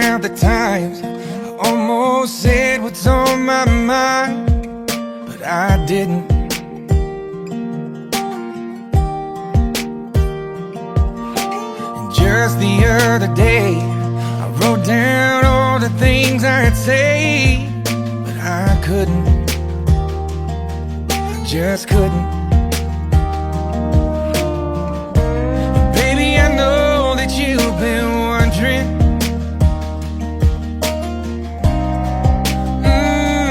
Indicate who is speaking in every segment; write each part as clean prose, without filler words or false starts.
Speaker 1: count the times I almost said what's on my mind, but I didn't. And just the other day, I wrote down all the things I'd say, but I couldn't. I just couldn't. Baby, I know that you've been wondering,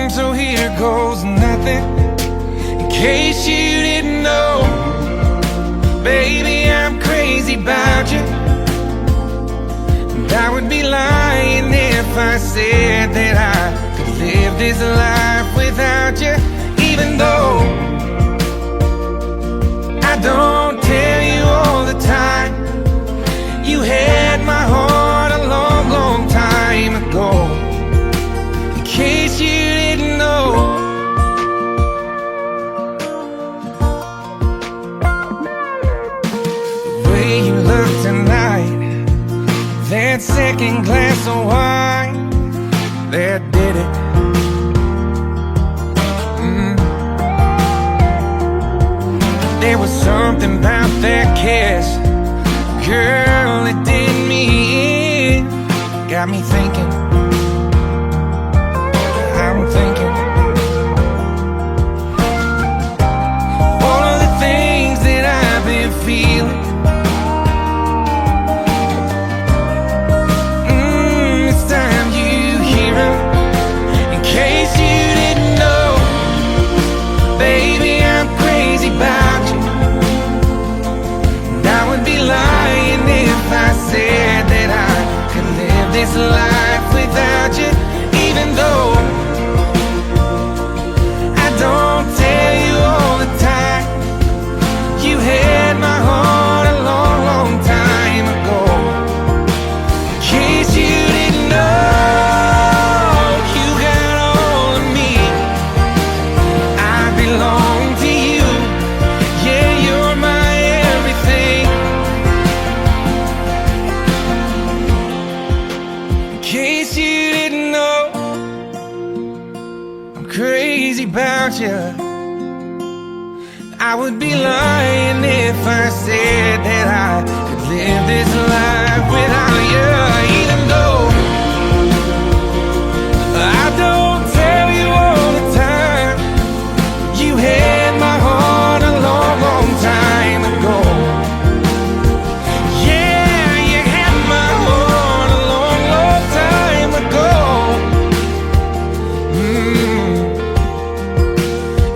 Speaker 1: so here goes nothing. In case you didn't know, baby, I'm crazy about you. And I would be lying if I said that I could live this life without you. Even though I don't tell you all the time, you had my heart a long, long time ago. In case you didn't know, the way you look tonight, that second glass of wine, that did it. There was something about that kiss, girl, it did me in. Got me thinking, I'm thinking all of the things that I've been feeling. It's time you hear 'em. In case you didn't know, baby, I'm crazy about you. And I would be lying if I said that I could live this life without you. Even though I don't tell you all the time, you had my heart a long, long time ago. In case you didn't know, you got all of me. I belong to you. Yeah, you're my everything. In case you didn't know, I'm crazy about you. I would be lying if I said that I could live this life without you. Even though I don't tell you all the time, you had my heart a long, long time ago. Yeah, you had my heart a long, long time ago.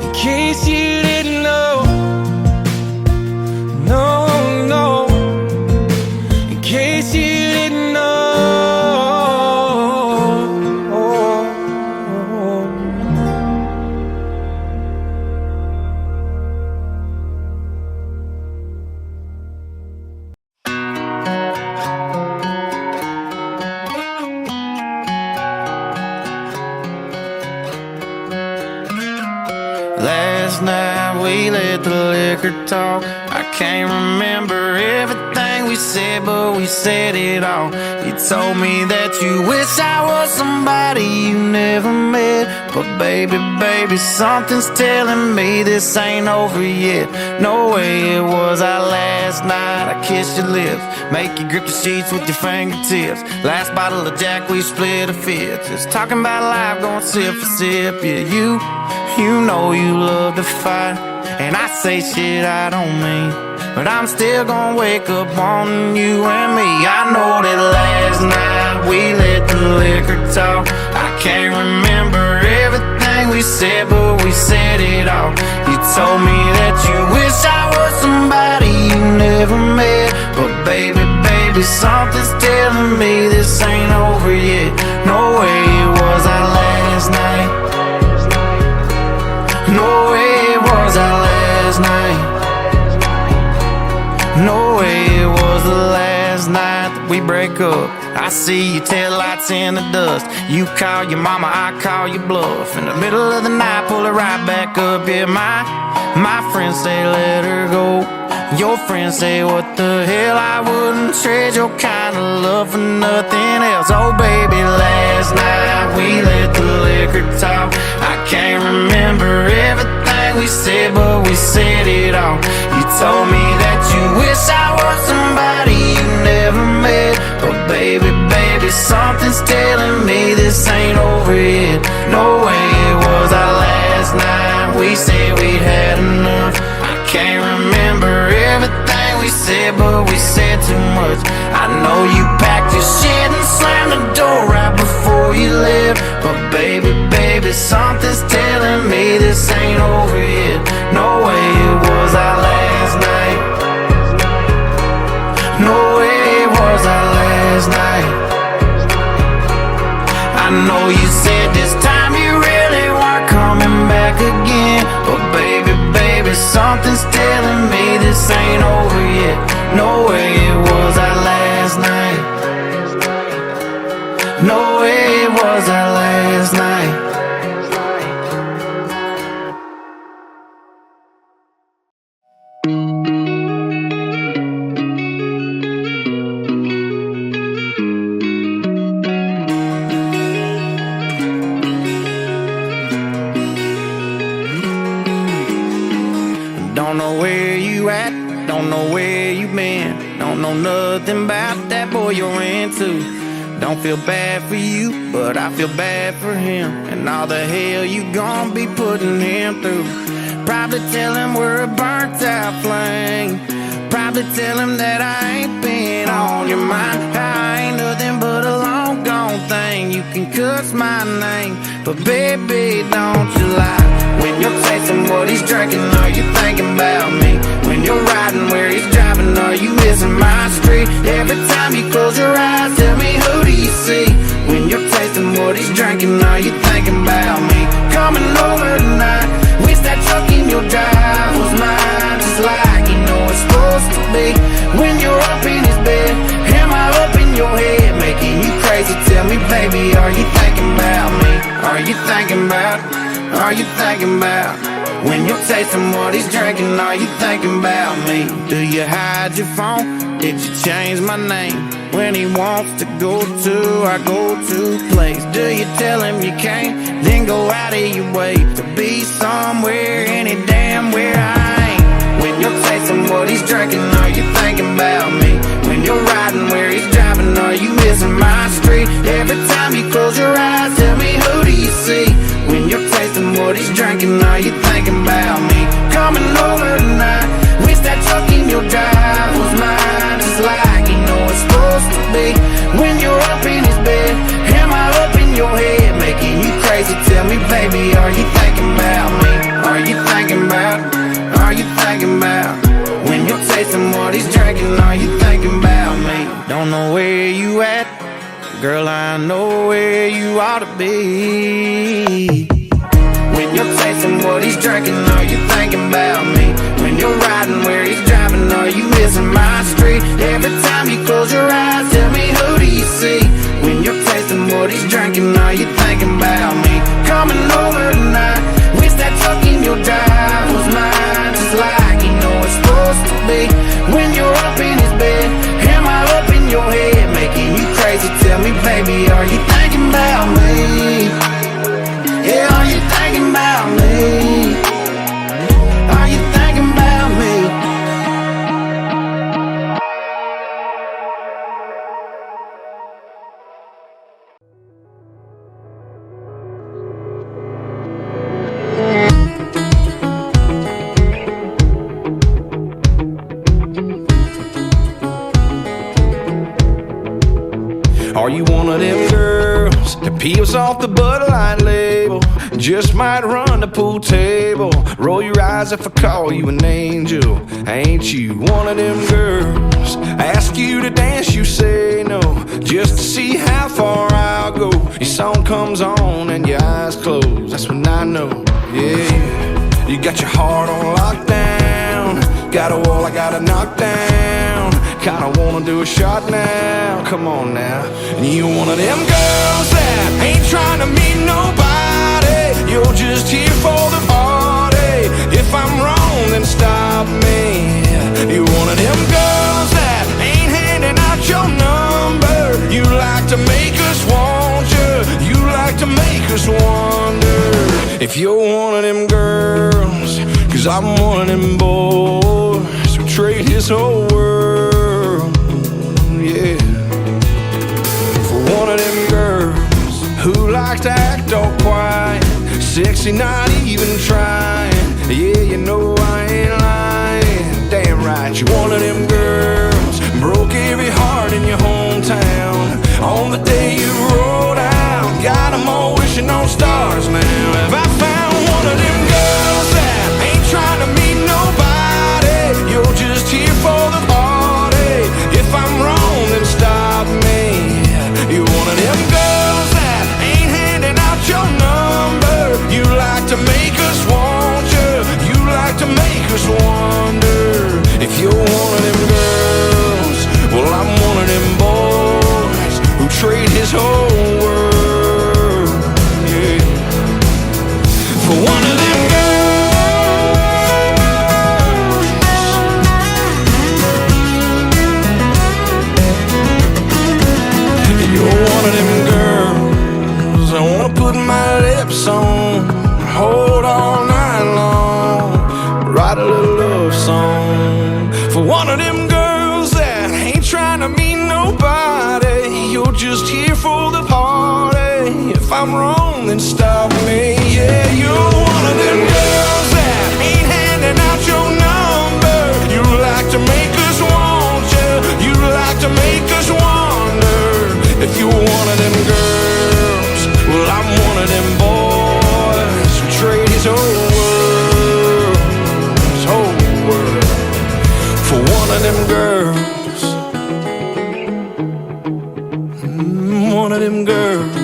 Speaker 1: In case you didn't know, no, no. In case you didn't know.
Speaker 2: Last night we let the liquor talk. I can't remember everything we said, but we said it all. You told me that you wish I was somebody you never met. But baby, baby, something's telling me this ain't over yet. No way it was our last night. I kissed your lips, make you grip the sheets with your fingertips. Last bottle of Jack, we split a fifth. Just talking about life, going sip for sip. Yeah, you know you love to fight, and I say shit I don't mean, but I'm still gonna wake up wanting you and me. I know that last night we let the liquor talk. I can't remember everything we said, but we said it all. You told me that you wish I was somebody you never met. But baby, baby, something's telling me this ain't over yet. No way it was our last night. No way it was our last night. No way it was the last night that we break up. I see your taillights in the dust. You call your mama, I call your bluff. In the middle of the night, pull her right back up. Yeah, my friends say let her go. Your friends say what the hell, I wouldn't trade your kind of love for nothing else. Oh baby, liquor talk. I can't remember everything we said, but we said it all. You told me that you wish I was somebody you never met. But baby, baby, something's telling me this ain't over yet. No way it was our last night. We said we'd had enough. I can't remember everything we said, but we said too much. I know you packed your shit and slammed the door right before you left. But baby, baby, something's telling me this ain't over yet. No way it was our last night. No way it was our last night. I know you said this time you really weren't coming back again. But baby, baby, something's telling me this ain't over yet. No way it was our last night. No way it was our last night. Don't know where you at, don't know where you been. Don't know nothing about that boy you're into. Don't feel bad for you, but I feel bad for him, and all the hell you gon' be putting him through. Probably tell him we're a burnt out flame. Probably tell him that I ain't been on your mind. I ain't nothing but a long gone thing. You can cuss my name, but baby, don't you lie. When you're tasting what he's drinking, are you thinking about me? When you're riding where he's driving, are you missing my street? Every time you close your eyes, tell me, who do you see? When you're tasting what he's drinking, are you thinking about me? Coming over tonight, wish that truck in your drive was mine, just like you know it's supposed to be. When you're up in his bed, am I up in your head, making you crazy? Tell me, baby, are you thinking about me? Are you thinking about? Are you thinking about? When you're tasting what he's drinking, are you thinking about me? Do you hide your phone? Did you change my name? When he wants to go to our go-to place, do you tell him you can't, then go out of your way to be somewhere, any damn where I ain't? When you're tasting what he's drinking, are you thinking about me? When you're riding where he's driving, are you missing my street? Every time you close your eyes, tell me, who do you see? When you're tasting what he's drinking, are you thinking about me? Coming over tonight, wish that truck in your drive was mine, just like you know it's supposed to be. When you're up in his bed, am I up in your head, making you crazy? Tell me, baby, are you thinking about me? Are you thinking about? Are you thinking about? When you're tasting what he's drinking, are you thinking about me? Don't know where you at, girl, I know where you ought to be. When you're tasting what he's drinking, are you thinking about me? When you're riding where he's driving, are you missing my street? Every time you close your eyes, tell me, who do you see? When you're tasting what he's drinking, are you thinking about me? Coming over tonight, wish that truck in your drive was mine, just like you know it's supposed to be. When you're up in his bed, am I up in your head, making you crazy? Tell me, baby, are you thinking about me? Yeah, are you thinking about me? Are you thinking about me?
Speaker 1: Are you one of them girls that peels off the Bud Light label? Just might run the pool table. Roll your eyes if I call you an angel. Ain't you one of them girls? I ask you to dance, you say no, just to see how far I'll go. Your song comes on and your eyes close, that's when I know, yeah. You got your heart on lockdown, got a wall I gotta knock down. Kinda wanna do a shot now, come on now. And you one of them girls that ain't trying to meet nobody, you're just here for the party. If I'm wrong, then stop me. You're one of them girls that ain't handing out your number. You like to make us want you, you like to make us wonder if you're one of them girls. Cause I'm one of them boys who trade his whole world, yeah, for one of them girls who likes to act all quiet, sexy, not even trying. Yeah, you know I ain't lying. Damn right, you're one of them girls broke every heart in your hometown on the day you rolled out. Got them all wishing on stars now. Have I found one of them girls that ain't trying to meet nobody? You're just here for the party. If I'm wrong, then stop me. You're one of them girls that ain't handing out your number. You like to make us want you. You like to make us wonder if you're one of them girls. Well, I'm one of them boys who trade his whole world, yeah, for one of them girls. You're one of them girls I wanna put my lips on, hold all night long, write a little love song for one of them girls that ain't trying to meet nobody. You're just here for the party. If I'm wrong, then stop me. Yeah, you're one of them girls that ain't handing out your number. You like to make us want you. You like to make us wonder if you're one of them girls. Well, I'm one of them boys who trade his whole world for one of them girls. One of them girls.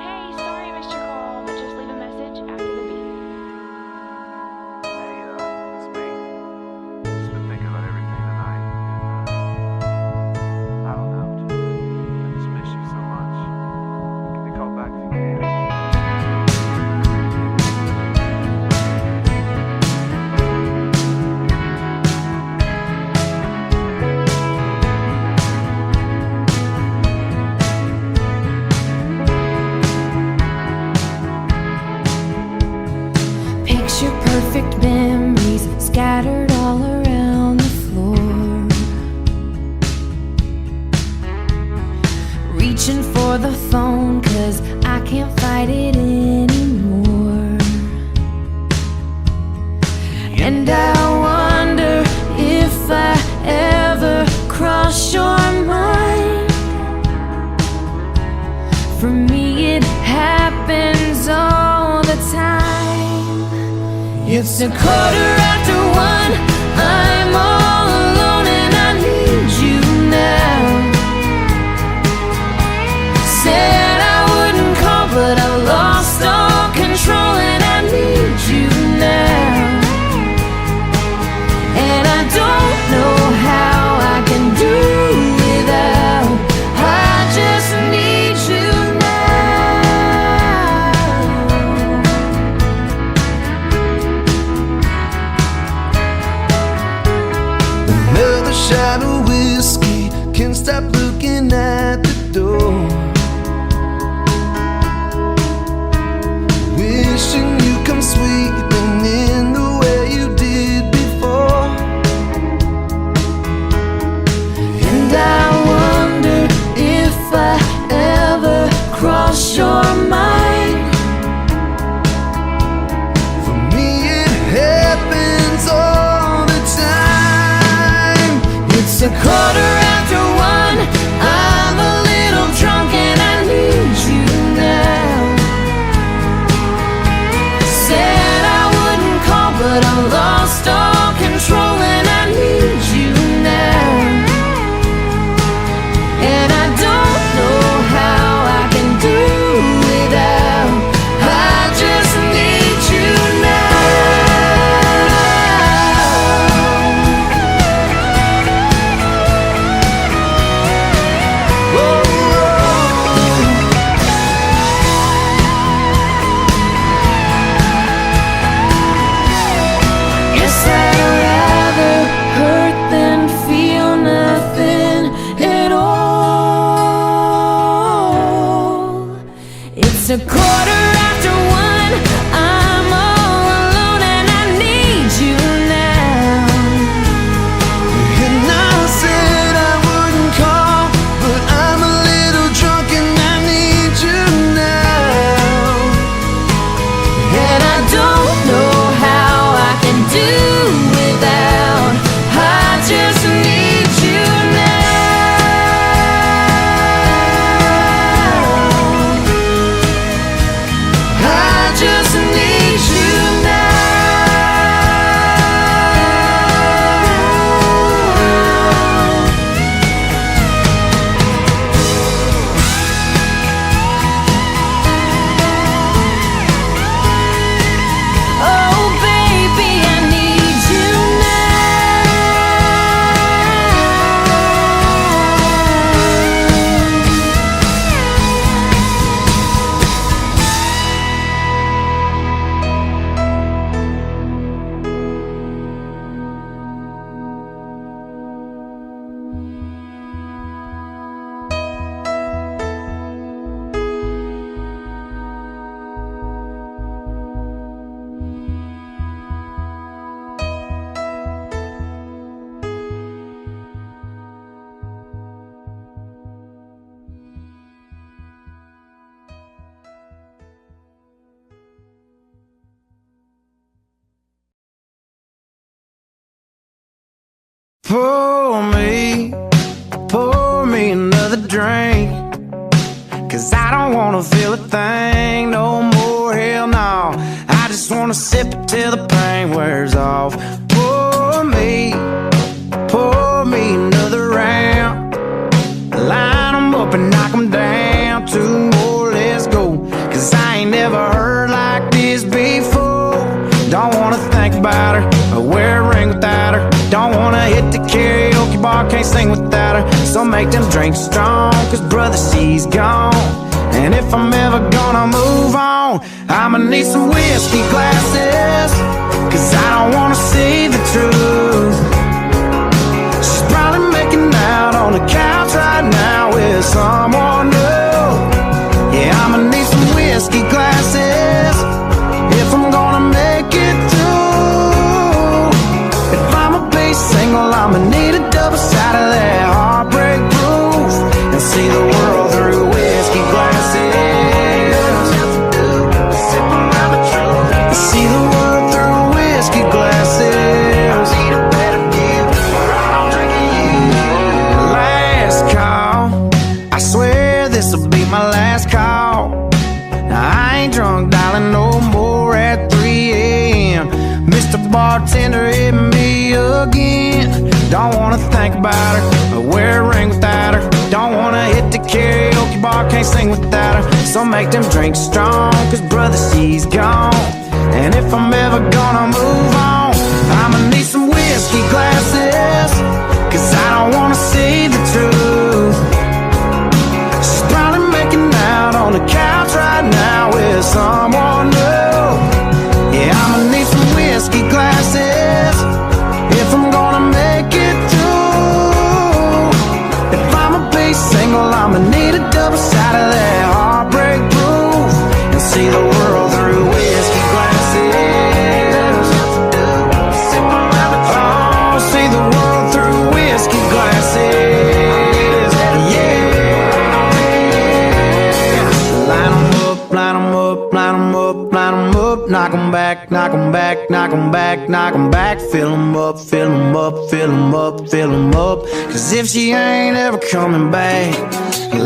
Speaker 3: Hey, sorry I missed your call, but just leave a message after the beep.
Speaker 4: Hey, it's me. Just been thinking about everything tonight. I don't know. I just miss you so much. Give me a call back if you can.
Speaker 5: Picture perfect memories scattered all around the floor. Reaching for the phone 'cause I can't fight it anymore. And I wonder if I ever cross your mind. For me it happens all the time. It's 1:15. I'm all alone and I need you now. Said I wouldn't call, but I lost all control and I need you now. And I don't know how I can do without. I just need you now.
Speaker 1: Another shot of whiskey, can't stop looking at the door. Wishing you come sweeping in the way you did before.
Speaker 5: And I wonder if I ever cross your mind.
Speaker 1: For me it happens all the time.
Speaker 5: It's 1:15. I'm a little drunk and I need you now. Said I wouldn't call, but I lost all control and I need you now. And I don't know how I can do without. I just need you now. It's 1:15. I'm all alone and I need you now.
Speaker 2: And I said I wouldn't call, but I'm a little drunk and I need you now.
Speaker 5: And I don't know how I can do without. I just need you now. I just need you now. Oh baby, I need you
Speaker 2: Pour me another drink, 'cause I don't wanna feel a thing no more, hell no. I just wanna sip it till the pain wears off. Pour me another round. Line 'em up and knock 'em down. 2 more, let's go, 'cause I ain't never heard like this before. Don't wanna think about her or wear a ring without her. Don't wanna hit the karaoke bar, can't sing without her. So make them drinks strong, 'cause brother, she's gone. And if I'm ever gonna move on, I'ma need some whiskey glasses, 'cause I don't wanna see the truth. She's probably making out on the couch right now with someone new. Yeah, I'ma need some whiskey glasses if I'm gonna make it through. If I'ma be single, I'ma need a double shot of that heartbreak proof, and see the world through whiskey glasses. See the world through whiskey glasses. Last call, I swear this'll be my last call. Now I ain't drunk, darling, no more at 3 a.m. Mr. Bartender, hit me again. Don't wanna think about her or wear a ring without her. Don't wanna hit the karaoke bar, can't sing without her. So make them drinks strong, 'cause brother, she's gone. And if I'm ever gonna move on, I'ma need some whiskey glasses, 'cause I don't wanna see the truth. She's probably making out on the couch right now with someone new. Yeah, I'ma need some whiskey glasses if I'm gonna make it through. If I'ma be single, I'ma need a double shot of that heartbreak proof, and see the world through whiskey glasses. Oh, see the world through whiskey glasses. Yeah. Line 'em up, line 'em up, line 'em up, line 'em up. Knock 'em back, knock 'em back, knock 'em back, knock 'em back. Fill 'em up, fill 'em up, fill 'em up, fill 'em up. 'Cause if she ain't ever coming back,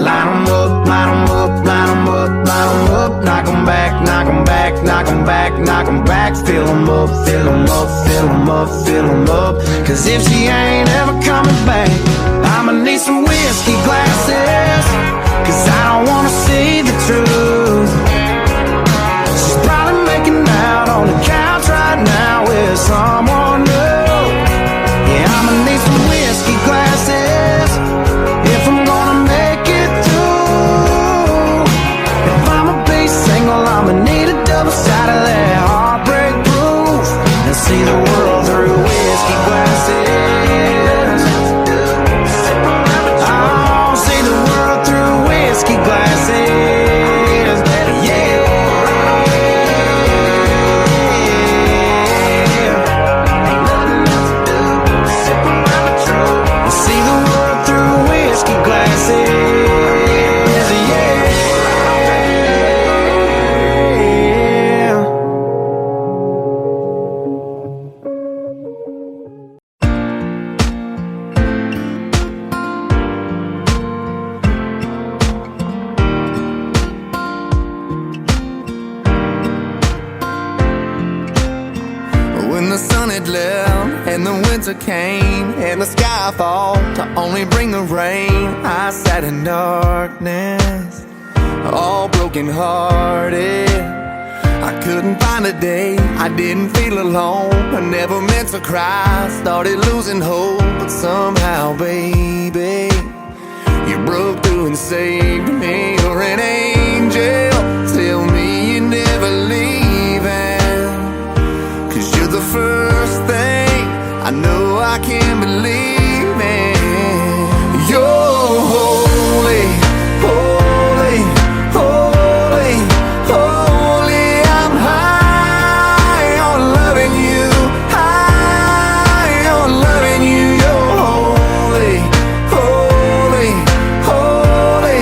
Speaker 2: line 'em up, line 'em up, line 'em up, line 'em up. Knock 'em back, knock 'em back, knock 'em back, knock 'em back. Fill 'em up, fill 'em up, fill 'em up, fill 'em up. 'Cause if she ain't ever coming back, I'ma need some whiskey glasses, 'cause I don't wanna see the truth. She's probably making out on the couch right now with someone new. Yeah, I'ma need some whiskey glasses if I'm gonna make it through. If I'ma be single, I'ma need a double shot of that heartbreak proof, and see the world through whiskey glasses. Oh, see the world through whiskey glasses. Yeah. when the winter came and the sky fall to only bring the rain, I sat in darkness, all broken hearted. I couldn't find a day I didn't feel alone. I never meant to cry, started losing hope, but somehow, baby, you broke through and saved me. You're an angel, tell me you're never leaving, 'cause you're the first thing I know I can't believe in. You're holy, holy, holy, holy. I'm high on loving you, high on loving you. You're holy, holy, holy,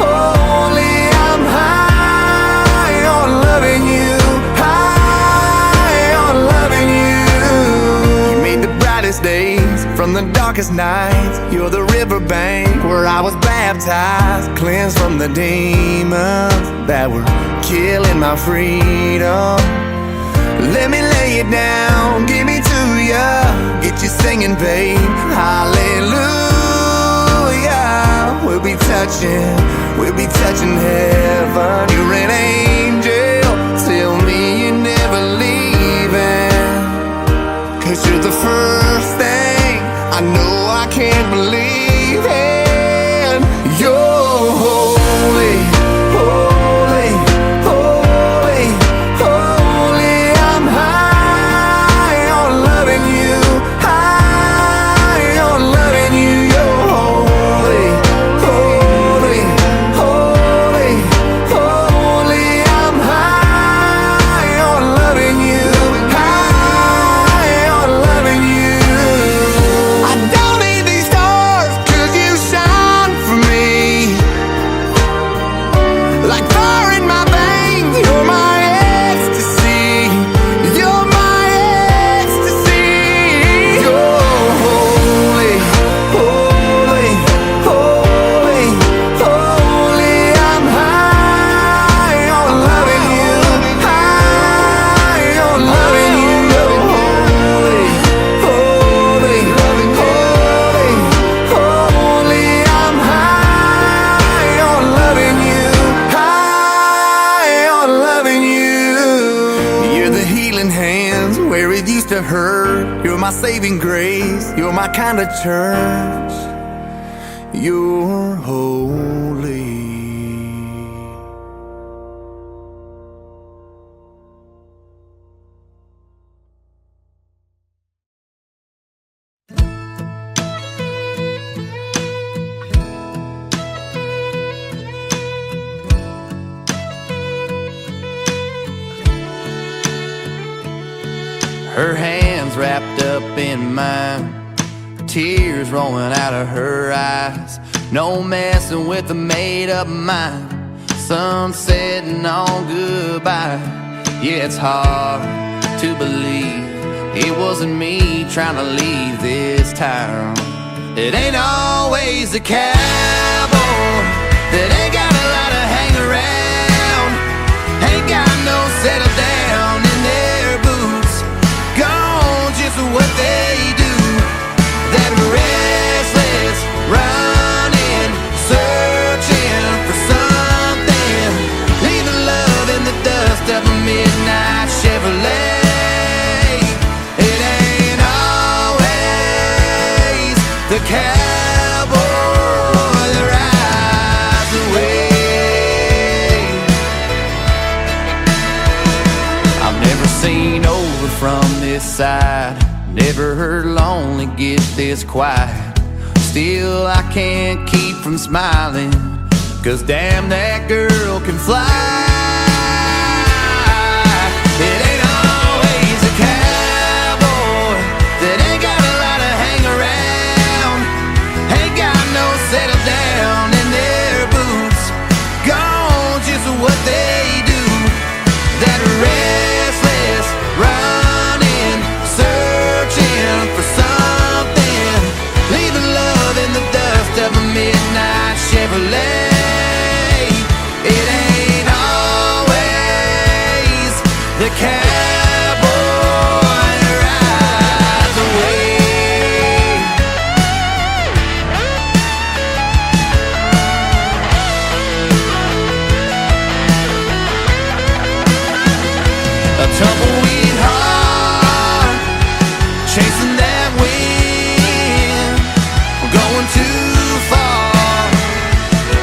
Speaker 2: holy. I'm high on loving you, high on loving you. You made the brightest days from the darkest nights. You're the riverbank where I was baptized, cleansed from the demons that were killing my freedom. Let me lay it down, give me to ya, get you singing, babe. Hallelujah. We'll be touching heaven. You're an angel, tell me you're never leaving, 'cause you're the first thing I know I can't believe in. You're holy, holy, holy, holy. I'm high on loving you, high on loving you. You're holy, holy, holy, holy. I'm high on loving you, high on loving you. I don't need these stars 'cause you shine for me. Like fire in my veins, you're my ecstasy. You're my ecstasy. You're holy, holy, holy, holy. I'm high on loving you, high on loving you. You're holy, holy, holy, holy. I'm high on loving you, high on loving you. You're the healing hands where it used to hurt. You're my saving grace, you're my kind of church. You're holy. Her hands wrapped up in mine, tears rolling out of her eyes. No messing with a made-up mind, sun setting on goodbye. Yeah, it's hard to believe it wasn't me trying to leave this town. It ain't always the cowboy that ain't got a lot to hang around, ain't got no settle down in their boots, gone just what they do. That restless running, searching for something, leaving love in the dust of a midnight Chevrolet. It ain't always the cowboy that rides away. I've never seen over from this side, never heard lonely get this quiet. Still I can't keep from smiling, 'cause damn, that girl can fly. It ain't always a cowboy that ain't got a lot to hang around, ain't got no settle down in their boots, gone just what they do. That restless running, searching for something, leaving love in the dust of a midnight Chevrolet. It ain't all chasing that wind. We're going too far,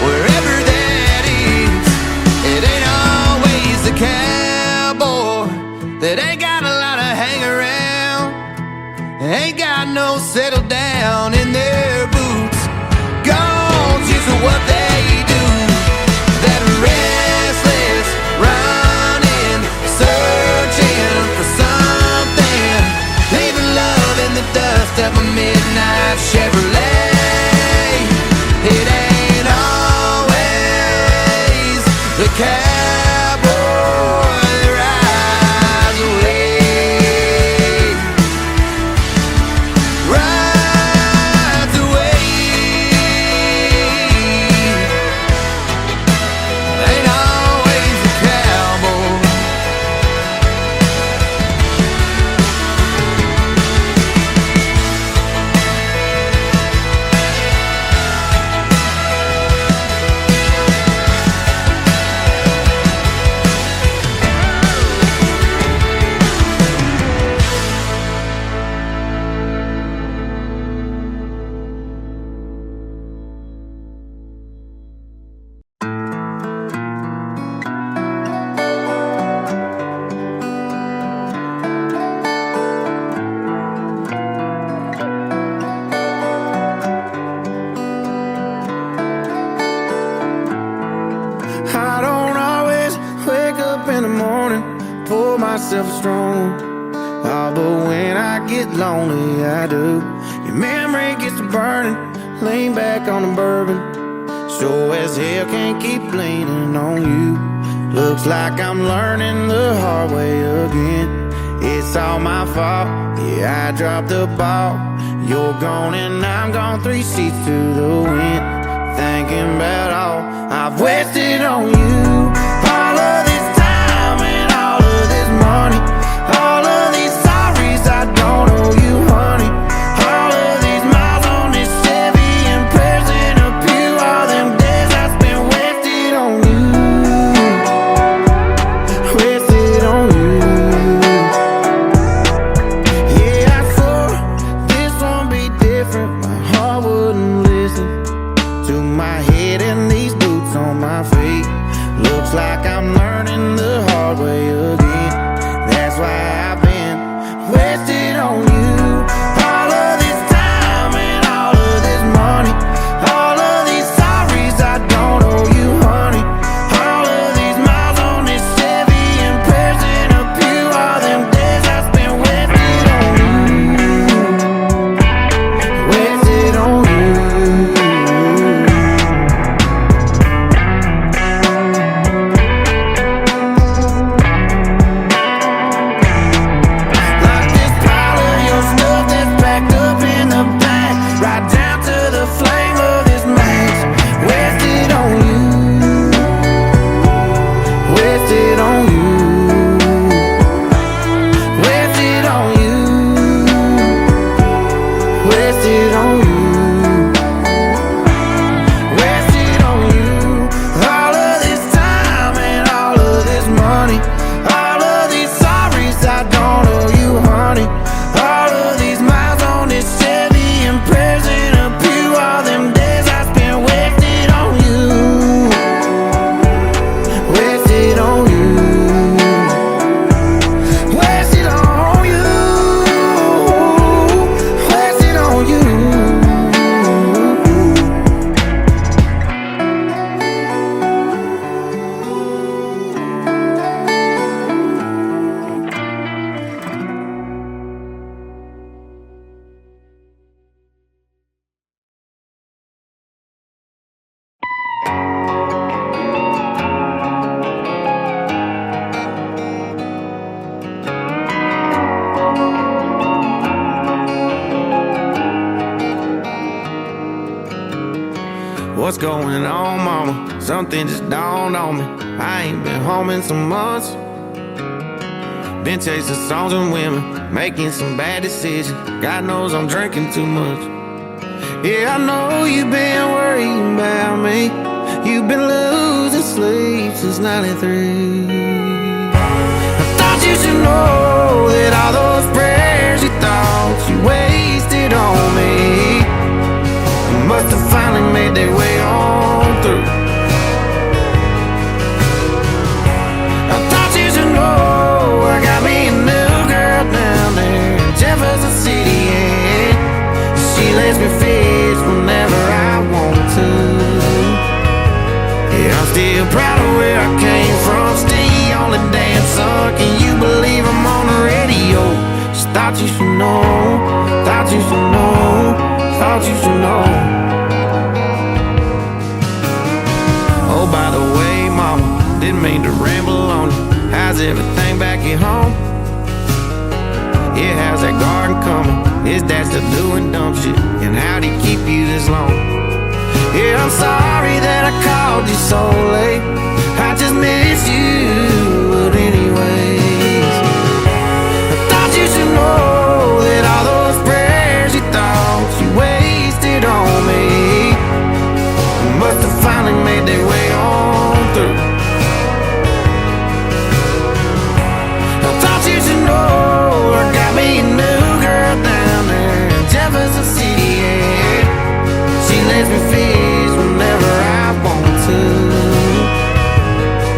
Speaker 2: wherever that is. It ain't always the cowboy that ain't got a lot of hang around, ain't got no settle down in their boots. Gone just what they do, that restless running, searching for something, leaving love in the dust of a midnight Chevrolet. It ain't always the cowboy that rides away. Rides away. Ain't always the cowboy. I don't always wake up in the morning, pour myself a strong. Oh, but when I get lonely, I do. Your memory gets to burning, lean back on the bourbon. Sure as hell can't keep leaning on you. Looks like I'm learning the hard way again. It's all my fault, yeah, I dropped the ball. You're gone and I'm gone, 3 seats to the wind. Thinking about all I've wasted on you. All of this time and all of this money, all of these sorries I don't owe you, honey. All of these miles on this Chevy and prayers in a pew. All them days I spent wasted on you. Wasted on you. Yeah, I swore this won't be different. My heart wouldn't listen to my head and these boots on my feet. Looks like I'm learning the hard way again. That's why I've been wasted on you. All of this time and all of this money, all of these sorries I don't owe you, honey. All of these miles on this Chevy and prayers in a pew. All them days I spent wasted on you. Wasted on you. Like this pile of your stuff that's packed up in the back, right down to the flame of this match. Wasted on you. Wasted on you. Wasted on you. Wasted on you. Wasted on you. All of this time and all of this money, all of these sorries I don't owe you, honey. All of these miles on this Chevy and prayers in a pew. All them days I spent wasted on you. Wasted on you. Wasted on you. Wasted on you. What's going on, mama? Something just dawned on me. I ain't been home in some months. Been chasing songs and women, making some bad decisions. God knows I'm drinking too much. Yeah, I know you've been worrying about me. You've been losing sleep since 93. I thought you should know that all those prayers you thought lets me fish whenever I want to. Yeah, I'm still proud of where I came from. Still the only dancer. Can you believe I'm on the radio? Just thought you should know. Thought you should know. Thought you should know. Oh, by the way, mama, didn't mean to ramble on you. How's everything back at home? Yeah, how's that garden coming? Is dad still doing dumb shit? And how'd he keep you this long? Yeah, I'm sorry that I called you so late. I just miss you, but anyways, I thought you should know that all those prayers you thought you wasted on me must have finally made their way on through. I thought you should know I got me a new girl down there in Jefferson City, yeah. She lets me fish whenever I want to.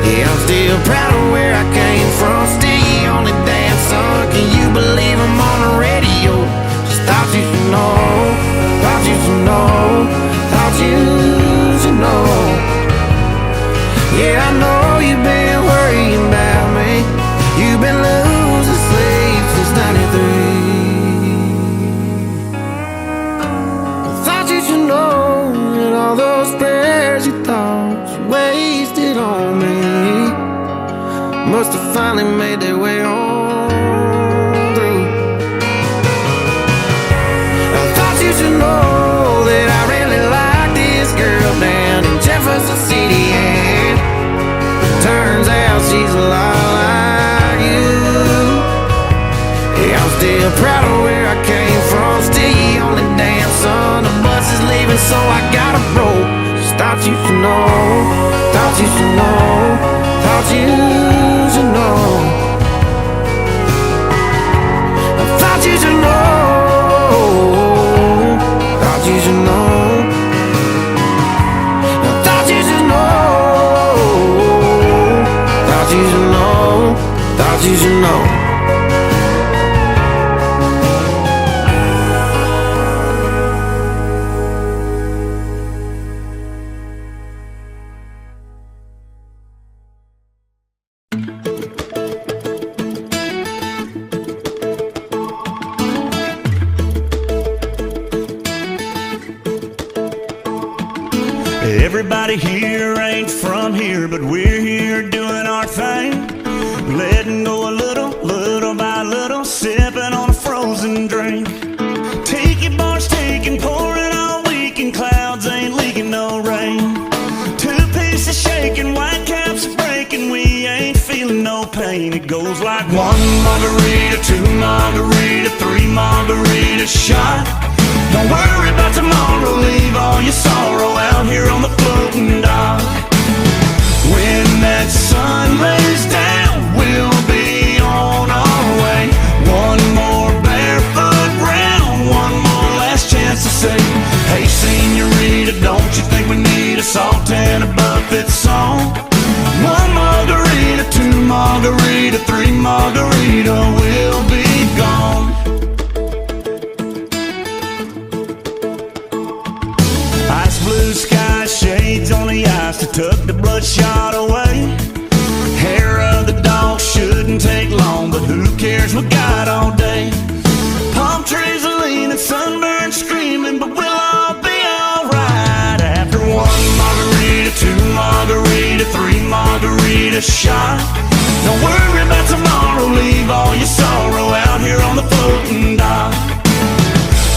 Speaker 2: Yeah, I'm still proud of where I came from. Still the only damn son. Can you believe I'm on the radio? Just thought you should know. Thought you should know. Thought you should know. Yeah, I know you've been worrying about me. You've been losing sleep since '93. I thought you should know that all those prayers you thought you wasted on me must have finally made their way on through. I thought you should know that I really like this girl down in Jefferson City, and turns out she's a lot like you. Yeah, I'm still proud of where I came from. Still the only damn son. The bus is leaving, so I gotta roll. Just thought you should know. Thought you should know. Thought you should know. I thought you should know. Thought you should know. I thought you should know. Thought you should know. Thought you should know.
Speaker 6: Everybody here ain't from here, but we're here doing our thing. Letting go a little, little by little, sipping on a frozen drink. Tiki bars taking, pouring all weekend, clouds ain't leaking no rain. Two pieces shaking, white caps breaking, we ain't feeling no pain. It goes like one margarita, two margarita, three margarita shot. Don't worry about tomorrow, leave all your sorrow out here on the floating dock. When that sun lays down, we'll be on our way. One more barefoot round, one more last chance to say, hey senorita, don't you think we need a salt and a buffet song? One margarita, two margarita, three margarita, we'll be gone. Ice blue sky, shades on the ice to tuck the bloodshot away. Hair of the dog shouldn't take long, but who cares, we got all day. Palm trees are leaning, sunburned screaming, but we'll all be alright. After one margarita, two margarita, three margarita shot. Don't worry about tomorrow, leave all your sorrow out here on the floating dock.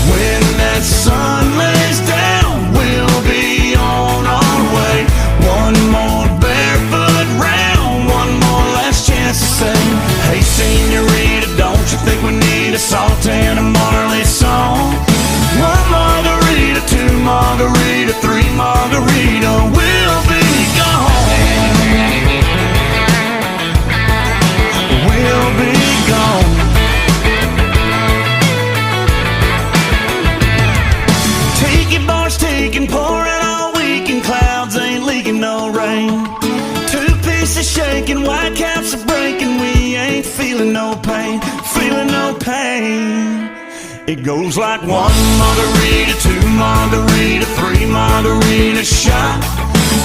Speaker 6: When that sun lays down, we'll be on our way. One more barefoot round, one more last chance to say, hey senorita, don't you think we need a salt and a Marley song? One margarita, two margarita, three margarita, we'll be gone. We'll be gone. Tiki bars taking, pouring all weekend, clouds ain't leaking no rain. Two pieces shaking, white caps are breaking, we ain't feeling no pain, feeling no pain. It goes like 1 margarita, 2 margarita, 3 margarita shot.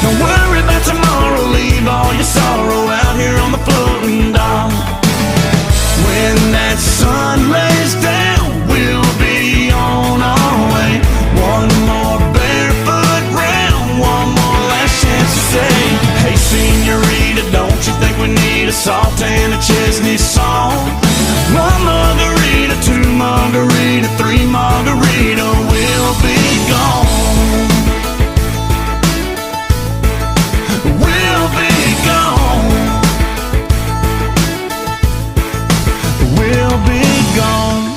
Speaker 6: Don't worry about tomorrow, leave all your sorrow out here on the floating dock. When that sun lays down, we'll be on our way. One more barefoot round, one more last chance to say, hey senorita, don't you think we need a salt and a Chesney song? 1 margarita, 2 margarita, 3 margarita, we'll be gone. We'll be gone. We'll be gone.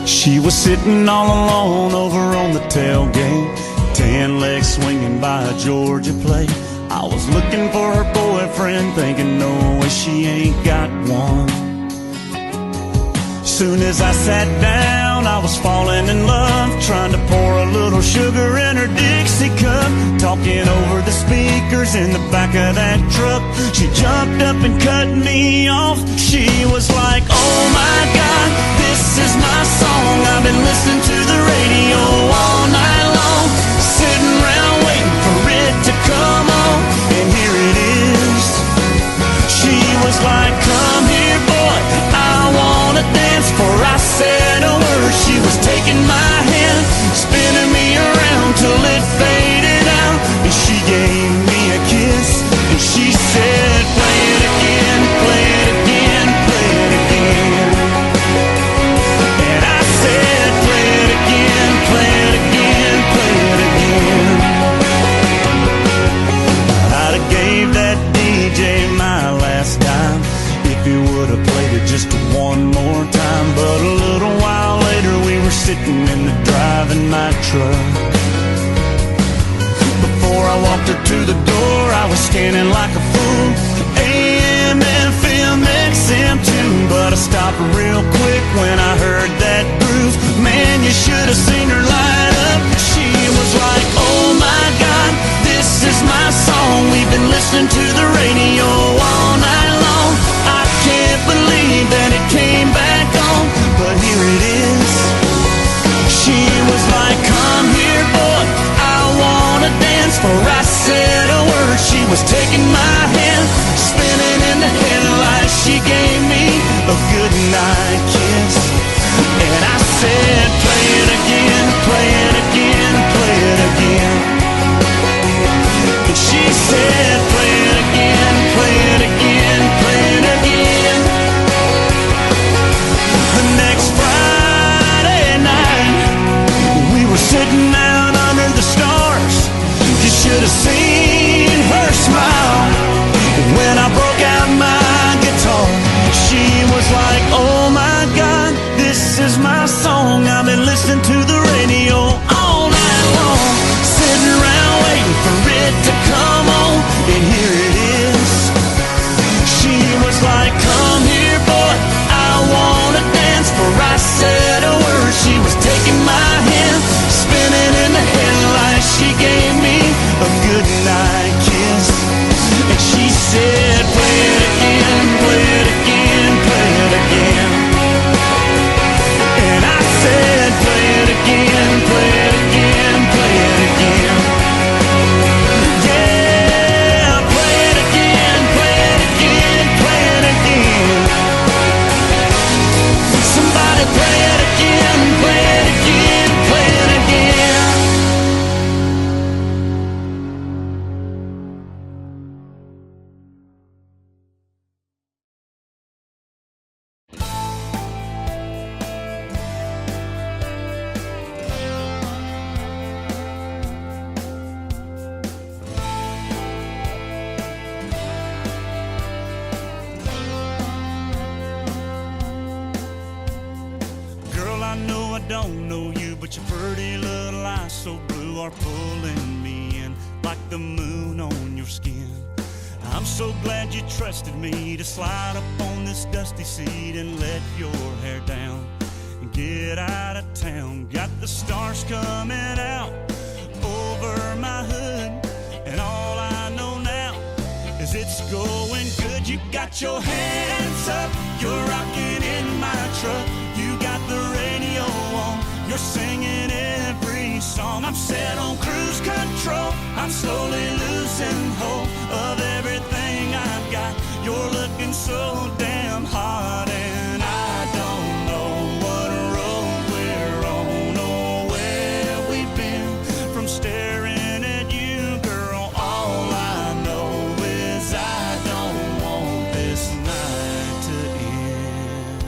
Speaker 6: She was sitting all alone over on the tailgate, 10 legs swinging by a Georgia plate. I was looking for her boyfriend, thinking no way she ain't got one. Soon as I sat down, I was falling in love, trying to pour a little sugar in her Dixie cup, talking over the speakers in the back of that truck. She jumped up and cut me off. She was like, oh my God, this is my song. I've been listening to the radio all night long, sitting around waiting for it to come on, and here it is. She was like, come here boy, I wanna dance. Before I said a word, she was taking my hand, spinning me around till it faded out, and she gave me a kiss, and she said, play it again, play it again, play it again. And I said, play it again, play it again, play it again. I'd have gave that DJ my last dime if he would have played it just one more time. But a little while later we were sitting in the driving my truck. Before I walked her to the door, I was scanning like a fool, AM, FM, XM too. But I stopped real quick when I heard that groove. Man, you should have seen her light up. She was like, oh my God, this is my song. We've been listening to the radio all night long. I can't believe that it came back on, but here it is. She was like, come here boy, I wanna dance. For I said a word, she was taking my hand, spinning in the headlights. She gave me a goodnight kiss, and I said, play it again, play it again, play it again. And she said, play it again, play it again, play it again. The next Friday night, we were sitting out under the stars. You should have seen her smile when I broke out my guitar. She was like, oh my God, this is my song. I'm I know I don't know you, but your pretty little eyes so blue are pulling me in like the moon on your skin. I'm so glad you trusted me to slide up on this dusty seat and let your hair down and get out of town. Got the stars coming out over my hood, and all I know now is it's going good. You got your hands up, you're rocking in my truck. You got the radio on, you're singing every song. I'm set on cruise control, I'm slowly losing hope of everything I've got. You're looking so damn hot, and I don't know what road we're on or where we've been from staring at you, girl. All I know is I don't want this night to end.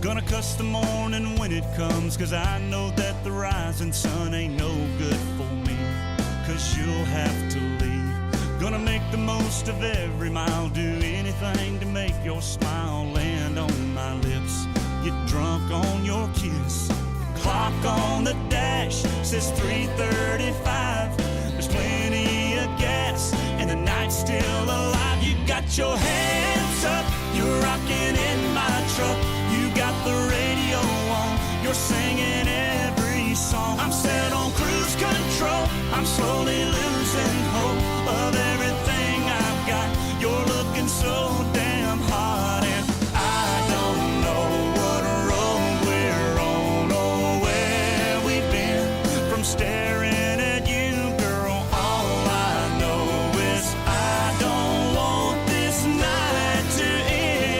Speaker 6: Gonna cuss the morning when it comes, 'cause I know that the rising sun ain't no good for me, 'cause you'll have to leave. Gonna make the most of every mile, do anything to make your smile land on my lips. Get drunk on your kiss. Clock on the dash says 3:35. There's plenty of gas and the night's still alive. You got your hands up, you're rocking in my truck. You got the radio on, you're singing every song. I'm set on cruise control, I'm slowly losing hope of everything I've got. You're looking so damn hot, and I don't know what road we're on or where we've been from staring at you, girl. All I know is I don't want this night to end.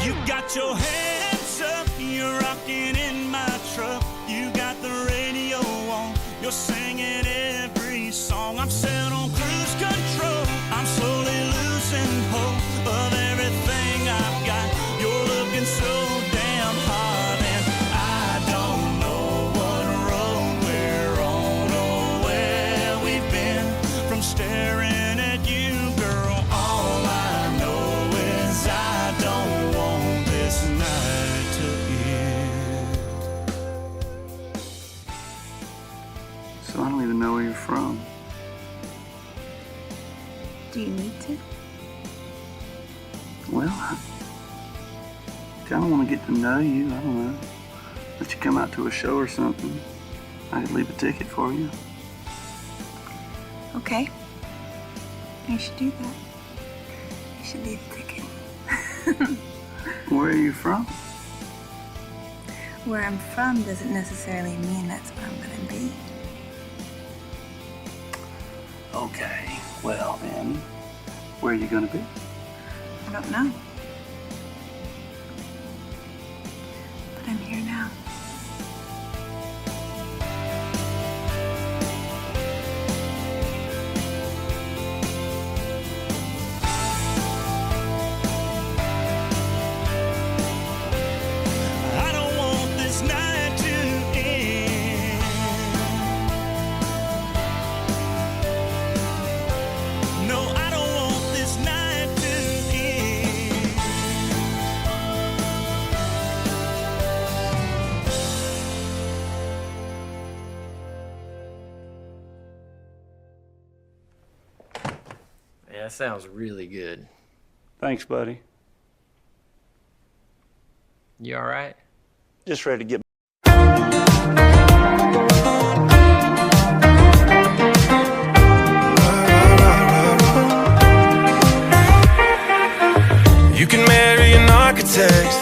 Speaker 6: You got your hands up, you're rocking in my truck. You got the radio on, you're singing every song. I'm set on cruise control, I'm slowly losing hope of everything I've got. You're looking so damn hot, and I don't know what road we're on or where we've been from staring at you, girl. All I know is I don't want this night to end.
Speaker 7: So I don't even know where you're from.
Speaker 8: Do you need to?
Speaker 7: Well, I kind of want to get to know you. I don't know. Let you come out to a show or something. I could leave a ticket for you.
Speaker 8: Okay. You should do that. You should leave a ticket.
Speaker 7: Where are you from?
Speaker 8: Where I'm from doesn't necessarily mean that's where I'm gonna be.
Speaker 7: Okay. Well then, where are you gonna be?
Speaker 8: I don't know. But I'm here now.
Speaker 6: I don't want this night to end. No, I don't want this night to end.
Speaker 9: Yeah, that sounds really good.
Speaker 7: Thanks, buddy.
Speaker 9: You all right?
Speaker 7: Just ready to get.
Speaker 1: You can marry an architect,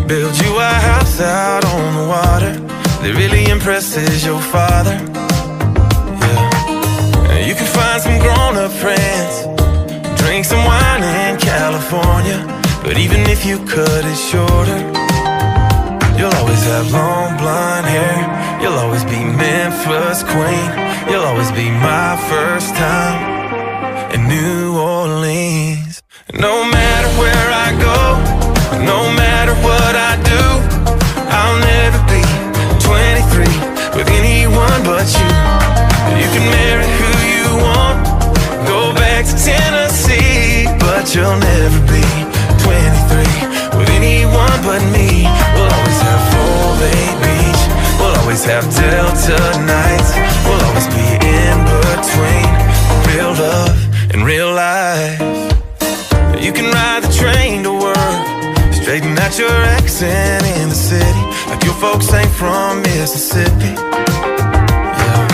Speaker 1: build you a house out on the water that really impresses your father. Yeah. And you can find some grown-up friends, drink some wine in California, but even if you cut it shorter, you'll always have long blonde hair. You'll always be Memphis queen. You'll always be my first time in New Orleans. No matter where I go, no matter what I do, I'll never be 23 with anyone but you. You can marry who you want, go back to Tennessee, but you'll never be 23 with anyone but me. We'll always have full Bay Beach, we'll always have Delta nights, we'll always be in between real love and real life. You can ride the train to work, straighten out your accent in the city, like your folks ain't from Mississippi. Yeah.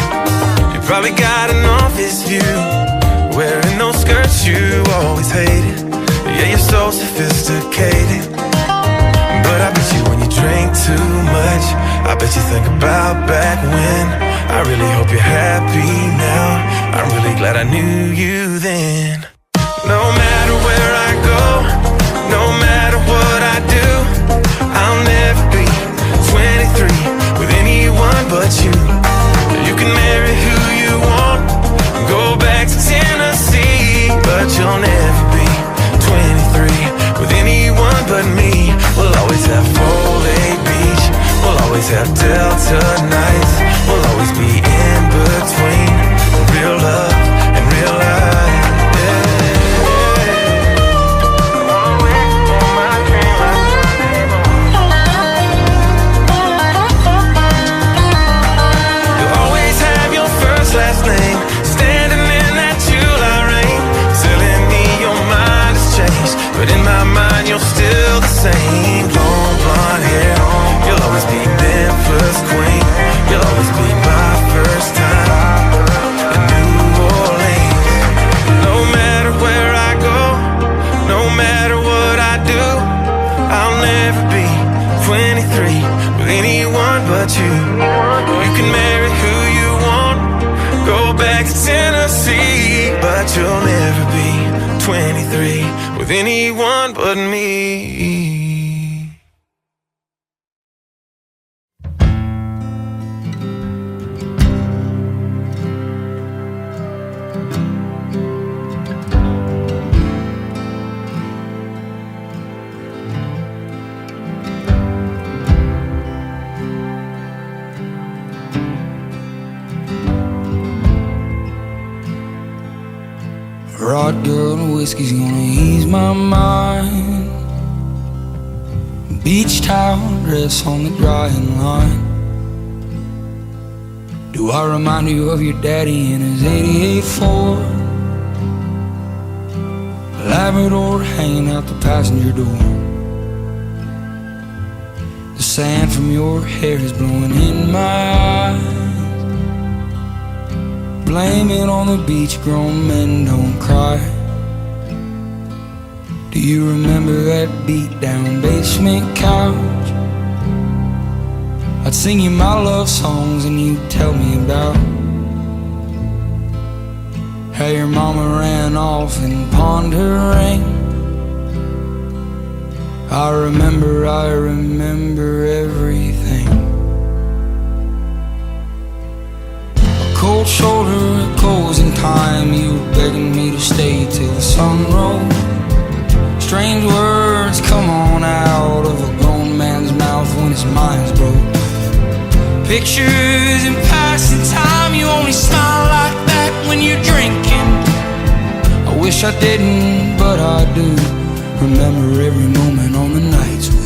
Speaker 1: You probably got an office view, wearing those skirts you always hated. Yeah, you're so sophisticated, but I bet you when you drink too much, I bet you think about back when. I really hope you're happy now, I'm really glad I knew you then. No matter where I go, no matter what I do, I'll never be 23 with anyone but you. You can marry who you want, go back to Tennessee, but you'll never be 23 with anyone but me. We'll always have full Bay Beach, we'll always have Delta nights, we'll always be in between real love and real life. Last name, standing in that July rain, telling me your mind has changed, but in my mind you're still the same. Long blonde hair, you'll always be Memphis queen, you'll always be my first time in New Orleans. No matter where I go, no matter what I do, I'll never be 23 with anyone but you. You can marry who you want, go back to Tennessee, but you'll never be 23 with anyone but me.
Speaker 10: Rod girl and whiskey's gonna ease my mind. Beach towel dress on the drying line. Do I remind you of your daddy in his 88 Ford? Labrador hanging out the passenger door. The sand from your hair is blowing in my eyes. Blame it on the beach, grown men don't cry. Do you remember that beat down basement couch? I'd sing you my love songs and you'd tell me about how your mama ran off and pawned her ring. I remember everything. Cold shoulder, closing time, you were begging me to stay till the sun rose. Strange words come on out of a grown man's mouth when his mind's broke. Pictures in passing time, you only smile like that when you're drinking. I wish I didn't, but I do remember every moment on the nights with you.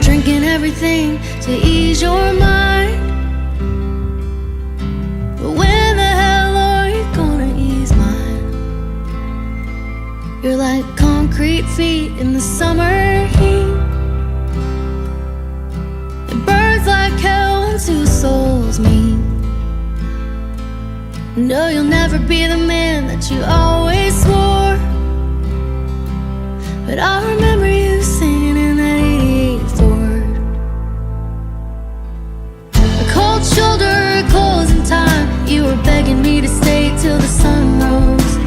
Speaker 5: Drinking everything to ease your mind, but when the hell are you gonna ease mine? You're like concrete feet in the summer heat. It burns like hell when two souls meet. No, you'll never be the man that you always swore, but I remember you singing in that 88 Ford. A cold shoulder, closing time, you were begging me to stay till the sun rose.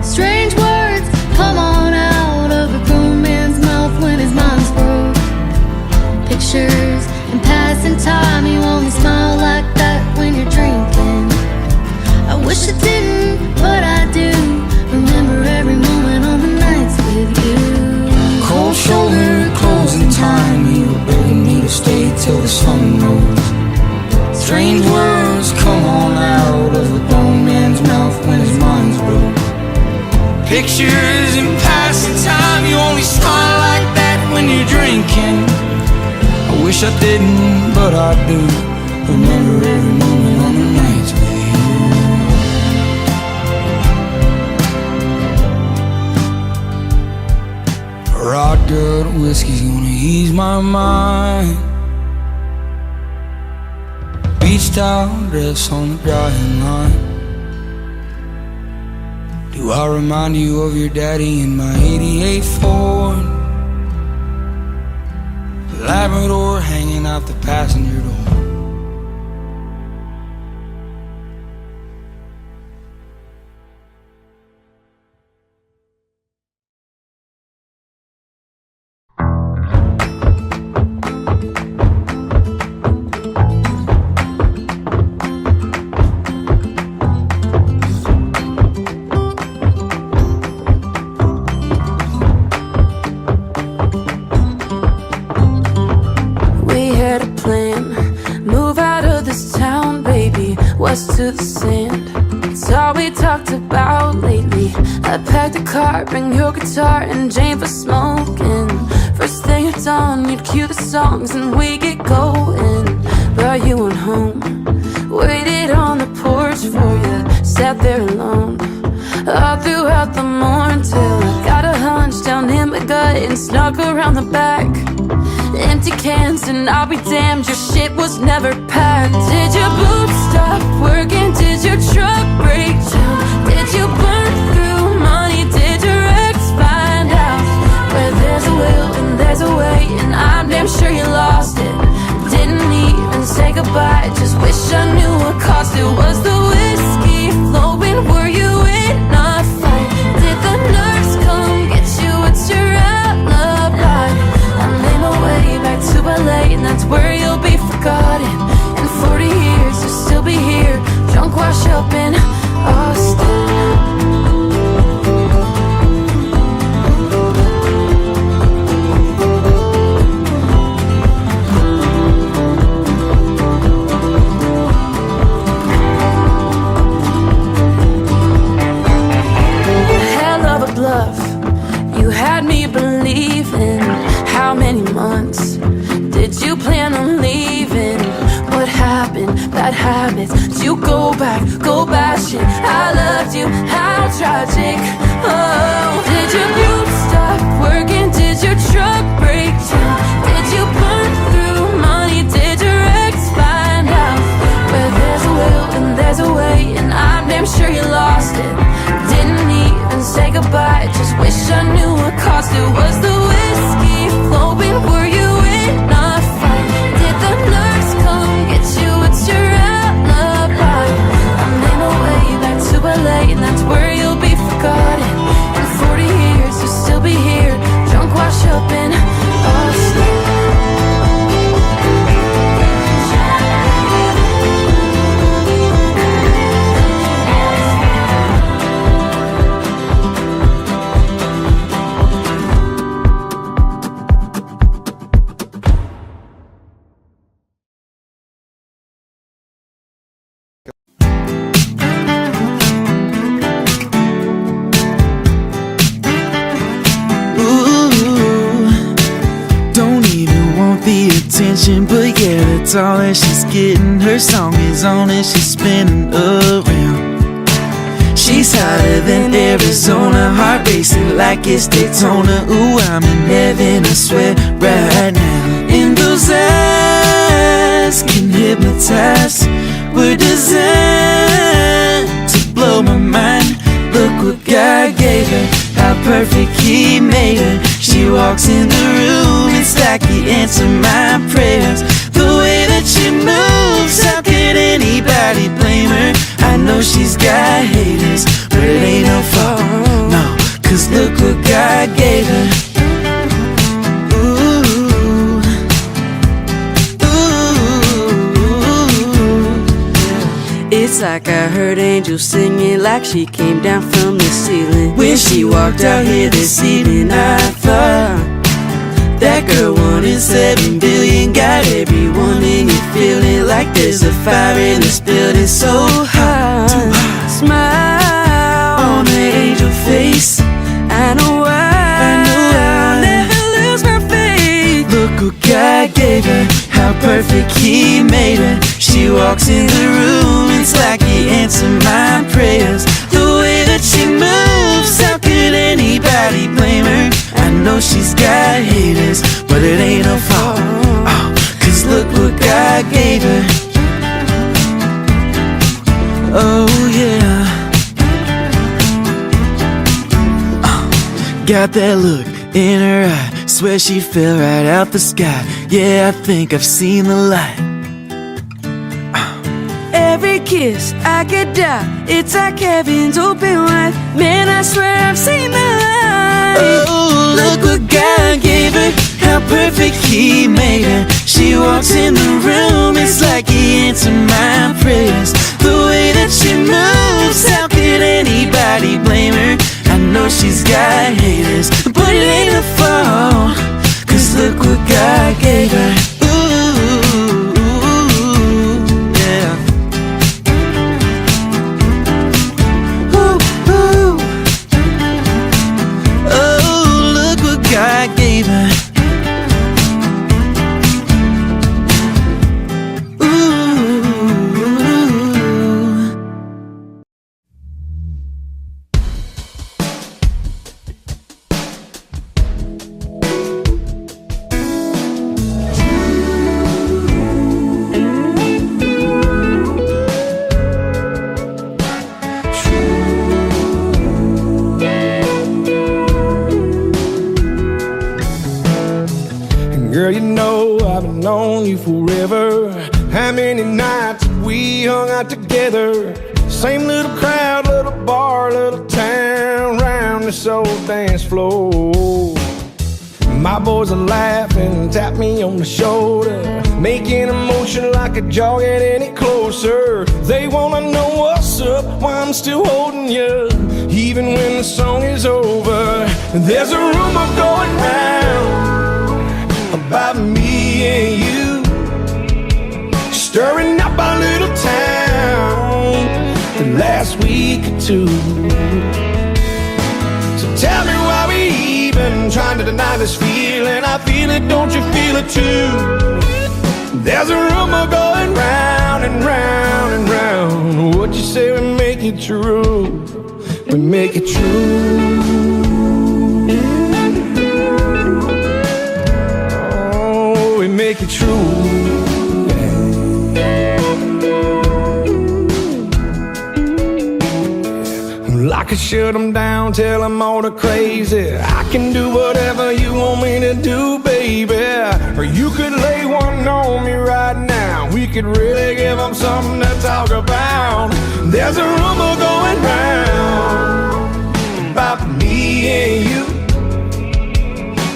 Speaker 5: Strange words come on out of a grown man's mouth when his mind's broke. Pictures in passing time, you only smile like that when you're drinking.
Speaker 10: pictures and passing time. You only smile like that when you're drinking. I wish I didn't, but I do. Remember every moment on the nights with you. Vodka and whiskey's gonna ease my mind. Beach towel dress on the drying line. Do I remind you of your daddy in my 88 Ford? Labrador hanging out the passenger door.
Speaker 11: West to the sand, it's all we talked about lately. I packed a car, bring your guitar and Jane for smoking. First thing at dawn, you'd cue the songs and we get going. But you went home, waited on the porch for you, sat there alone all throughout the morn till I got a hunch down in my gut and snuck around the back. Empty cans and I'll be damned, your shit was never packed. Did your boots stop working? Did your truck break down? Did you burn through money? Did your ex find out? Where there's a will and there's a way, and I'm damn sure you lost it. Didn't even say goodbye, just wish I knew what cost it. Was the whiskey flowing? Were you in a fight? Did the nurse come get you? It's your alibi. I made my way back to LA, and that's where you'll be forgotten. In 40 years you'll still be here, drunk, washed up in Austin. Hell of a bluff, you had me believing. How many months did you plan on leaving? What happened? Bad habits. Did you go back, go bashing? I loved you, how tragic. Oh, did your boots stop working? Did your truck break down? Did you burn through money? Did your ex find out? Where there's a will and there's a way, and I'm damn sure you lost it. Didn't even say goodbye, just wish I knew what cost it. Was the whiskey flowing? Were you in a fight? Did the nurse come get you? It's your alibi. I made my way back to LA, and that's where you'll be forgotten. In 40 years you'll still be here, drunk, washed up in Austin.
Speaker 2: But yeah, that's all that she's getting. Her song is on and she's spinning around. She's hotter than Arizona, heart racing like it's Daytona. Ooh, I'm in heaven, I swear, right now. And those eyes can hypnotize. We're designed to blow my mind. Look what God gave her, how perfect He made her. She walks in the room, it's like He answered my prayers. The way that she moves, how could anybody blame her? I know she's got haters, but it ain't no fault, no. Cause look what God gave her.
Speaker 11: It's like I heard angels singing, like she came down from the ceiling. When she walked out here this evening, I thought that girl 1 in 7 billion got everyone in you feeling like there's a fire in this building so hot. Smile on that angel face.
Speaker 2: gave her, how perfect he made her. She walks in the room, it's like he answered my prayers. The way that she moves, how could anybody blame her? I know she's got haters, but it ain't her fault. Oh, 'cause look what God gave her. Oh yeah. Got that look in her eye, swear she fell right out the sky. Yeah, I think I've seen the light.
Speaker 11: Every kiss I could die, it's like heaven's open wide. Man, I swear I've seen the light.
Speaker 2: Oh, look what God gave her, how perfect he made her. She walks in the room, it's like he answered my prayers. The way that she moves, how could anybody blame her? I know she's got haters, but it ain't her fault. 'Cause look what God gave her. Ooh, yeah. Ooh, ooh. Oh, look what God gave her.
Speaker 1: Girl, you know I've known you forever. How many nights we hung out together? Same little crowd, little bar, little town, round this old dance floor. My boys are laughing, tap me on the shoulder, making a motion like a jog at any closer. They wanna know what's up, why I'm still holding you, even when the song is over. There's a rumor going round about me and you, stirring up our little town the last week or two. So tell me why we even trying to deny this feeling. I feel it, don't you feel it too? There's a rumor going round and round and round. What you say we make it true, we make it true. We make it true. I could shut them down, tell them all the crazy. I can do whatever you want me to do, baby. Or you could lay one on me right now. We could really give them something to talk about. There's a rumor going round about me and you,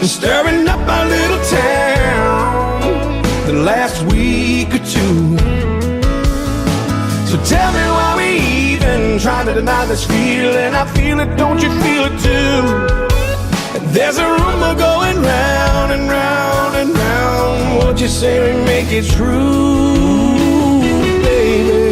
Speaker 1: stirring up our little town the last week or two. So tell me why we even trying to deny this feeling. I feel it, don't you feel it too? There's a rumor going round and round and round. What you say we make it true, baby?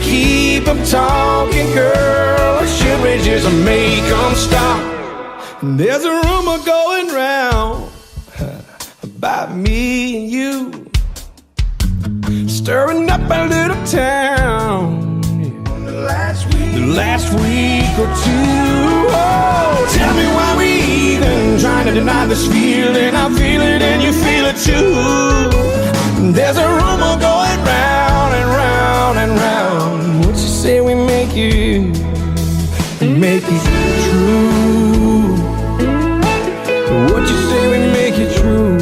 Speaker 1: Keep them talking, girl, or should we just make them stop? There's a rumor going round about me and you, stirring up our little town the last week or two. Oh, tell me why we even trying to deny this feeling. I feel it and you feel it too. There's a rumor going round and round and round. What you say we make it true? What you say we make it true?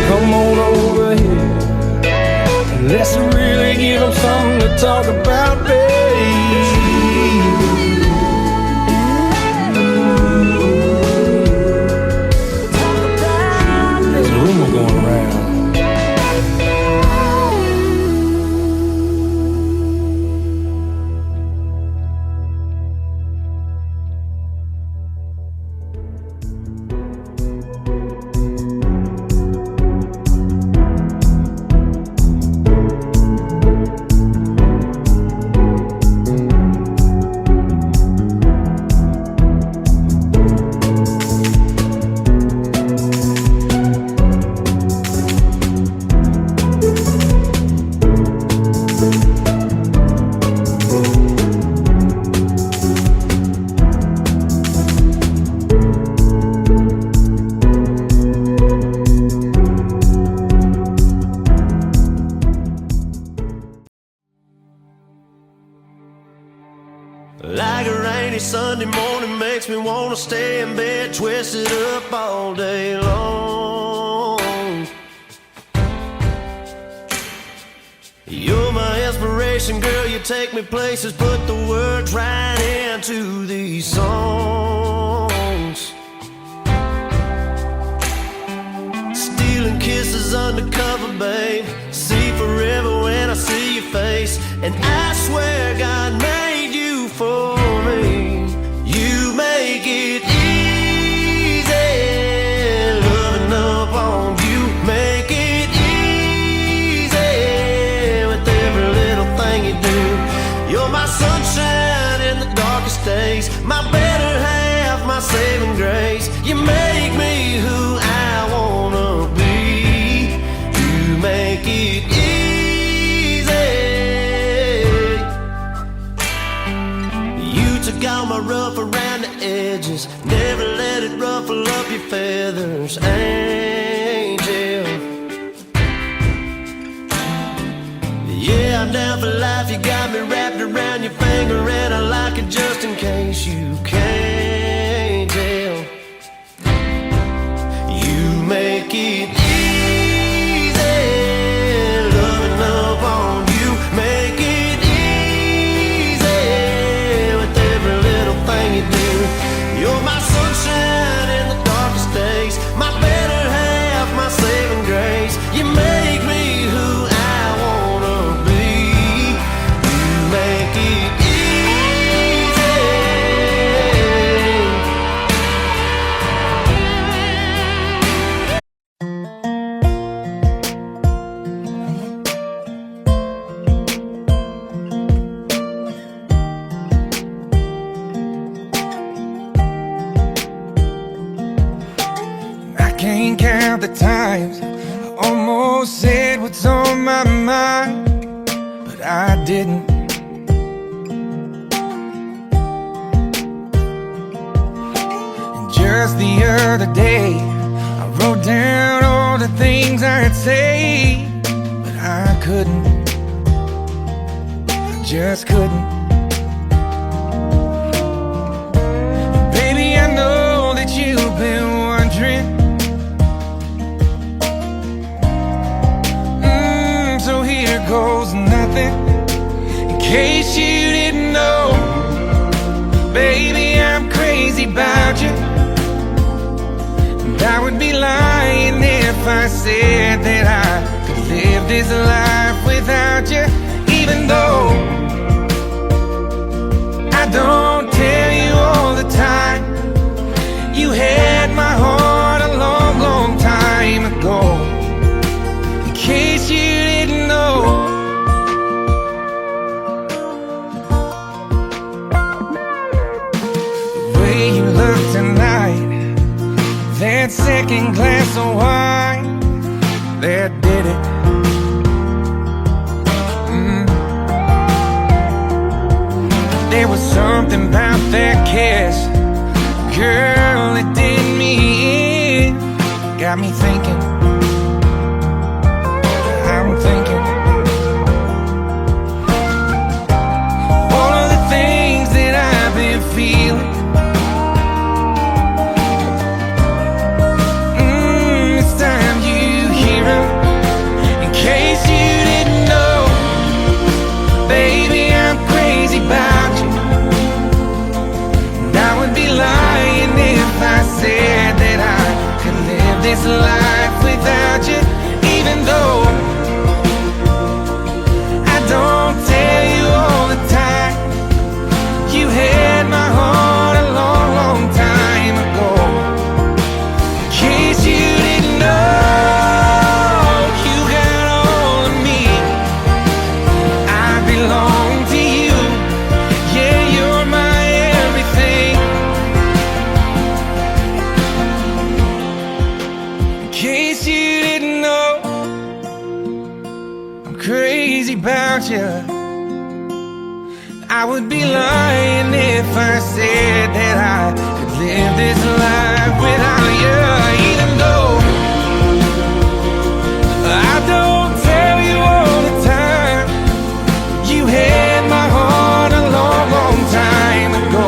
Speaker 1: Come on over here, let's really give them something to talk about, baby. There's a rumor going around.
Speaker 2: Sunday morning makes me wanna stay in bed, twisted up all day long. You're my inspiration, girl, you take me places, put the words right into these songs. Stealing kisses undercover, babe. See forever when I see your face. And I swear God made you for me. You make it easy, loving up on you. Make it easy with every little thing you do. You're my sunshine in the darkest days, my better half, my saving grace. You make me who I wanna be. You make it easy. You took all my rough around the edges, never let it ruffle up your feathers, angel. Yeah, I'm down for life, you got me wrapped around your finger, and I like it just in case you can't tell. You make it easy, loving up on you. Make it easy with every little thing you do. You're my sunshine in the darkest days, my better half, my saving grace. You make me who I wanna be. You make it easy.
Speaker 1: I can't count the times I almost said what's on my mind, but I didn't. And just the other day, I wrote down all the things I'd say, but I couldn't. I just couldn't. Baby, I know that you've been wondering. So here goes nothing, in case you didn't know. Baby, I'm crazy about you, and I would be lying if I said that I could live this life without you. Even though I don't tell you all the time, you had my heart a long, long time ago. In case you didn't know, the way you look tonight, that second glass of wine, that did it. There was something about that kiss, girl, it did me in. Got me thinking, I'm thinking all of the things that I've been feeling. It's time you hear 'em. In case you didn't know, baby, I'm crazy about you, and I would be lying if I said that I could live this life without you. Even though I don't tell you all the time, you had my heart a long, long time ago. In case you didn't know, you got all of me, I belong to you. Yeah, you're my everything. In case you didn't know, I'm crazy about you. I would be lying if I said that I could live this life without you. Even though I don't tell you all the time, you had my heart a long, long time ago.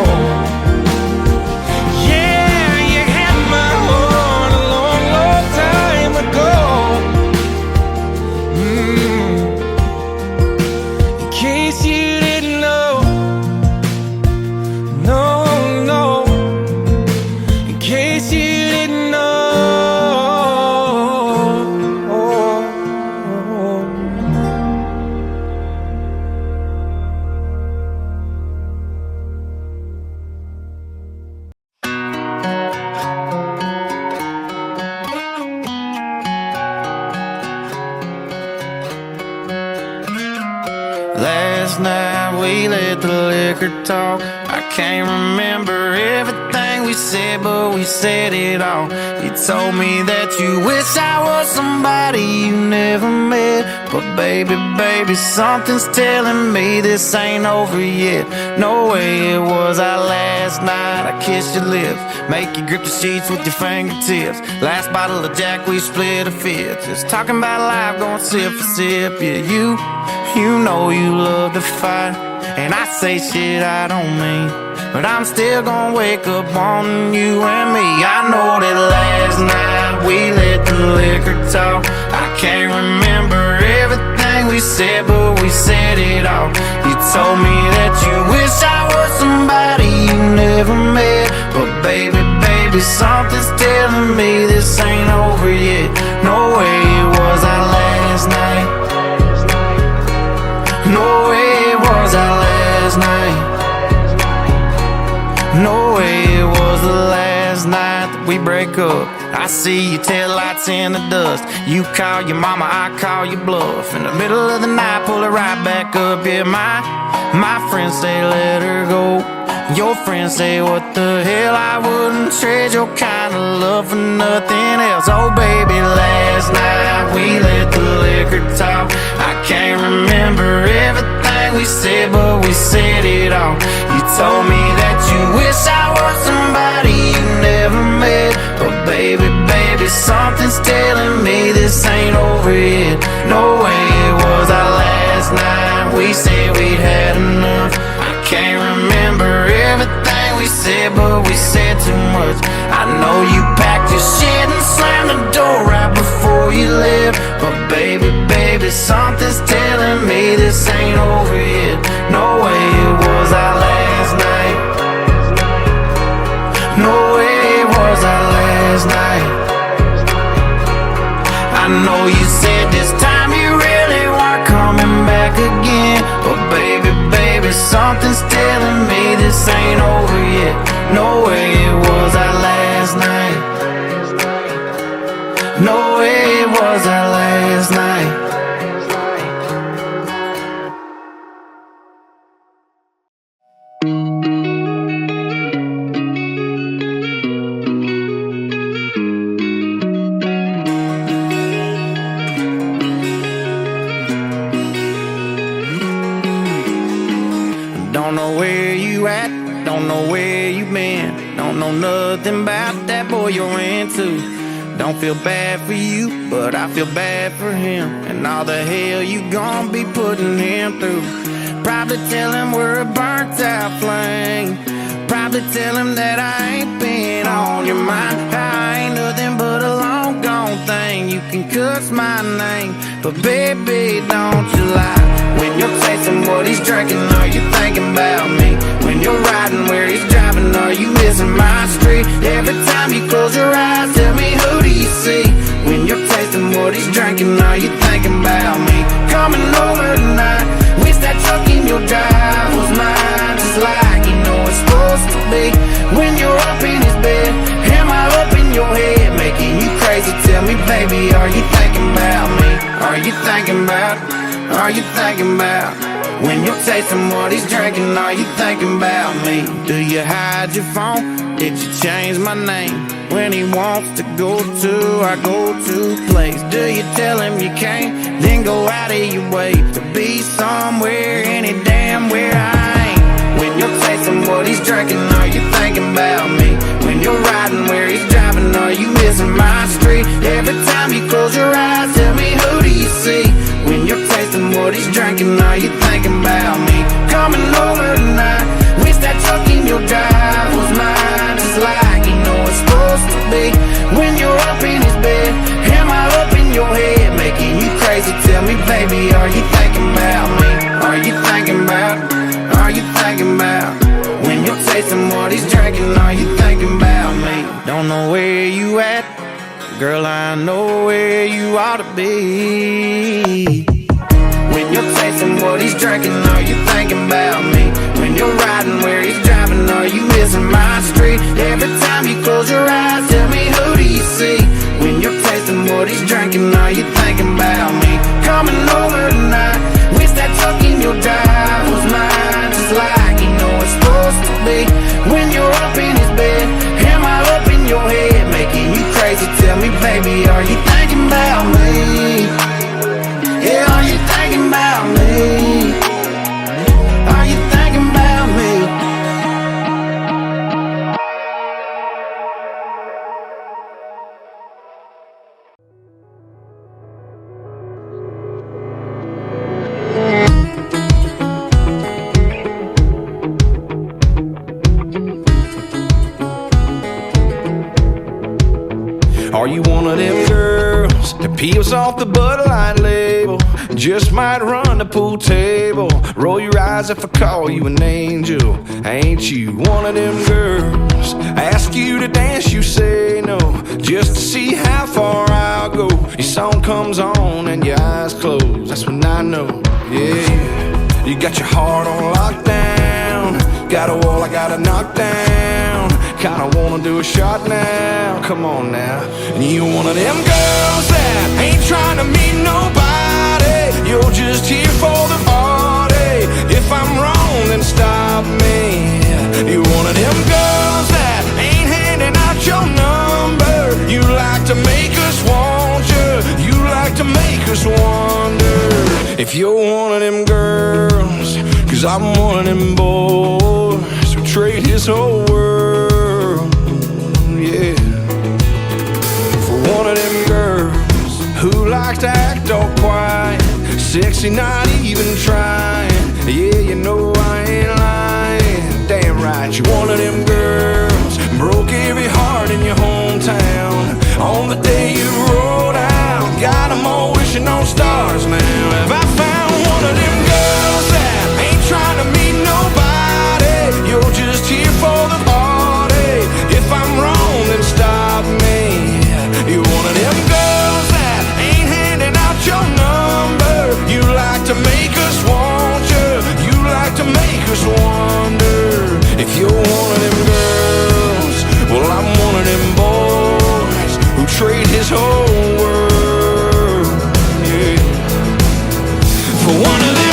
Speaker 2: last night we let the liquor talk. I can't remember everything we said, but we said it all. You told me that you wish I was somebody you never met. But baby, baby, something's telling me this ain't over yet. No way it was our last night. I kissed your lips, make you grip the sheets with your fingertips. Last bottle of Jack, we split a fifth. Just talking about life, going sip for sip. Yeah, you know you love to fight, and I say shit I don't mean, but I'm still gonna wake up on you and me. I know that last night we let the liquor talk. I can't remember everything we said, but we said it all. You told me that you wish I was somebody you never met. But baby, baby, something's telling me this ain't over yet. No way it was our last night. No way it was our last night. No way it was the last night that we break up. I see your taillights in the dust. You call your mama, I call your bluff. In the middle of the night, pull it right back up. Yeah, my friends say let her go. Your friends say what the hell, I wouldn't trade your kind of love for nothing else. Oh baby, last night we let the liquor talk. I can't remember everything we said, but we said it all. You told me that you wish I was somebody you never met. But baby, baby, something's telling me this ain't over yet. No way it was our last night. We said we'd had enough. I can't remember everything we said, but we said too much. I know you packed your shit and slammed the door right before you left. But baby, baby, something's telling me this ain't over yet. No way it was our last night. No way it was our last night. I know you said this time you really weren't coming back again. But baby, baby, something's telling me this ain't over yet. No way it was our last night. No way it was our last night. Don't know where you at, don't know where you been. Don't know nothing about that boy you're into. Don't feel bad for you, but I feel bad for him, and all the hell you gon' be putting him through. Probably tell him we're a burnt out flame. Probably tell him that I ain't been on your mind. I ain't nothing but a long gone thing. You can cuss my name, but baby, don't you lie. When you're tasting what he's drinking, are you thinking about me? When you're riding where he's driving, are you missing my street? Every time you close your eyes, tell me who do you see? When you're tasting what he's drinking, are you thinking about me? Coming over tonight, wish that truck in your drive was mine, just like you know it's supposed to be. When you're up in his bed, am I up in your head, making you crazy? Tell me, baby, are you thinking about me? Are you thinking about? Are you thinking about? When you're tasting what he's drinking, are you thinking about me? Do you hide your phone? Did you change my name? When he wants to go to our go-to place, do you tell him you can't, then go out of your way to be somewhere, any damn where I ain't? When you're tasting what he's drinking, are you thinking about me? When you're riding where he's driving, are you missing my street? Every time you close your eyes, tell me who do you see? When you're tasting what he's drinking, are you thinking about me? Coming over tonight, wish that truck in your drive was mine, just like you know it's supposed to be. When you're up in his bed, am I up in your head, making you crazy? Tell me, baby, are you thinking about me? Are you thinking about? Are you thinking about? When you're tasting what he's drinking, are you thinking about me? Don't know where you at, girl, I know where you ought to be. When you're tasting what he's drinking, are you thinking about me? When you're riding where he's driving, are you missing my street? Every time you close your eyes, tell me who do you see? When you're tasting what he's drinking, are you thinking about me? Coming over tonight, wish that truck in your drive Hey, are you thinking about me? Yeah, are you thinking about me? Are you thinking about me?
Speaker 1: Are you one of them girls that peels off the Bud Light label? Just might run the pool table. Roll your eyes if I call you an angel. Ain't you one of them girls? Ask you to dance, you say no, just to see how far I'll go. Your song comes on and your eyes close, that's when I know, yeah. You got your heart on lockdown. Got a wall I gotta knock down. Kinda wanna do a shot now, come on now. And you one of them girls that ain't trying to meet nobody. You're just here for the party. If I'm wrong, then stop me. You one of them girls that ain't handing out your number. You like to make us want you. You like to make us wonder if you're one of them girls. Cause I'm one of them boys who trade his whole world, yeah, for one of them girls who likes to act all quiet, sexy, not even trying. Yeah, you know I ain't lying. Damn right, you're one of them girls broke every heart in your hometown on the day you rolled out. Got them all wishing on stars now. Have I found one of them girls that ain't trying to meet nobody? You're just here for the party. If I'm wrong, then stop me. You're one of them girls that ain't handing out your number. You like to make us want you. You like to make us wonder if you're one of them girls. Well, I'm one of them boys who trade his whole world, yeah, for one of them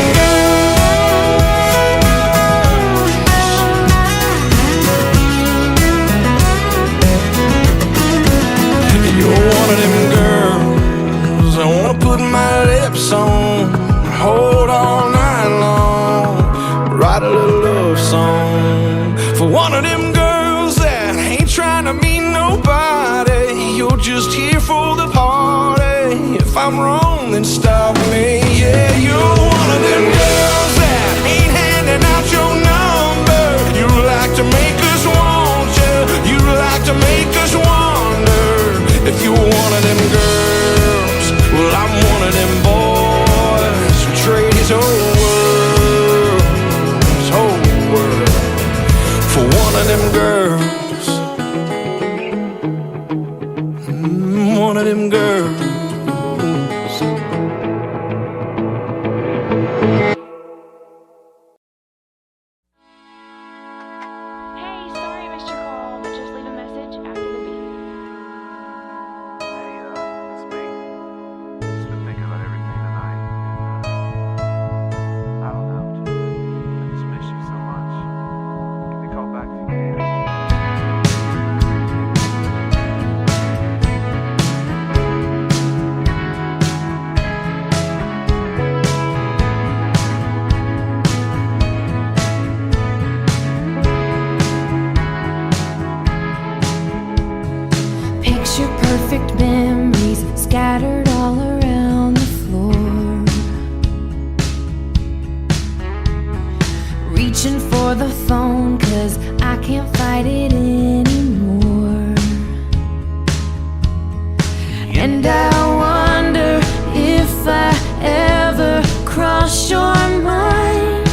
Speaker 1: one of them girls I wanna put my lips on, hold all night long, write a little love song for one of them girls that ain't trying to meet nobody. You're just here for the party. If I'm wrong, then stop me. Yeah, you're one of them girls that ain't handing out your number. You like to make us want you. You like to make us wonder if you're one of them girls. Well, I'm one of them boys who trade his whole world for one of them girls. One of them girls.
Speaker 3: Hey, sorry I missed your call, but just leave a message after the beep.
Speaker 4: Hey, it's me. Just been thinking about everything tonight, and I don't know what to do. I just miss you so much. Give me a call back if you can.
Speaker 5: Picture perfect memories scattered all around the floor. Reaching for the phone 'cause I can't fight it anymore. And I wonder if I ever cross your mind.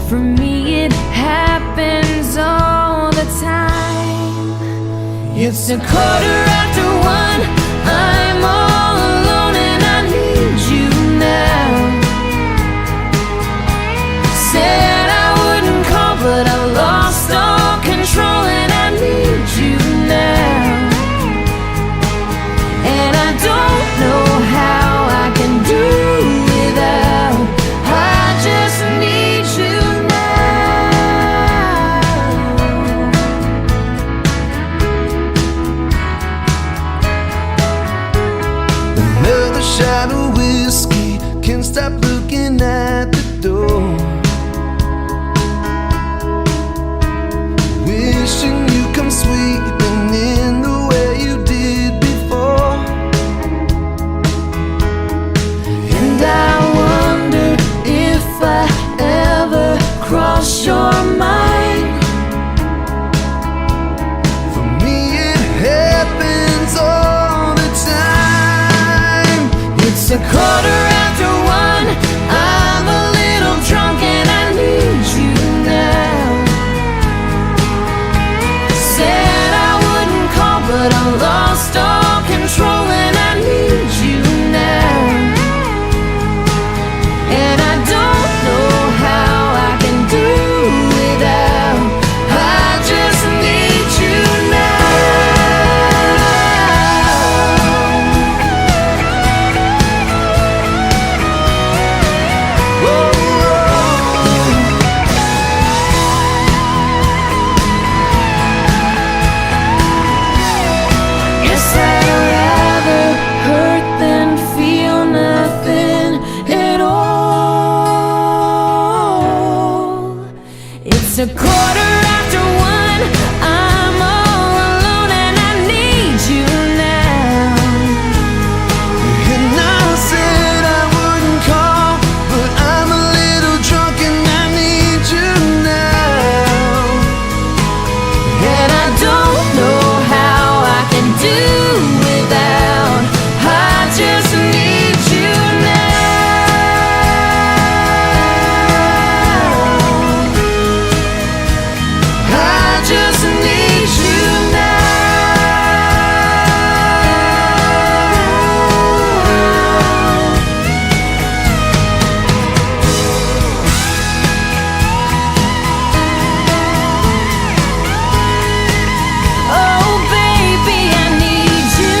Speaker 5: For me it happens all the time. It's 1:15. I'm all alone and I need you now. Said I wouldn't call, but I lost all control and I need you now. And I don't know how I can do without. I just need you now.
Speaker 12: shot of whiskey, can't stop looking at the door. Wishing you come sweeping in the way you did before.
Speaker 11: And I wonder if I ever cross your mind.
Speaker 12: For me it happens all the time.
Speaker 11: It's a quarter after one, I'm a little drunk and I need you now. Said I wouldn't call, but I lost all control and I need you now. And I don't know how I can do without. I just need you now. Guess I'd rather hurt than feel nothing at all. It's a quarter after one, I'm all alone and I need you now.
Speaker 12: And I said I wouldn't call, but I'm a little drunk and I need you now.
Speaker 11: And I don't know how I can do without. I just need you now. I just need you now. Oh baby, I need you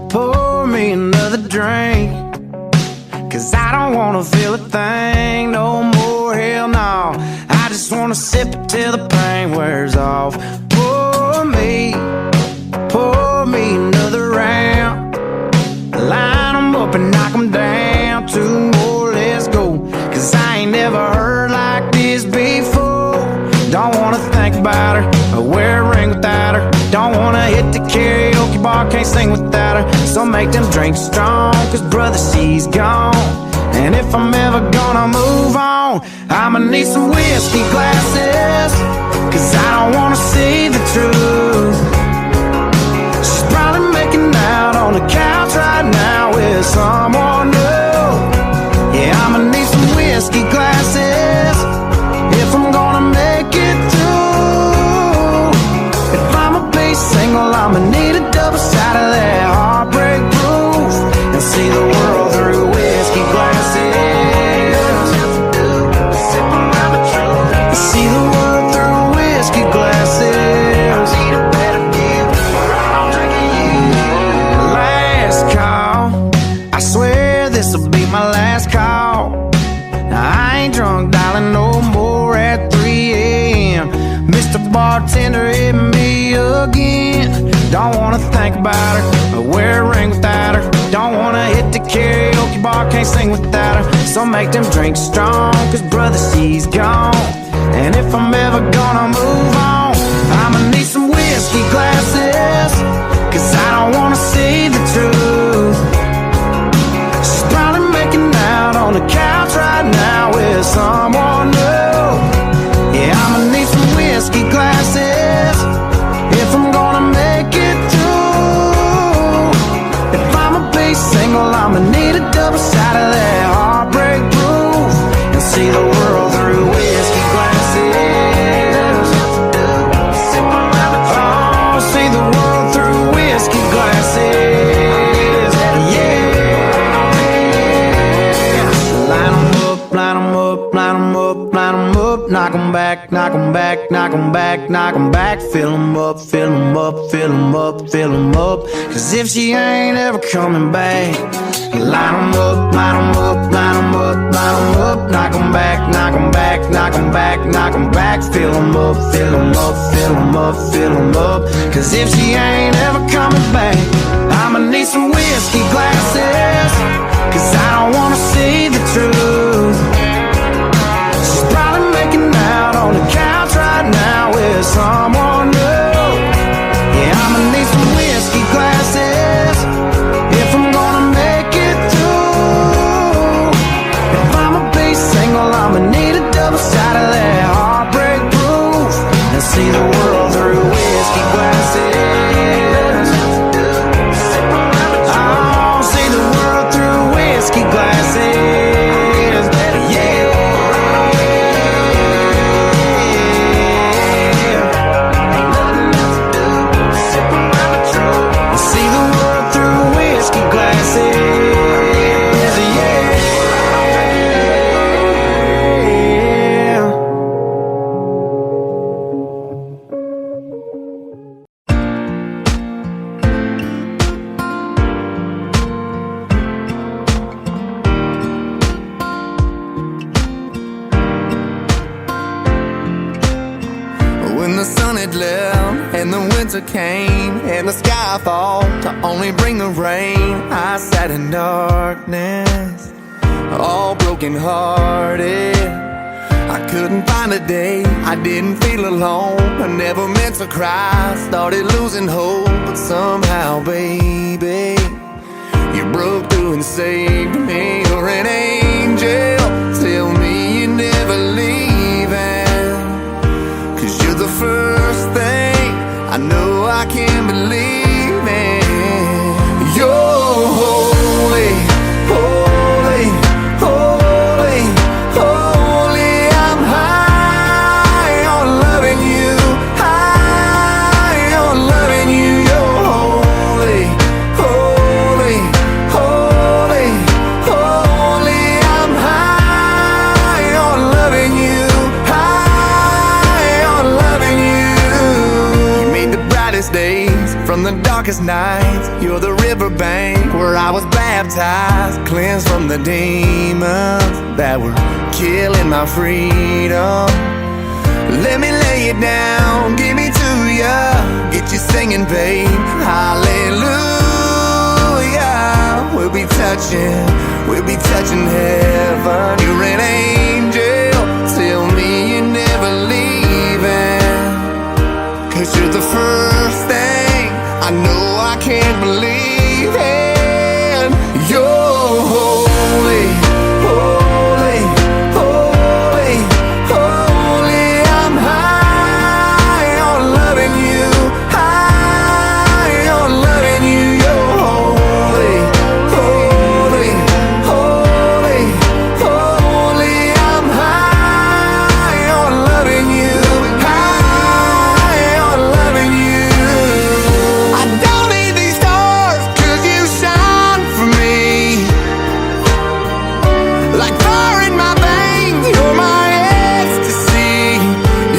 Speaker 2: Pour me another drink, 'cause I don't wanna feel a thing no more, hell no. I just wanna sip it till the pain wears off. Pour me another round. Line 'em up and knock 'em down. Two more, let's go, 'cause I ain't never heard like this before. Don't wanna think about her or wear a ring without her. Don't wanna hit the karaoke bar, can't sing without her. So make them drinks strong, 'cause brother, she's gone. And if I'm ever gonna move on, I'ma need some whiskey glasses, 'cause I don't wanna see the truth. She's probably making out on the couch right now with someone new. Yeah, I'ma need some whiskey glasses if I'm gonna make it through. If I'ma be single, I'ma need a double shot of that heartbreak proof, and see the world through whiskey glasses. See the world through whiskey glasses. Last call, I swear this'll be my last call. Now I ain't drunk, darling, no more at 3 a.m. Mr. Bartender, hit me again. Don't wanna think about her or wear a ring without her. Don't wanna hit the karaoke bar, can't sing without her. So make them drinks strong, 'cause brother, she's gone. And if I'm ever gonna move on, I'ma need some whiskey glasses, 'cause I don't wanna see the truth. She's probably making out on the couch right now with someone new. Yeah, I'ma need some whiskey glasses if I'm gonna make it through. knock 'em back, knock 'em back, knock 'em back. Fill 'em up, fill 'em up, fill 'em up, fill 'em up. 'Cause if she ain't ever coming back, line 'em up, line 'em up, line 'em up, line 'em up. Knock 'em back, knock 'em back, knock 'em back, knock 'em back. Fill 'em up, fill 'em up, fill 'em up, fill 'em up. 'Cause if she ain't ever coming back, I'ma need some whiskey glasses. 'Cause I don't wanna see the truth. She's probably making out on the couch right now with someone new. Yeah, I'ma need some whiskey glasses if I'm gonna make it through. If I'ma be single, I'ma need a double shot of that heartbreak proof and see the world through whiskey glasses. Oh, see the world through whiskey glasses. Yeah. See the world through whiskey glasses. Yeah.
Speaker 12: When the sun had left and the winter came and the sky fall to only bring the rain, I sat in darkness, all broken hearted. I couldn't find a day I didn't feel alone. I never meant to cry, started losing hope, but somehow, baby, you broke through and saved me. You're an angel, tell me you're never leaving. 'Cause you're the first thing I know I can't believe in. You're holy, holy, holy, holy. I'm high on loving you, high on loving you. You're holy, holy, holy, holy. I'm high on loving you, high on loving you. You made the brightest days from the darkest nights. You're the riverbank where I was baptized, cleansed from the demons that were killing my freedom. Let me lay it down, give me to ya, get you singing, babe. Hallelujah. We'll be touching heaven. You're an angel, tell me you're never leaving. 'Cause you're the first thing I know I can't believe in. You're holy, holy, holy, holy. I'm high on loving you, high on loving you. You're holy, holy, holy, holy. I'm high on loving you, high on loving you. I don't need these stars 'cause you shine for me. Like fire in my veins, you're my ecstasy.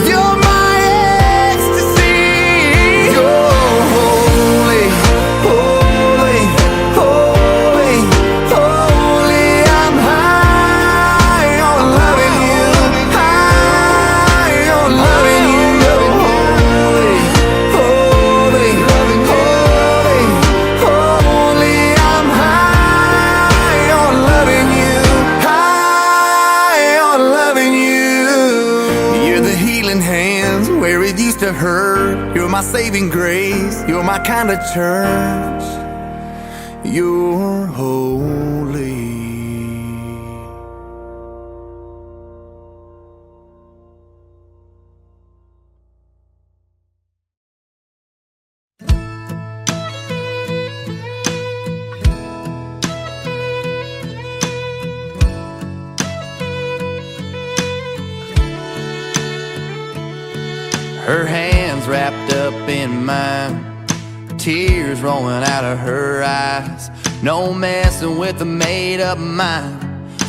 Speaker 12: You're my ecstasy. You're holy, holy, holy, holy. I'm high on loving you, high on loving you. You're holy, holy, holy, holy. I'm high on loving you, high on loving you. You're the healing hands where it used to hurt. You're my saving grace, you're my kind of church. You're holy.
Speaker 2: Her hands wrapped up in mine, tears rolling out of her eyes. No messing with a made-up mind.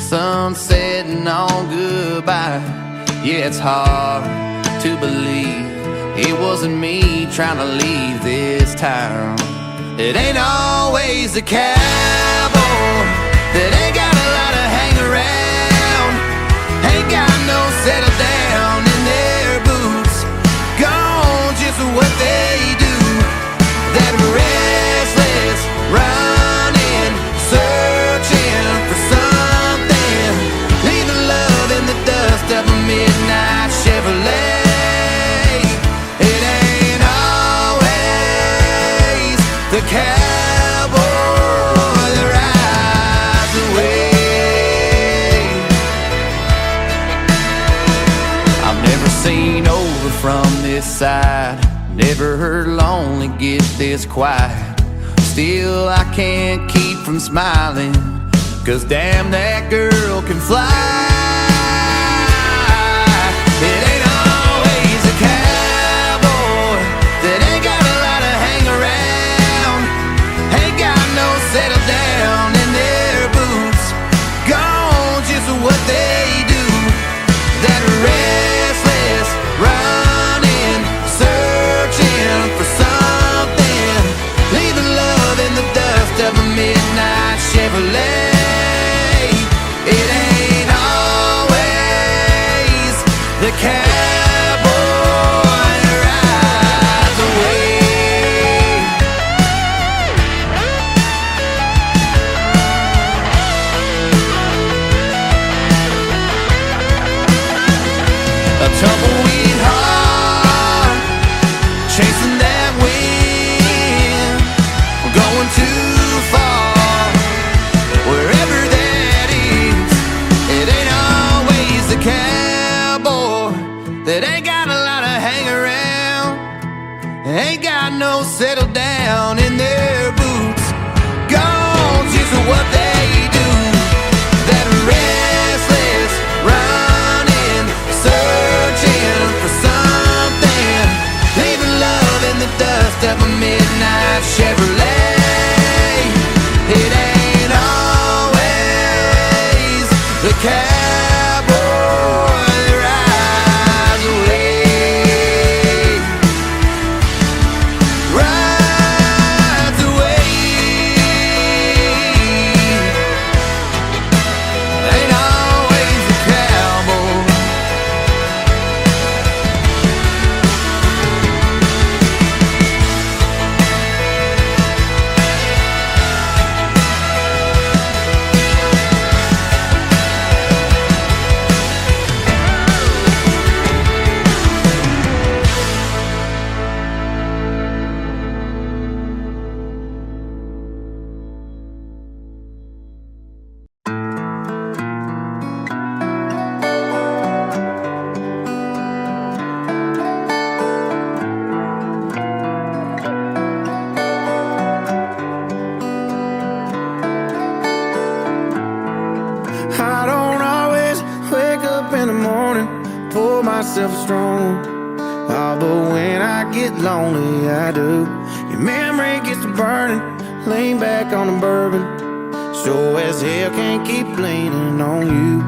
Speaker 2: Sun setting on goodbye. Yeah, it's hard
Speaker 12: to believe it wasn't me trying to leave this town. It ain't always the cowboy that ain't got a lot of hang around, ain't got no settle down in their boots, gone just what they do. That restless running, searching for something, leaving love in the dust of a midnight Chevrolet. It ain't always the cowboy that rides away. I've never seen over from this side, never heard lonely get this quiet. Still I can't keep from smiling, 'cause damn, that girl can fly. It ain't always a cowboy that ain't got a lot of hang around, ain't got no settle down in their boots, gone just what they do. That restless running, searching for something, leaving love in the dust of a midnight Chevrolet. It ain't always the cowboy that rides away. A tumbleweed heart, chasing that wind, going too far, wherever that is. It ain't always the cowboy that ain't got a lot of hang around, ain't got no settle down in their boots, gone just what they do. That restless running, searching for something, leaving love in the dust of a midnight Chevrolet. It ain't always the cowboy that rides away. Rides away. Ain't always the cowboy.
Speaker 2: I don't always wake up in the morning, pour myself a strong. Oh, but when I get lonely, I do. Your memory gets to burning, lean back on the bourbon. Sure as hell can't keep leaning on you.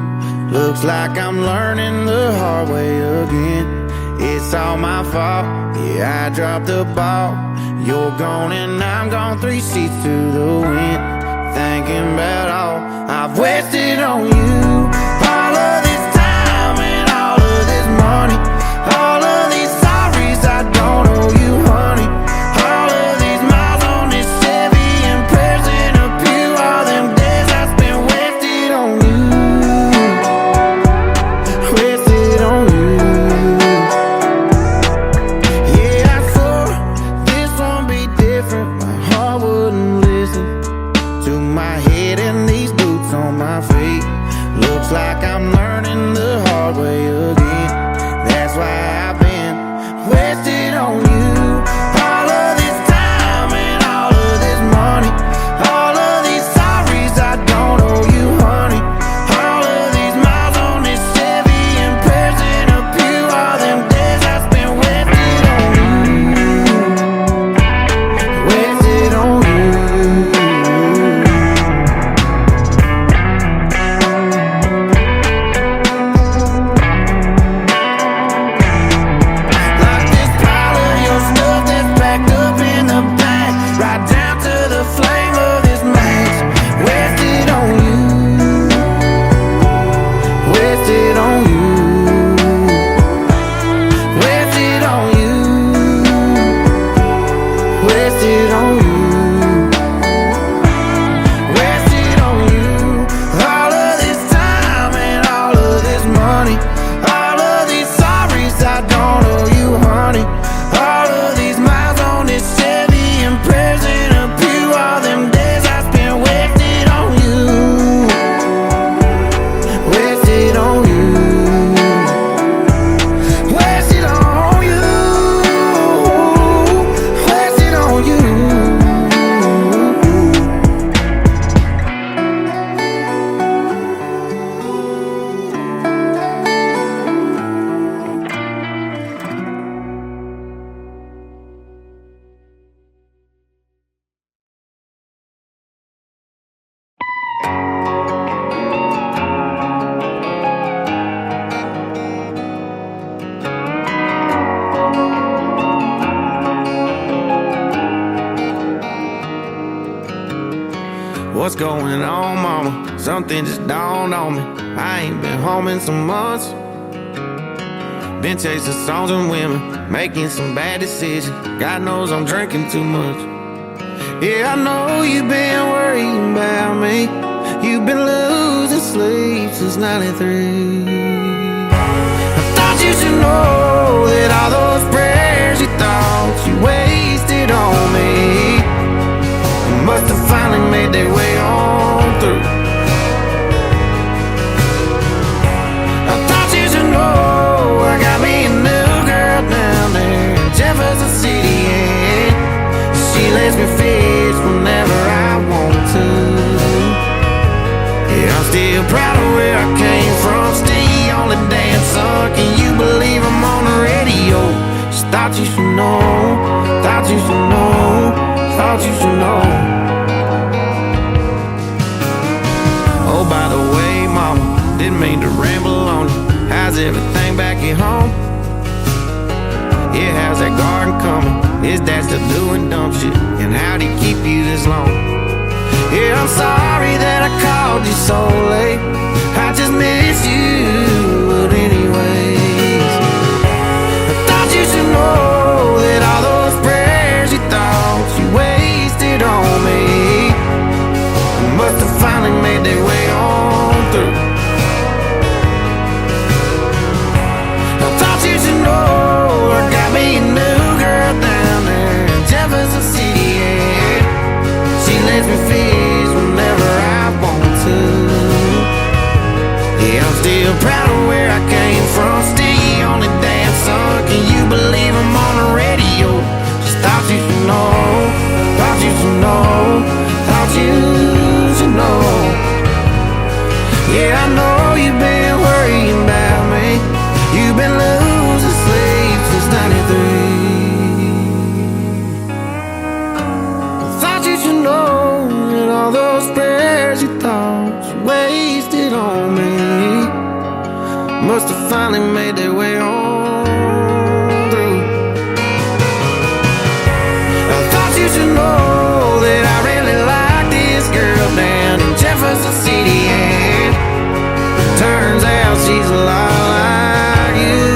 Speaker 2: Looks like I'm learning the hard way again. It's all my fault, yeah, I dropped the ball. You're gone and I'm gone, 3 seats to the wind. Thinking about all I've wasted on you. All of this time and all of this money, all of these sorries I don't owe you, honey. All of these miles on this Chevy and prayers in a pew, all them days I spent wasted on you. Wasted on you. Yeah, I swore this won't be different. My heart wouldn't listen to my head and these boots on my feet. Looks like I'm learning the hard way again. That's why I've been wasted on you. All of this time and all of this money, all of these sorries I don't owe you, honey. All of these miles on this Chevy and prayers in a pew, all them days I spent wasted on you. Wasted on you. wasted on you. Wasted on you. All of this time and all of this money. All of these sorries I don't owe you, honey. All of these miles on this Chevy and prayers in a pew. All them days I spent wasted on you. Wasted on you. Wasted on you. Wasted on you. What's going on, mama? Something just dawned on me. I ain't been home in some months. Been chasing songs and women, making some bad decisions. God knows I'm drinking too much. Yeah, I know you've been worrying about me. You've been losing sleep since 93. I thought you should know that all those prayers you thought you wasted on me must have finally made their way on through. I thought you should know I got me a new girl down there in Jefferson City, and she lets me fish whenever I want to. Yeah, I'm still proud of where I came from. Still on the dance son. Can you believe I'm on the radio? Just thought you should know. Thought you should know. Thought you should know. Oh, by the way, mama, didn't mean to ramble on you. How's everything back at home? Yeah, how's that garden coming? Is Dad still doing dumb shit? And how'd he keep you this long? Yeah, I'm sorry that I called you so late. I just miss you, but anyways, I thought you should know that all those prayers you thought you wasted on me must have finally made their way on through. I thought you should know I got me a new girl down there in Jefferson City, and she lets me fish whenever I want to. Yeah, I'm still proud of where I came from. Still on the dance son. Can you believe I'm on the radio? Just thought you should know. Thought you should know. Thought you should know. Yeah, I know you've been worrying about me. You've been losing sleep since 93. I thought you should know that all those prayers you thought you wasted on me must have finally made their way on through. I thought you should know that I really like this girl down in Jefferson City, and turns out she's a lot like you.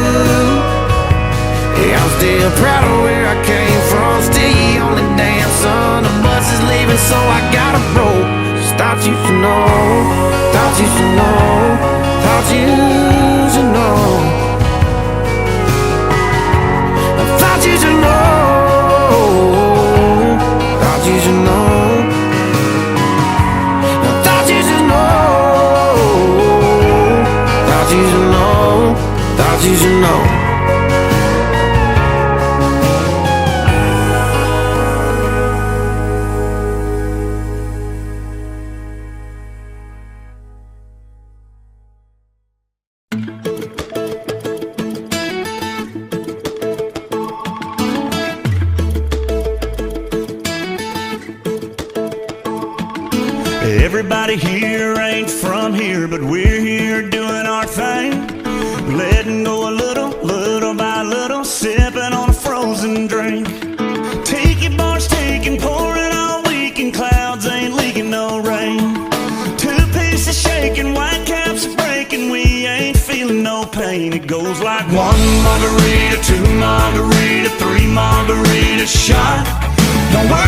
Speaker 2: Yeah, I'm still proud of where I came from. Still on the dance son. The bus is leaving, so I gotta roll. Just thought you should know. Thought you should know. Thought you should know. I thought you should know. Thought you should know. I thought you should know. Thought you should know. Thought you should know.
Speaker 6: Everybody here ain't from here, but we're here doing our thing. Letting go a little, little by little, sipping on a frozen drink. Tiki bars taking, pouring all weekend, clouds ain't leaking no rain. Two pieces shaking, white caps breaking, we ain't feeling no pain. It goes like one margarita, two margarita, three margarita shot. Don't worry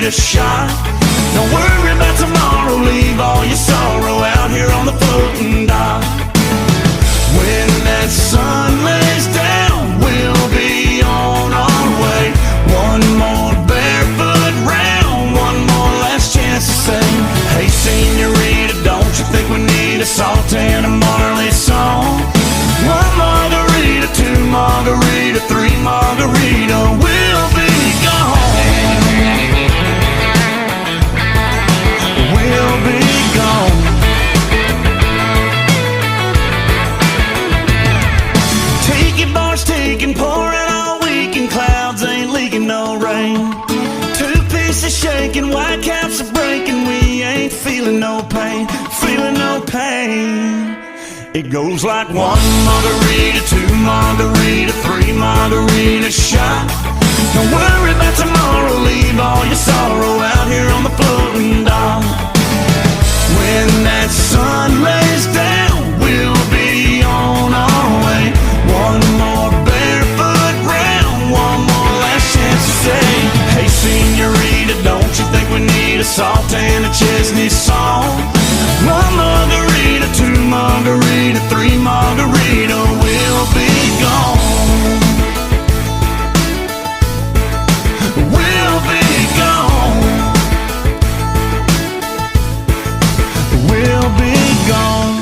Speaker 6: margarita shot. Don't worry about tomorrow, leave all your sorrow out here on the floating dock. When that sun lays down, we'll be on our way. One more barefoot round, one more last chance to say, hey senorita, don't you think we need a Salt and a Marley song? One margarita, two margarita, three margarita, we'll be gone. We'll be gone. Take it, bars taking, pouring all weekend, clouds ain't leaking no rain. Two pieces shaking, white caps are breaking, we ain't feeling no pain, feeling no pain. It goes like one margarita, two margarita, three margarita shot. Don't worry about tomorrow, leave all your sorrow out here on the floating dock. When that sun lays down, we'll be on our way. One more barefoot round, one more last chance to say, hey senorita, don't you think we need a Salt and a Chesney song? One margarita, two margarita, three margarita, we'll be gone. We'll be gone. We'll be gone.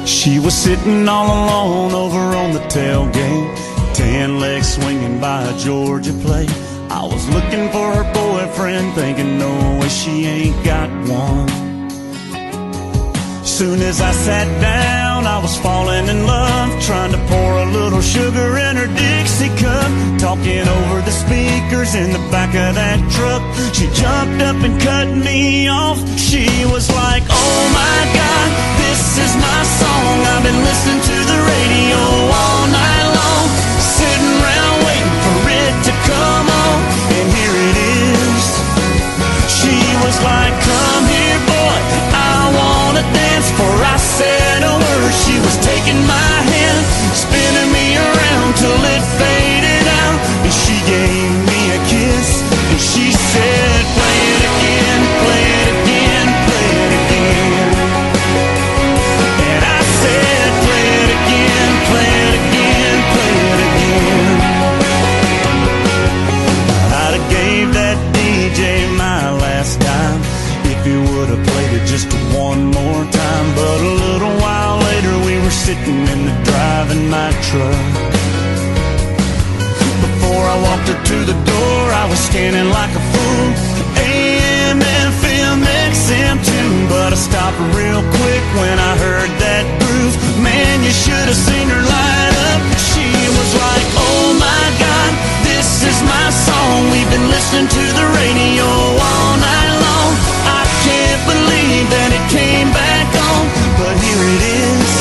Speaker 6: She was sitting all alone over on the tailgate, 10 legs swinging by a Georgia plate. I was looking for her boyfriend, thinking no way she ain't got one. Soon as I sat down, I was falling in love, trying to pour a little sugar in her Dixie cup, talking over the speakers in the back of that truck. She jumped up and cut me off. She was like, oh my God, this is my song. I've been listening to the radio all night long, sitting around waiting for it to come on, and here it is. She was like, come here boy, I wanna dance. Before I said a word, she was taking my hand, spinning me around till it faded out, and she gave me a kiss, and she said, play it again, play it again, play it again. And I said, play it again, play it again, play it again. I'd have gave that DJ my last dime if he would have played it just one more time. But a little while later we were sitting in the driving my truck. Before I walked her to the door, I was standing like a fool, AM, FM, XM too. But I stopped real quick when I heard that groove. Man, you should have seen her light up. She was like, oh my God, this is my song. We've been listening to the radio all night long. I can't believe that it came back on, but here it is.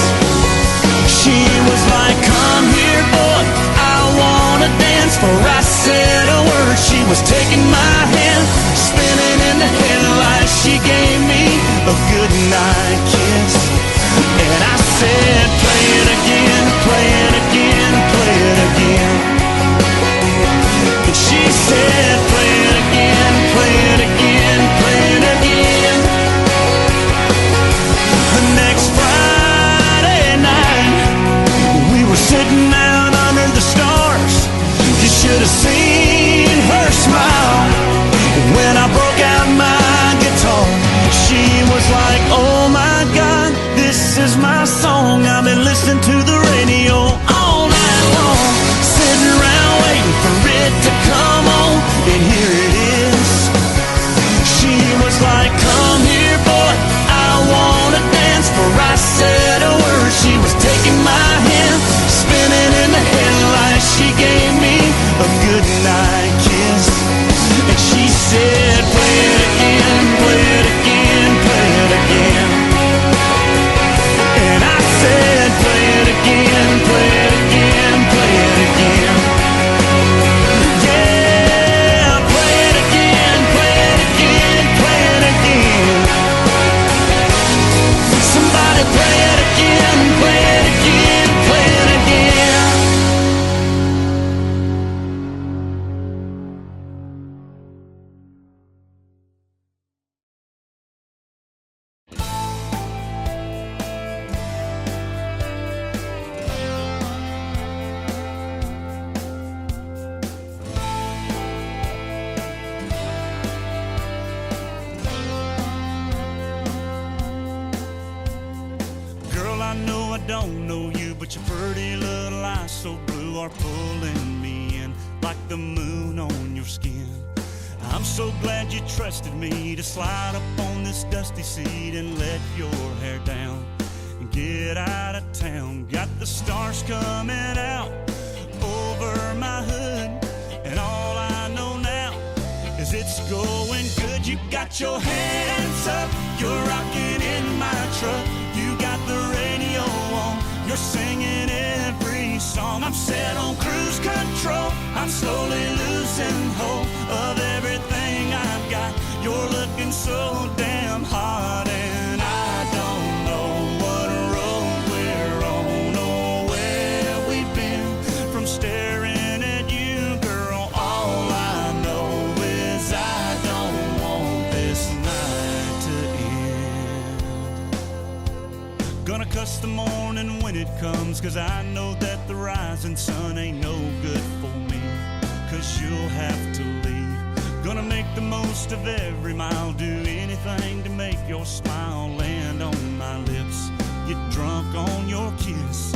Speaker 6: She was like, come here boy, I wanna dance. Before I said a word, she was taking my hand, spinning in the headlights. She gave me a goodnight kiss, and I said, play it again, play it again, play it again. And she said, play it again, play it again, play it again. The next Friday night, we were sitting out under the stars. You should have seen This is my song. I've been listening to the radio all night long, sitting around waiting for it to come on, and here it is. She was like, come here, boy, I wanna dance. For I said a word, she was taking my hand, spinning in the headlights. She gave me a goodnight kiss, and she said, play it again, play it again, play it again. And I said, play it again, play it again, play it again. Yeah, play it again, play it again, play it again. Somebody play it again, play it again, play it again. Girl, I know I don't know you, but your pretty little eyes so blue are pulling me in like the moon on your skin. I'm so glad you trusted me to slide up on this dusty seat and let your hair down and get out of town. Got the stars coming out over my hood, and all I know now is it's going good. You got your hands up, you're rocking in my truck. You got the radio on, you're singing every song. I'm set on cruise control, I'm slowly losing hope of everything I've got. You're looking so damn hot, and I don't know what road we're on or where we've been from staring at you, girl. All I know is I don't want this night to end. Gonna cuss the morning when it comes, 'cause I know that the rising sun ain't no good for me, 'cause you'll have to leave. Gonna make the most of every mile, do anything to make your smile land on my lips. Get drunk on your kiss.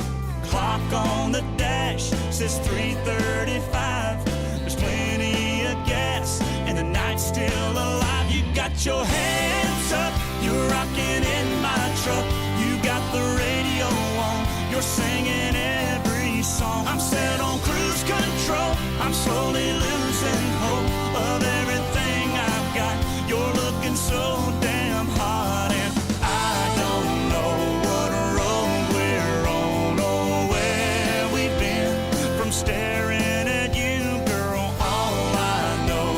Speaker 6: Clock on the dash says 3:35. There's plenty of gas and the night's still alive. You got your hands up, you're rocking in my truck. You got the radio on, you're singing every song. I'm set on cruise control, I'm slowly losing hope of everything I've got. You're looking so damn hot, and I don't know what road we're on or where we've been from staring at you, girl. All I know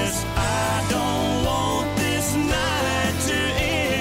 Speaker 6: is I don't want this night to end.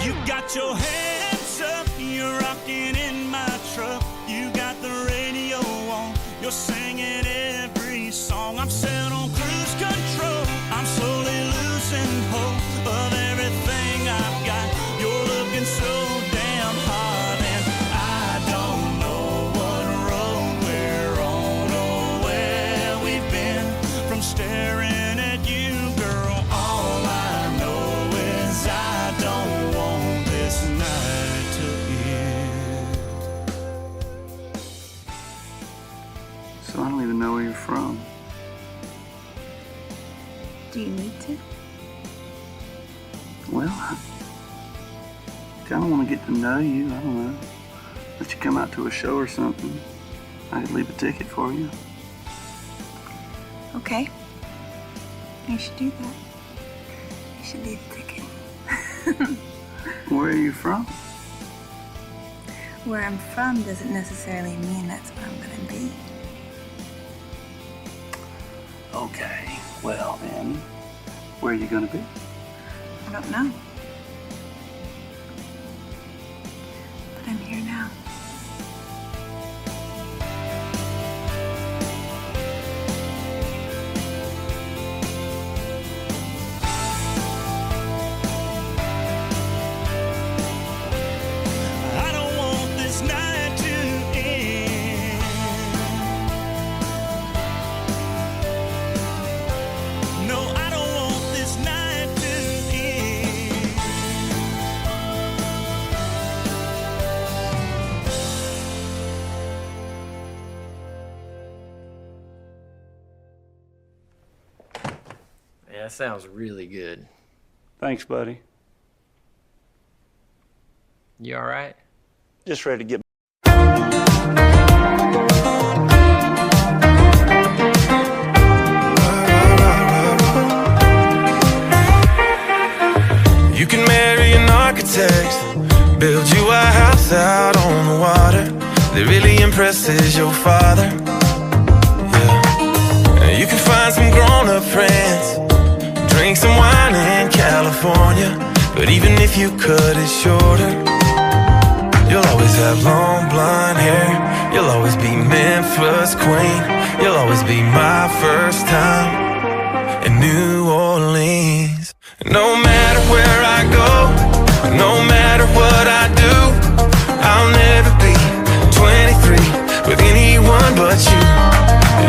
Speaker 6: You got your hands up, you're rocking in my truck. You got the radio on, you're singing every song. I'm set on cruise control, I'm slowly losing hope of everything I've got. You're looking so damn hot, and I don't know what road we're on or where we've been from staring at you, girl. All I know is I don't want this night to end.
Speaker 7: So I don't even know where you're from.
Speaker 8: Do you need to?
Speaker 7: Well, I kind of want to get to know you. I don't know. Let you come out to a show or something. I could leave a ticket for you.
Speaker 8: Okay. You should do that. You should leave a ticket.
Speaker 7: Where are you from?
Speaker 8: Where I'm from doesn't necessarily mean that's where I'm gonna be.
Speaker 7: Okay. Well, then, where are you going to be?
Speaker 8: I don't know. But I'm here now.
Speaker 9: That sounds really good.
Speaker 7: Thanks, buddy.
Speaker 9: You all right?
Speaker 7: Just ready to get.
Speaker 1: You can marry an architect, build you a house out on the water that really impresses your father. Yeah. You can find some grown-up friends, drink some wine in California, but even if you cut it shorter, you'll always have long blonde hair. You'll always be Memphis queen. You'll always be my first time in New Orleans. No matter where I go, no matter what I do, I'll never be 23 with anyone but you.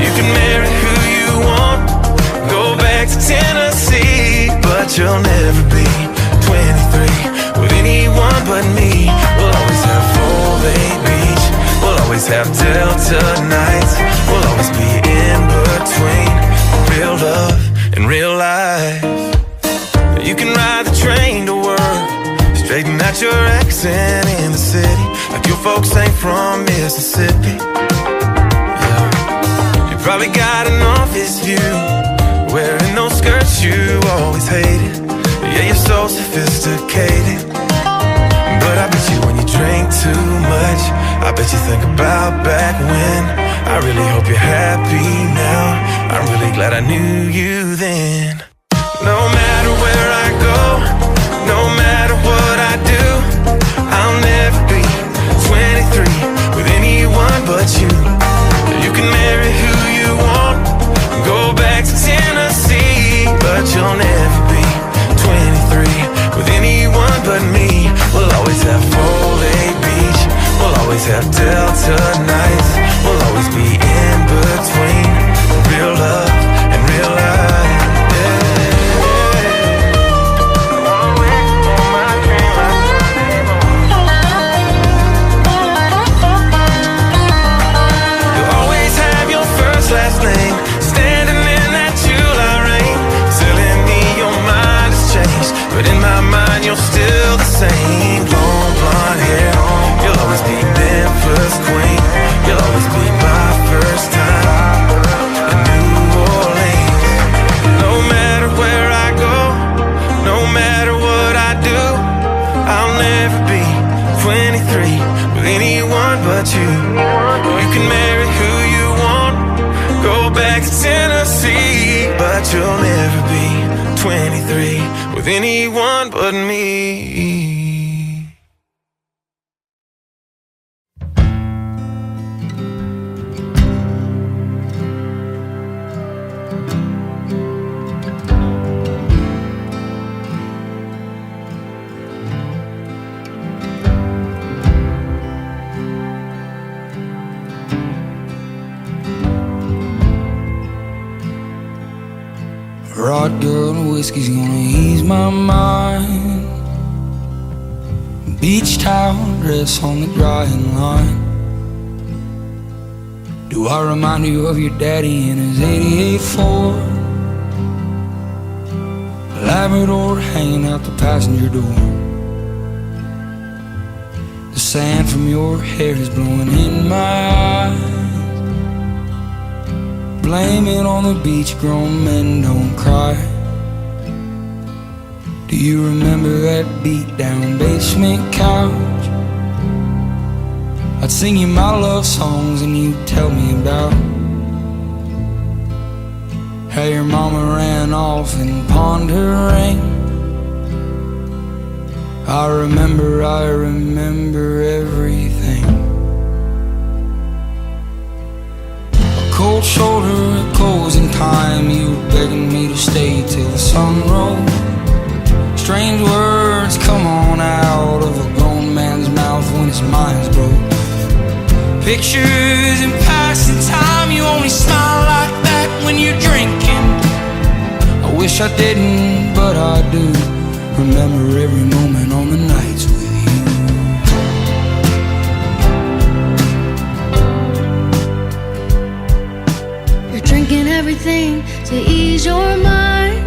Speaker 1: You can marry who you want, go back to Tennessee, but you'll never be 23 with anyone but me. We'll always have Full Bay Beach, we'll always have Delta nights, we'll always be in between real love and real life. You can ride the train to work, straighten out your accent in the city, like your folks ain't from Mississippi. Yeah. You probably got an office view, wearing those skirts you always hated. Yeah, you're so sophisticated, but I bet you when you drink too much, I bet you think about back when. I really hope you're happy now, I'm really glad I knew you then. No matter where I go, no matter what I do, I'll never be 23 with anyone but you. You can marry who you want, go back to Tennessee, but you'll never be 23 with anyone but me. We'll always have Full Bay Beach, we'll always have Delta nights, we'll always be in between real love and real life. Last name, standing in that July rain, telling me your mind has changed, but in my mind you're still the same. Long blonde hair, you'll always be Memphis queen, you'll always be my first time in New Orleans. No matter where I go, no matter what I do, I'll never be 23 with anyone but you. You can marry who you want, go back to Tennessee, but you'll never be 23 with anyone but me.
Speaker 10: Rod girl and whiskey's gonna ease my mind. Beach towel dress on the drying line. Do I remind you of your daddy in his 88 Ford? Labrador hanging out the passenger door. The sand from your hair is blowing in my eyes. Blame it on the beach, grown men don't cry. Do you remember that beat down basement couch? I'd sing you my love songs and you'd tell me about how your mama ran off and pawned her ring. I remember everything. Cold shoulder, closing time. You were begging me to stay till the sun rose. Strange words come on out of a grown man's mouth when his mind's broke. Pictures in passing time. You only smile like that when you're drinking. I wish I didn't, but I do remember every moment on the nights with you.
Speaker 5: Drinking everything to ease your mind.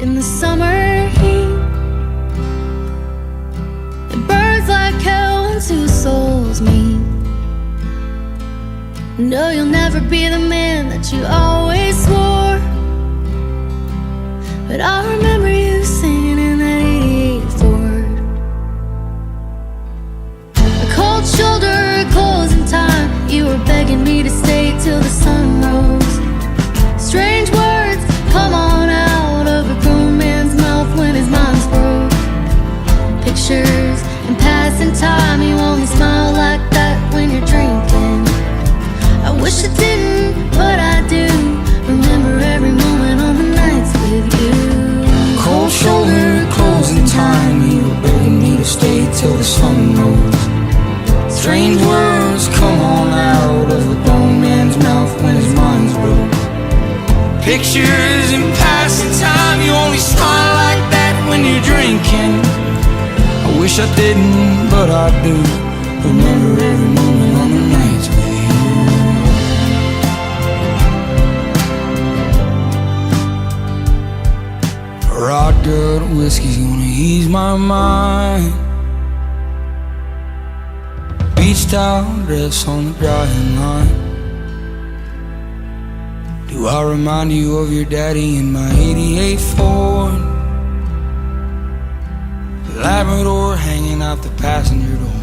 Speaker 5: in the summer heat. It burns like hell when two souls meet. No, you'll never be the man that you always swore, but I remember you singing in that 88th Ford. A cold shoulder, closing time. You were begging me to stay till the sun rose. Strange words come on out of a grown man's mouth when his mind's broke. Pictures in passing time. You only smile like that when you're drinking. I wish I didn't, but I do remember every moment on the nights with you.
Speaker 10: Cold shoulder, closing time. You were begging me to stay till the sun rose. Strange words come on out of a grown man's mouth when his mind's broke. Pictures in passing time. You only smile like that when you're drinking. I wish I didn't, but I do remember every moment on the nights with you. Rod good whiskey's gonna ease my mind. Beach towel dress on the drying line. Do I remind you of your daddy in my 88 Ford? Labrador hanging out the passenger door.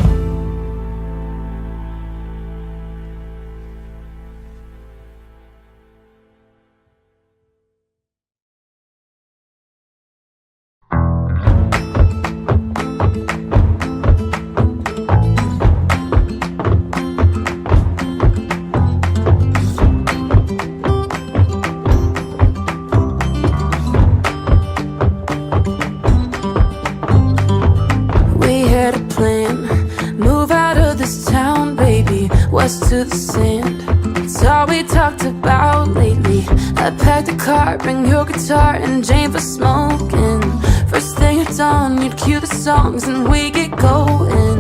Speaker 11: To the sand, it's all we talked about lately. I packed a car, bring your guitar and Jane for smoking. First thing at dawn, you'd cue the songs and we get going.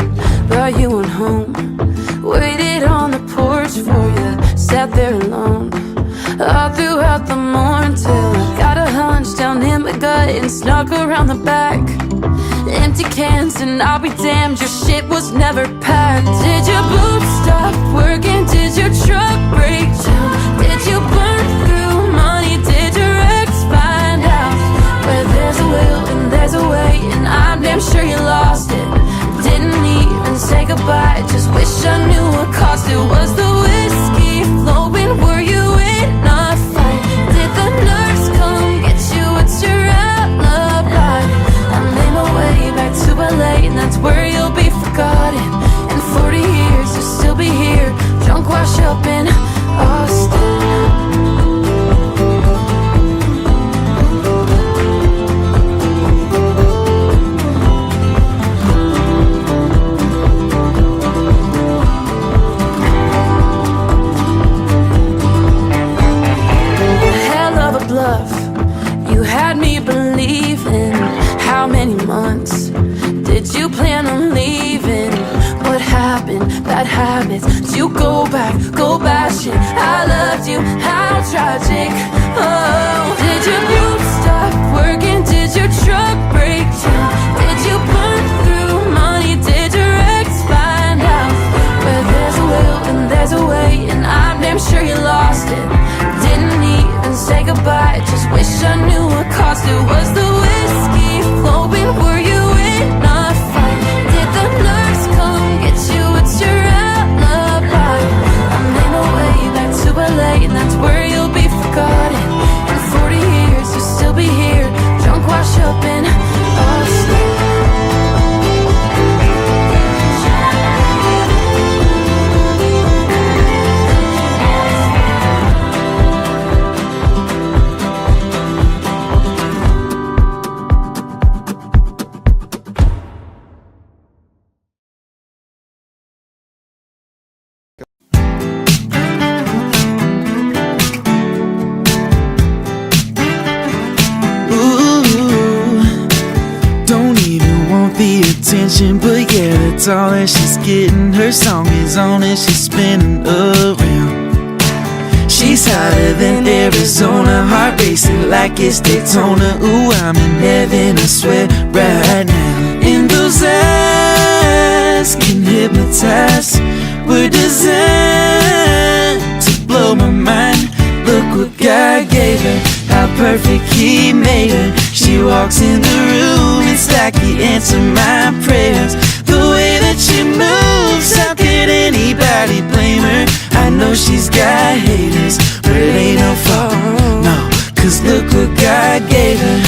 Speaker 11: But you went home, waited on the porch for you, sat there alone all throughout the morning till I got a hunch down in my gut and snuck around the back. Empty cans and I'll be damned, your shit was never packed. Did your boots stop working? Did your truck break down? Did you burn through money? Did your ex find out? Where there's a will and there's a way, and I'm damn sure you lost it. Didn't even say goodbye, just wish I knew what cost it. Was the whiskey flowing? Were you in a fight? Did the nurse come get you? It's your alibi. I made my way back to LA, and that's where you'll be forgotten. In 40 years you'll still be here, drunk, wash up in Austin. Hell of a bluff, you had me believing. How many months did you plan on leaving? What happened? Bad habits. Did you go back, go bashing? I loved you, how tragic. Oh, did your boots stop working? Did your truck break down? Did you burn through money? Did your ex find out? Where there's a will and there's a way, and I'm damn sure you lost it. Didn't even say goodbye, just wish I knew what cost it. Was the whiskey flowing? Were you in a fight? Did the nurse come get you? It's your alibi. I made my way back to LA, and that's where you'll be forgotten. In 40 years you'll still be here, drunk, wash up in Austin.
Speaker 13: But yeah, that's all that she's getting. Her song is on and she's spinning around. She's It's hotter than Arizona, heart racing like it's Daytona. Ooh, I'm in heaven, I swear, right now. And those eyes can hypnotize. We're designed to blow my mind. Look what God gave her, how perfect He made her. She walks in the room, it's like He answered my prayers. The way that she moves, how could anybody blame her? I know she's got haters, but it ain't her fault, no. Cause look what God gave her.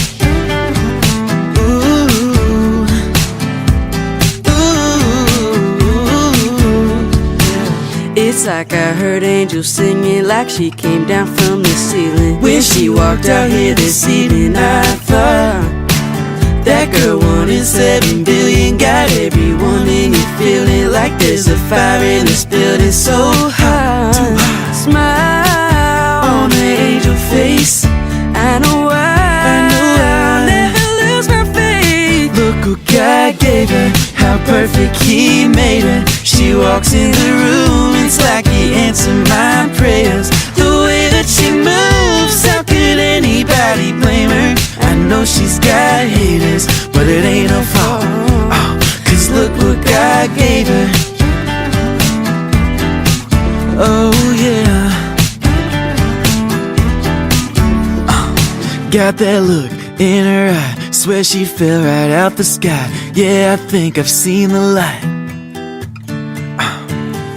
Speaker 11: It's like I heard angels singing, like she came down from the ceiling. When she walked out here this evening, I thought that girl 1 in 7 billion got everyone in you feeling like there's a fire in this building so hot. Smile on the angel face. I know I'll never lose my faith. Look what God gave her, how perfect He made her. She walks in the room, it's like He answered my prayers. The way that she moves, how could anybody blame her? I know she's got haters, but it ain't her fault, cause look what God gave her. Oh yeah. Got that look in her eye, swear she fell right out the sky. Yeah, I think I've seen the light.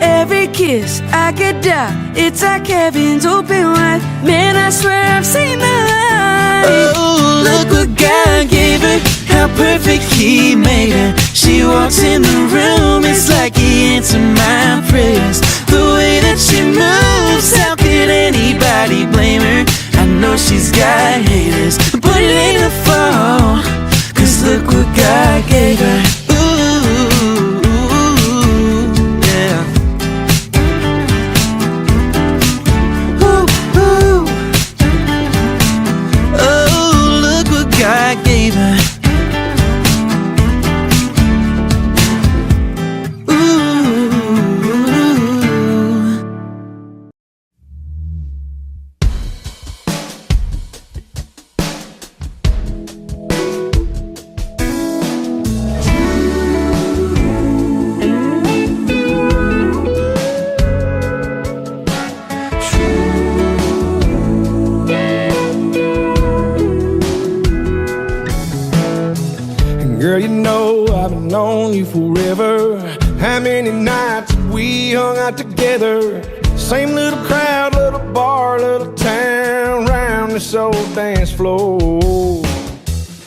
Speaker 11: Every kiss I could die, it's like heaven's open wide. Man, I swear I've seen the light.
Speaker 13: Oh, look what God gave her, how perfect He made her. She walks in the room, it's like He answered my prayers. The way that she moves, how could anybody blame her? I know she's got haters, but it ain't her fault, cause look what God gave her. God gave her.
Speaker 1: Girl, you know I've known you forever. How many nights we hung out together? Same little crowd, little bar, little town, round this old dance floor.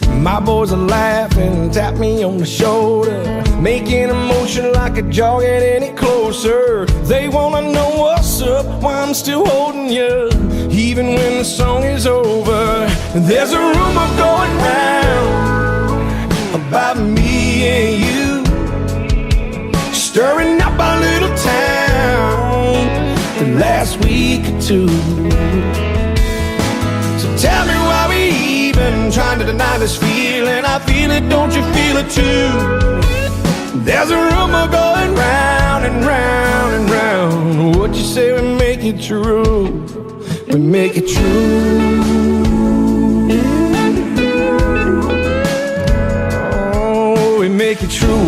Speaker 1: My boys are laughing, tap me on the shoulder, making a motion like a jaw get any closer. They wanna know what's up, why I'm still holding you, even when the song is over. There's a rumor going round about me and you, stirring up our little town the last week or two. So tell me why we even trying to deny this feeling. I feel it, don't you feel it too? There's a rumor going round and round and round. What you say we make it true, we make it true. Make it true.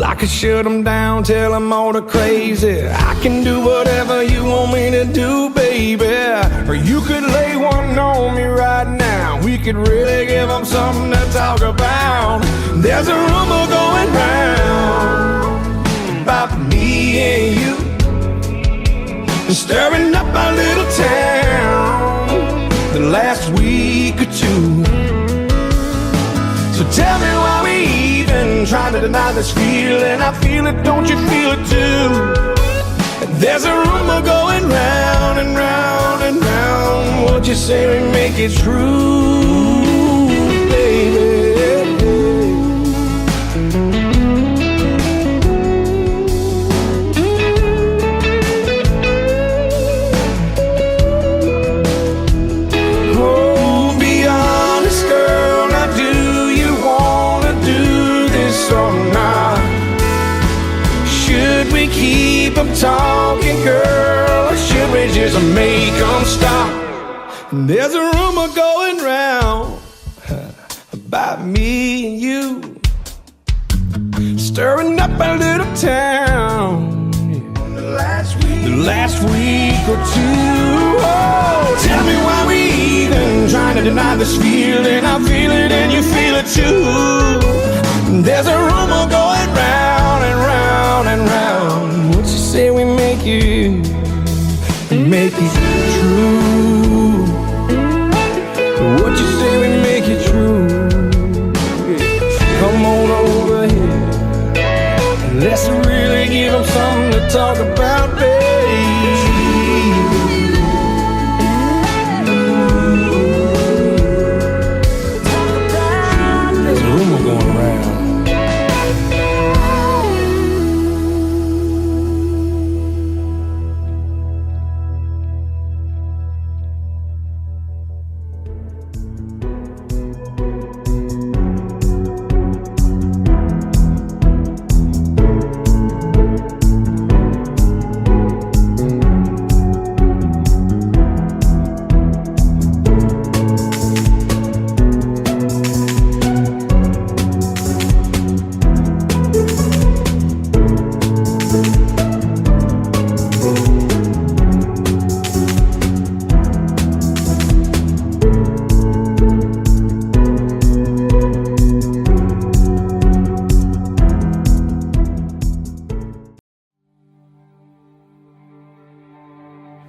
Speaker 1: I could shut them down, tell them all the crazy. I can do whatever you want me to do, baby. Or you could lay one on me right now. We could really give them something to talk about. There's a rumor going round about me and you, stirring up our little town the last week or two. So tell me why we even trying to deny this feeling. I feel it, don't you feel it too? There's a rumor going round and round and round. What you say we make it true, baby? we keep them talking, girl, or should we just make them stop? There's a rumor going round about me and you, stirring up a little town the last week or two. Oh, tell me why we even trying to deny this feeling. I feel it and you feel it too. There's a rumor going round and round and round. What you say we make it true? What you say we make it true? Come on over here, let's really give them something to talk about, baby. There's a rumor going around.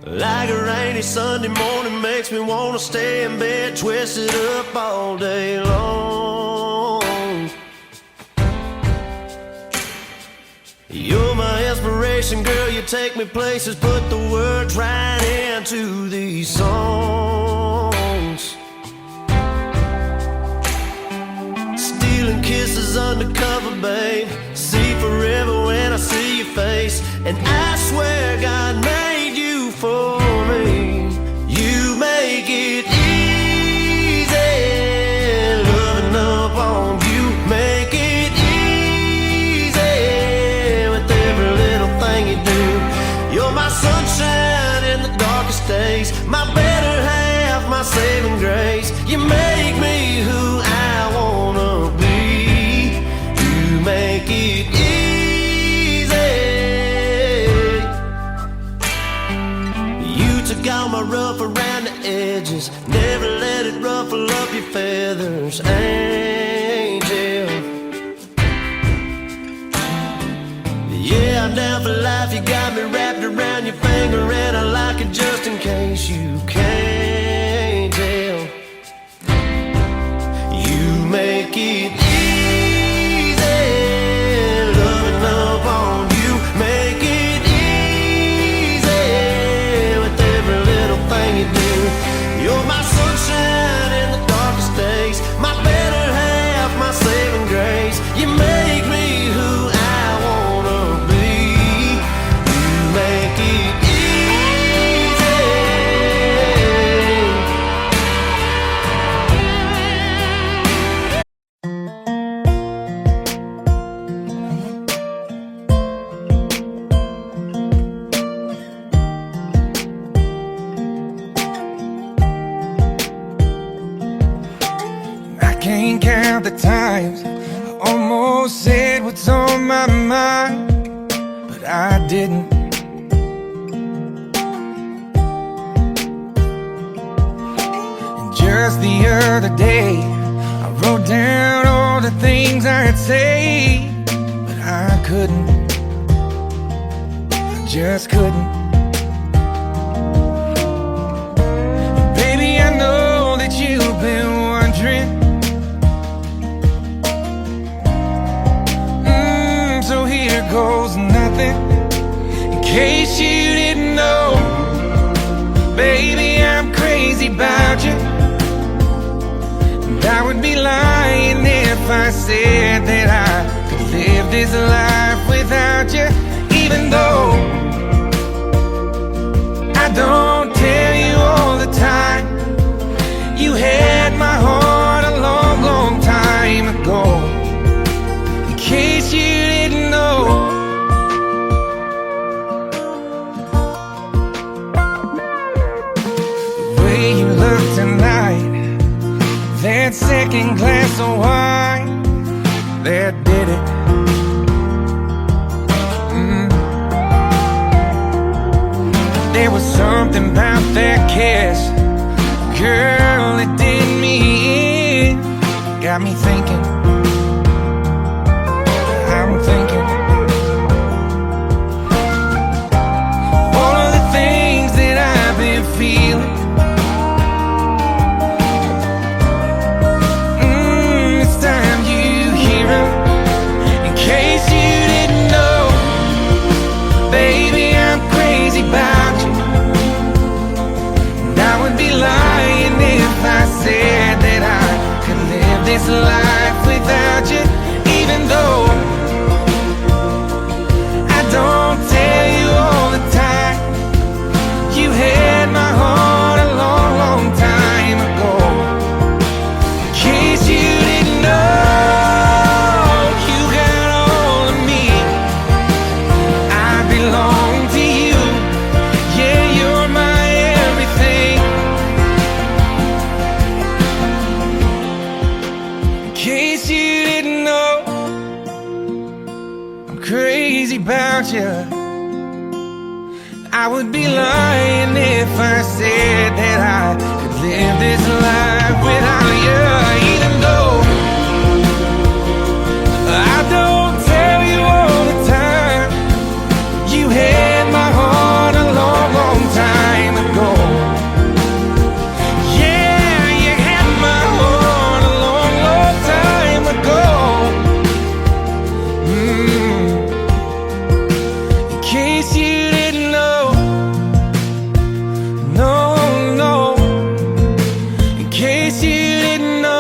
Speaker 14: Like a rainy Sunday morning makes me wanna stay in bed, twisted up all day long. You're my inspiration, girl, you take me places, put the words right into these songs. Stealing kisses undercover, babe, see forever when I see your face. And I swear God made you for me. You make it easy, loving up on you. Make it easy with every little thing you do. You're my sunshine in the darkest days, my better half, my saving grace. You make me who I wanna be. You make it easy. Got my rough around the edges, never let it ruffle up your feathers, angel. Yeah, I'm down for life, you got me wrapped around your finger, and I like it just in case you can't tell. You make it easy, loving up on you. Make it you do. You're my sunshine in the darkest days, my better half, my saving grace. You make me who I wanna be. You make it
Speaker 1: Can't count the times I almost said what's on my mind, but I didn't. And just the other day I wrote down all the things I'd say, but I couldn't. I just couldn't. And baby, I know that you've been wondering, so here goes nothing. In case you didn't know, baby, I'm crazy about you. And I would be lying if I said that I could live this life without you. Even though I don't tell you all the time, you had my heart a long, long time ago. In case you didn't know, city. There was something about that kiss, girl, it did me in. Got me thinking, I'm thinking all of the things that I've been feeling. It's time you hear 'em. In case you didn't know, baby, I'm crazy about you. And I would be lying if I said that I could live this life without you. Even though I don't tell you all the time, you had my heart a long, long time ago. In case you didn't know, you got all of me. I belong to you. Yeah, you're my everything. In case you didn't know, I'm crazy about you. I would be lying if I said that I could live this life without you. Even though I don't tell you all the time, you had my heart a long, long time ago. Yeah, you had my heart a long, long time ago. In case you didn't know, no, no. In case you didn't know.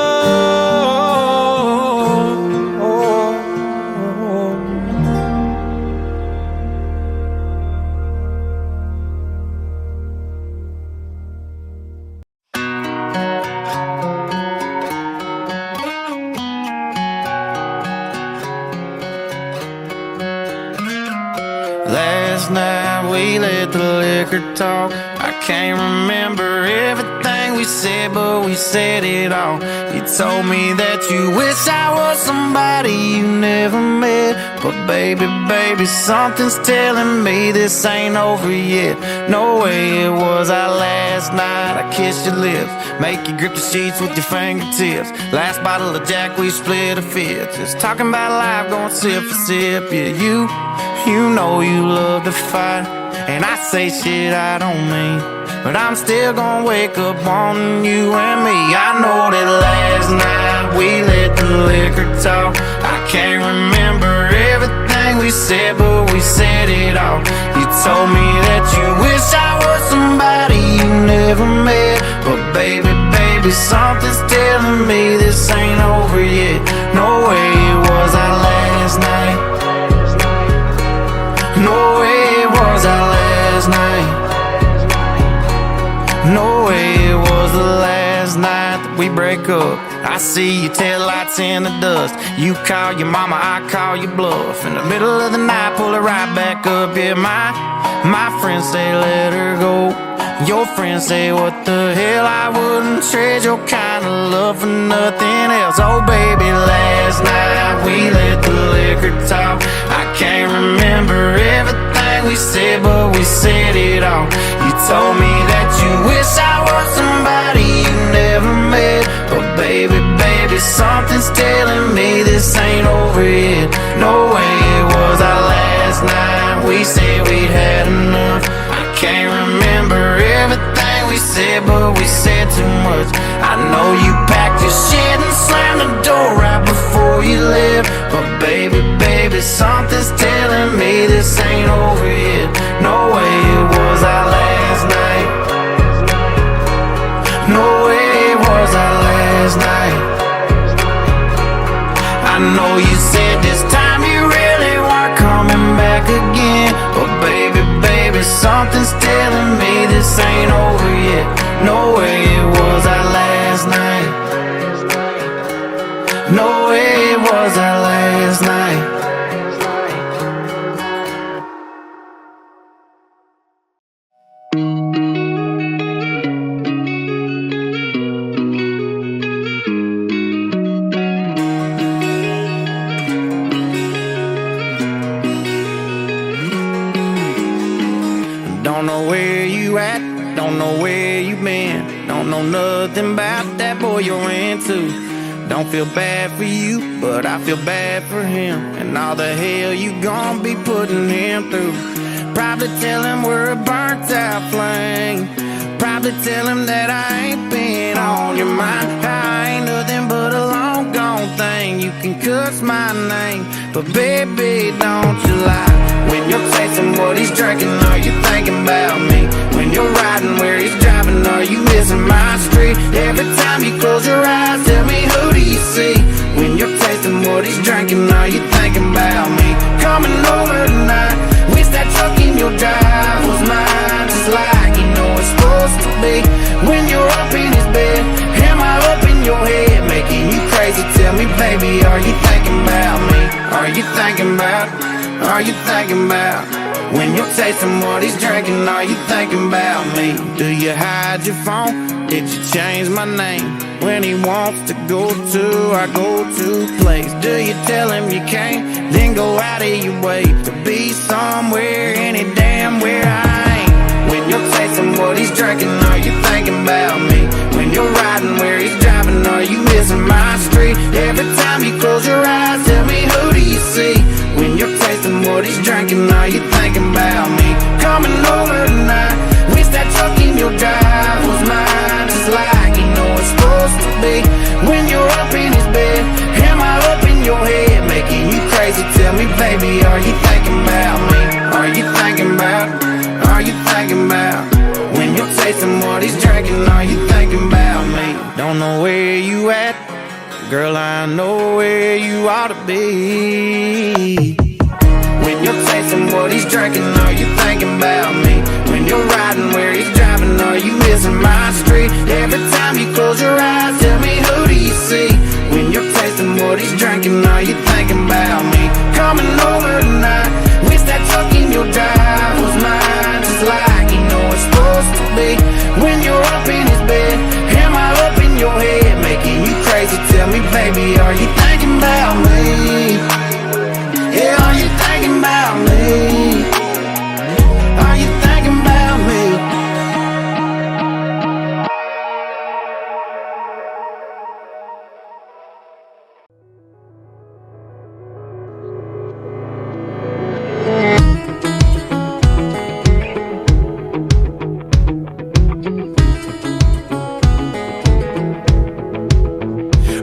Speaker 2: Last night we let the liquor talk. I can't remember everything we said, but we said it all. You told me that you wish I was somebody you never met. But baby, baby, something's telling me this ain't over yet. No way it was our last night. I kissed your lips, make you grip the sheets with your fingertips. Last bottle of Jack, we split a fifth. Just talking about life, going sip for sip. Yeah, you know you love to fight, and I say shit I don't mean, but I'm still gonna wake up wanting you and me. I know that last night we let the liquor talk. I can't remember everything we said, but we said it all. You told me that you wish I was somebody you never met. But baby, baby, something's telling me this ain't over yet. No way it was our last night. No way it was our last night. No way it was the last night that we break up. I see your taillights in the dust. You call your mama, I call your bluff. In the middle of the night, pull it right back up. Yeah, my friends say let her go. Your friends say what the hell, I wouldn't trade your kind of love for nothing else. Oh baby, last night we let the liquor talk. I can't remember everything we said, but we said it all. You told me that you wish I was somebody you never met. But baby, baby, something's telling me this ain't over yet. No way it was our last night. We said we'd had enough. I can't remember everything we said, but we said too much. I know you packed your shit and slammed the door right before you left. But baby, baby, something's telling me this ain't over yet. No way it was our last night. No way it was our last night. I know you said this time you really weren't coming back again. But baby, baby, something's telling me this ain't over yet. No way it was our last night. No way it was our last night. know nothing about that boy you're into. Don't feel bad for you, but I feel bad for him, and all the hell you gon' be putting him through. Probably tell him we're a burnt out flame. Probably tell him that I ain't been on your mind. I ain't nothing but a long gone thing. You can cuss my name, but baby, don't you lie. When you're tasting what he's drinking, are you thinking about me? When you're riding where he's driving, are you missing my street? Every time you close your eyes, tell me, who do you see? When you're tasting what he's drinking, are you thinking about me? Coming over tonight, wish that truck in your drive was mine, just like you know it's supposed to be. When you're up in his bed, am I up in your head, making you crazy? Tell me, baby, are you thinking about me? Are you thinking about? Are you thinking about? When you're tasting what he's drinking, are you thinking about me? Do you hide your phone? Did you change my name? When he wants to go to our go-to place, do you tell him you can't, then go out of your way to be somewhere, any damn where I ain't? When you're tasting what he's drinking, are you thinking about me? When you're riding where he's driving, are you missing my street? Every time you close your eyes, tell me, who do you see? When you're tasting what he's drinking, are you thinking about me? Coming over tonight, wish that truck in your drive was mine, just like you know it's supposed to be. When you're up in his bed, am I up in your head, making you crazy? Tell me, baby, are you thinking about me? Are you thinking about? Are you thinking about? When you're tasting what he's drinking, are you thinking about me? Don't know where you at, girl, I know where you ought to be. When you're tasting what he's drinking, are you thinking about me? When you're riding where he's driving, are you missing my street? Every time you close your eyes, tell me, who do you see? When you're tasting what he's drinking, are you thinking about me? Coming over tonight, wish that truck in your drive was mine, just like you know it's supposed to be. When you're up in his bed, am I up in your head, making you crazy? Tell me, baby, are you thinking about me? Yeah, are you thinking about me? Are you thinking about me?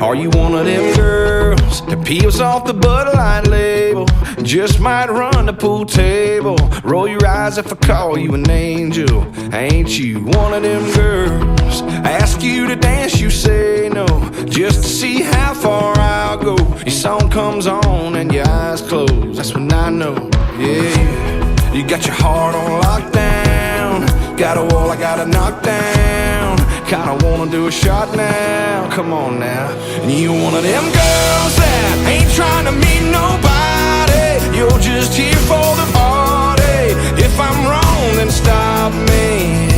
Speaker 1: Are you one of them girls that peels off the Bud Light label? Just might run the pool table. Roll your eyes if I call you an angel. Ain't you one of them girls? Ask you to dance, you say no, just to see how far I'll go. Your song comes on and your eyes close, that's when I know, yeah. You got your heart on lockdown, got a wall I gotta knock down. Kinda wanna do a shot now, come on now. And you one of them girls that ain't trying to meet nobody, you're just here for the party. If I'm wrong, then stop me.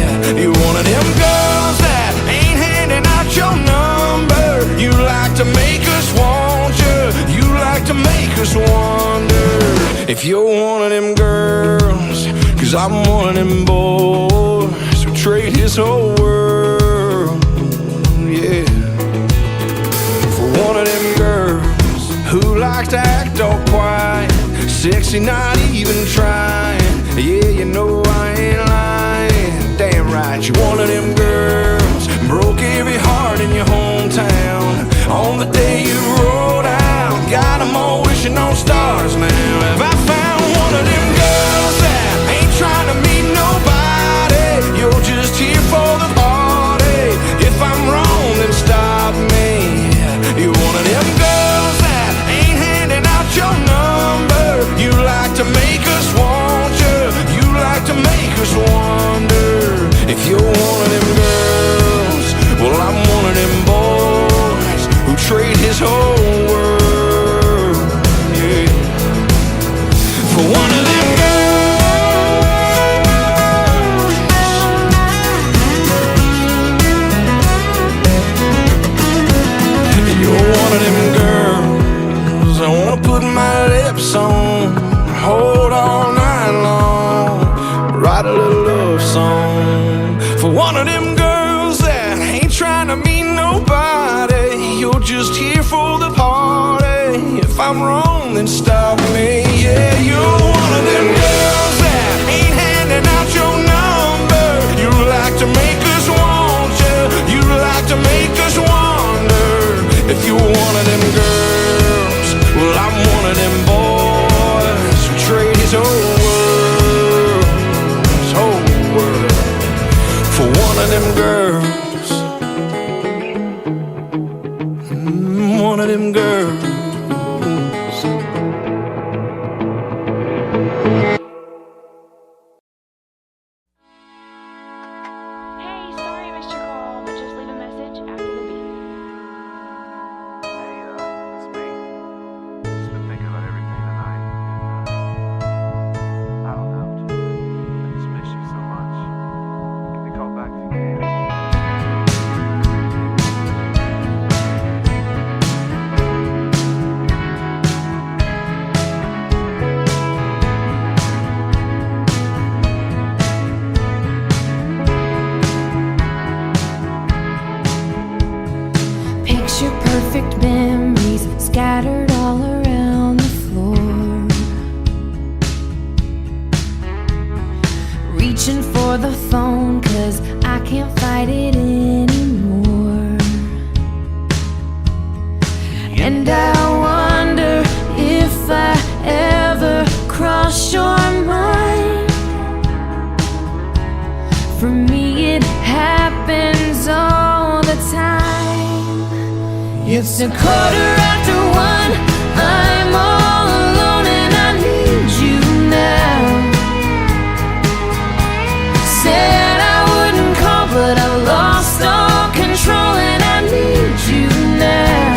Speaker 1: You're one of them girls that ain't handing out your number. You like to make us want you, you like to make us wonder if you're one of them girls. Cause I'm one of them boys who trade his whole world, yeah, for one of them girls who likes to act all quiet, sexy, not even trying. Yeah, you know I ain't lying. Damn right, you're one of them girls broke every heart in your hometown on the day you rolled out. Got them all wishing on stars now. Have I found one of them girls that ain't trying to meet nobody? You're just here for the party. If I'm wrong, then stop me. You're one of them girls that ain't handing out your number. You like to make us want you, you like to make us wonder if you're one of them girls. Well, I'm one of them boys who trade his whole world, yeah, for one of them girls. You're one of them girls I wanna put my lips on, hold all night long, write a little love song for one of them girls that ain't I'm wrong, then stop me. Yeah, you're one of them girls that ain't handing out your number. You like to make us want you. You like to make us wonder if you're one of them girls. Well, I'm one of them boys who trade his whole world for one of them girls. One of them girls.
Speaker 3: Hey, sorry I missed your call, but just leave a message after the beep.
Speaker 4: Hey, it's me. Just been thinking about everything tonight. I don't know. I just miss you so much. Give me a call back if you can.
Speaker 11: Picture perfect memories scattered all around the floor. Reaching for the phone 'cause I can't fight it anymore. And I wonder if I ever cross your mind. For me it happens all the time. It's 1:15. I'm all alone and I need you now. Said I wouldn't call, but I lost all control and I need you now.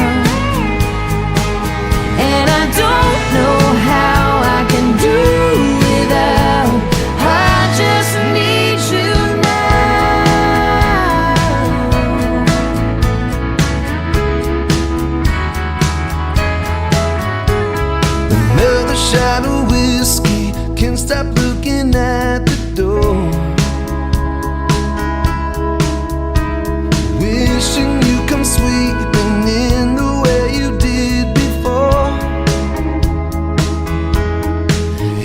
Speaker 11: And I don't know how I can do without. I just need you now.
Speaker 12: Another shot of whiskey, can't stop looking at the door. Wishing you come sweeping in the way you did before.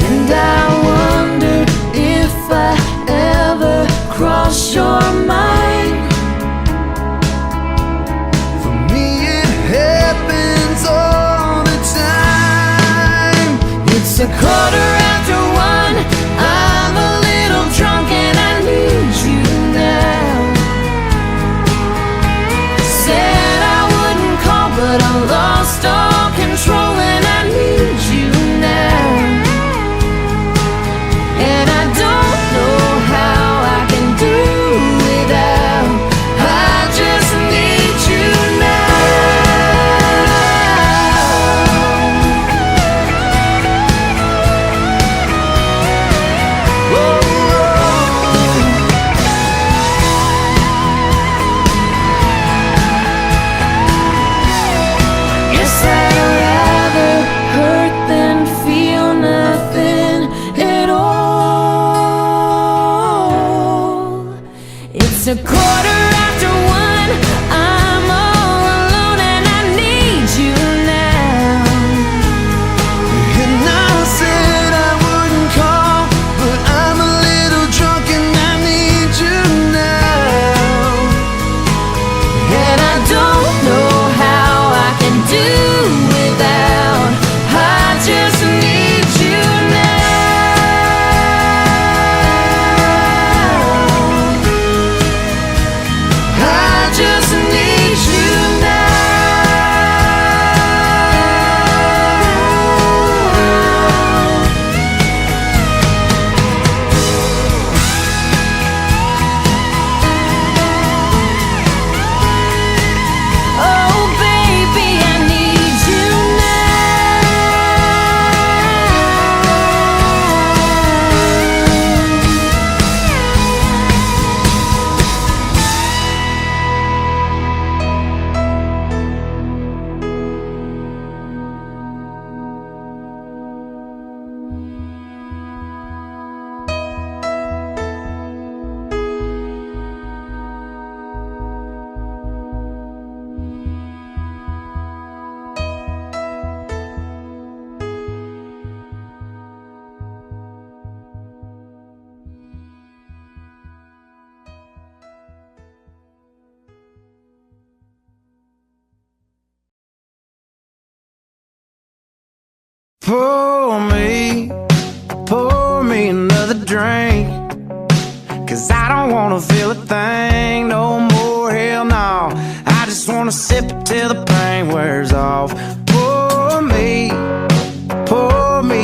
Speaker 11: And I wonder if I ever cross your mind.
Speaker 12: For me it happens all the time.
Speaker 11: It's 1:15. I'm a little drunk and I need you now. Said I wouldn't call, but I lost all control and I need you now. And I don't know how I can do without. I just need you now.
Speaker 2: Pour me another drink, 'cause I don't wanna feel a thing no more, hell no. I just wanna sip it till the pain wears off. Pour me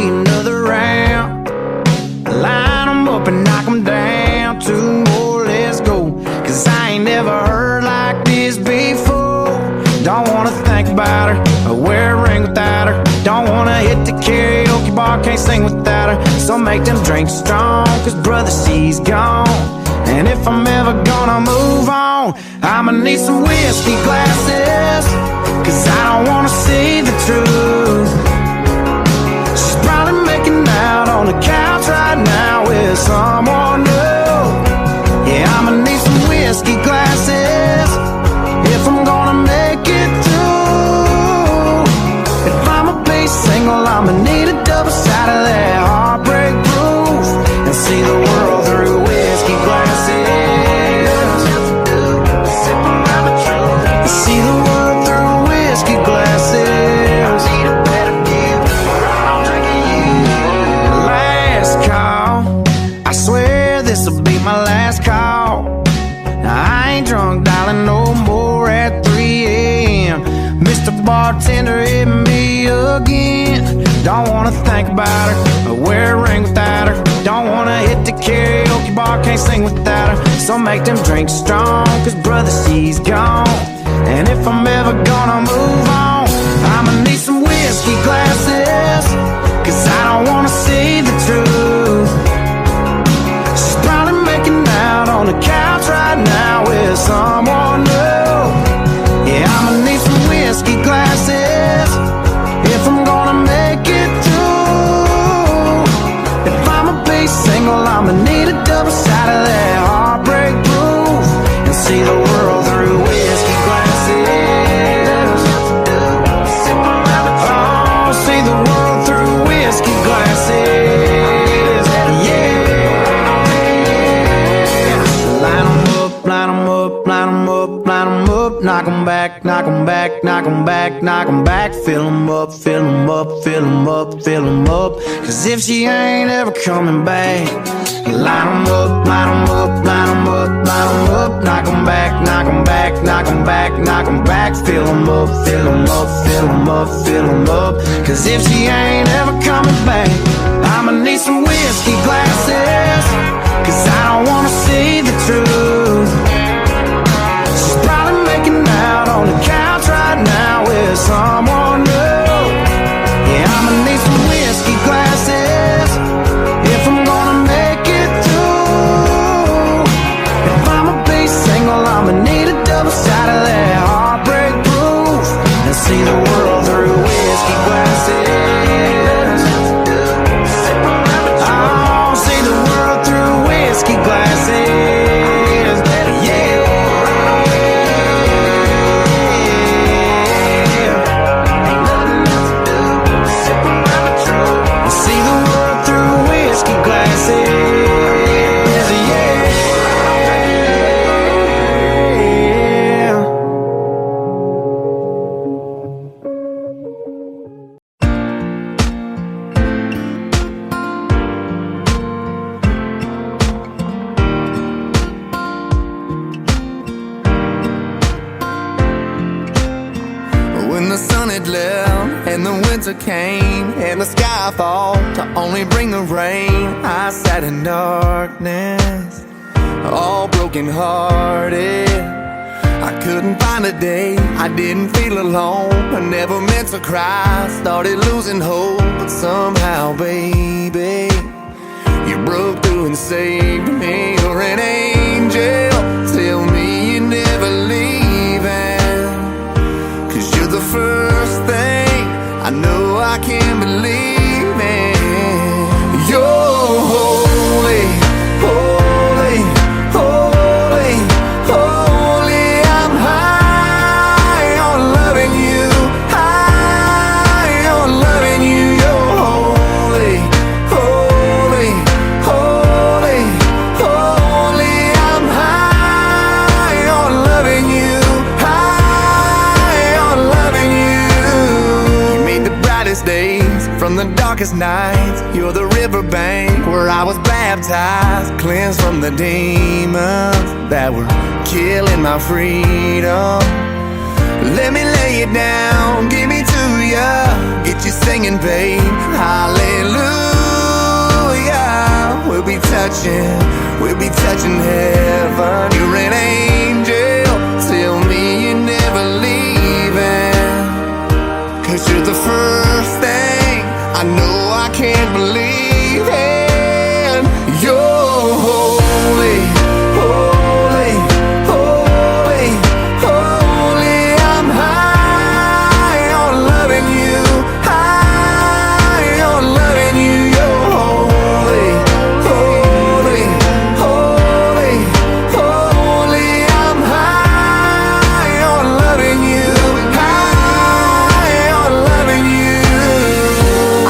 Speaker 2: another round. Line 'em up and knock 'em down. Two more, let's go, 'cause I ain't never heard like this before. Don't wanna think about her or wear a ring without her. Don't wanna hit the karaoke bar, can't sing without her. So make them drinks strong, 'cause brother, she's gone. And if I'm ever gonna move on, I'ma need some whiskey glasses, 'cause I don't wanna see the truth. She's probably making out on the couch right now with someone new. Yeah, I'ma need some whiskey glasses if I'm gonna make it through. If I'ma be single, I'ma need a double shot of that heartbreak proof, and see the world through whiskey glasses. See the world through whiskey glasses. Last call, I swear this'll be my last call. I ain't drunk, darling, no more at 3 a.m. Mr. Bartender, hit me again. Don't wanna think about her or wear a ring without her. Don't wanna hit the karaoke bar, can't sing without her. So make them drinks strong, 'cause brother, she's gone. And if I'm ever gonna move on, I'ma need some whiskey glasses, 'cause I don't wanna see the truth. She's probably making out on the couch right now with someone new. Yeah, I'ma need some whiskey glasses if I'm gonna make it through. If I'ma be single, I'ma need a double shot of that heartbreak proof, and see the world through whiskey glasses. Oh, see the world through whiskey glasses. Yeah. Line 'em up, line 'em up, line 'em up, line 'em up. Knock 'em back, knock 'em back, knock 'em back, knock 'em back. Fill 'em up, fill 'em up, fill 'em up, fill 'em up. 'Cause if she ain't ever coming back, line 'em up, line 'em up, line 'em up, line 'em up. Knock 'em back, knock 'em back, knock 'em back, knock 'em back. Fill 'em up, fill 'em up, fill 'em up, fill em up. 'Cause if she ain't ever coming back, I'ma need some whiskey glasses, 'cause I don't wanna see the truth. She's probably making out on the couch right now with someone new. Yeah, I'ma need some whiskey glasses if I'm gonna make it through. If I'ma be single, I'ma need a double shot of that heartbreak proof, and see the world through whiskey glasses. Oh, see the world through whiskey glasses. Yeah. See the world through whiskey glasses. Yeah.
Speaker 12: When the sun had left and the winter came and the sky fall to only bring the rain, I sat in darkness, all broken hearted. I couldn't find a day I didn't feel alone. I never meant to cry, started losing hope, but somehow, baby, you broke through and saved me. You're an angel, tell me you're never leaving, 'cause you're the first thing I know I can't believe in. You're holy, holy, holy, holy. I'm high on loving you, high on loving you. You're holy, holy, holy, holy. nights. You're the riverbank where I was baptized, cleansed from the demons that were killing my freedom. Let me lay it down, give me to ya, get you singing, babe. Hallelujah. We'll be touching heaven. You're an angel, tell me you're never leaving. 'Cause you're the first thing I know I can't believe in. You're holy, holy, holy, holy. I'm high on loving you, high on loving you. You're holy, holy, holy, holy. I'm high on loving you, high on loving you.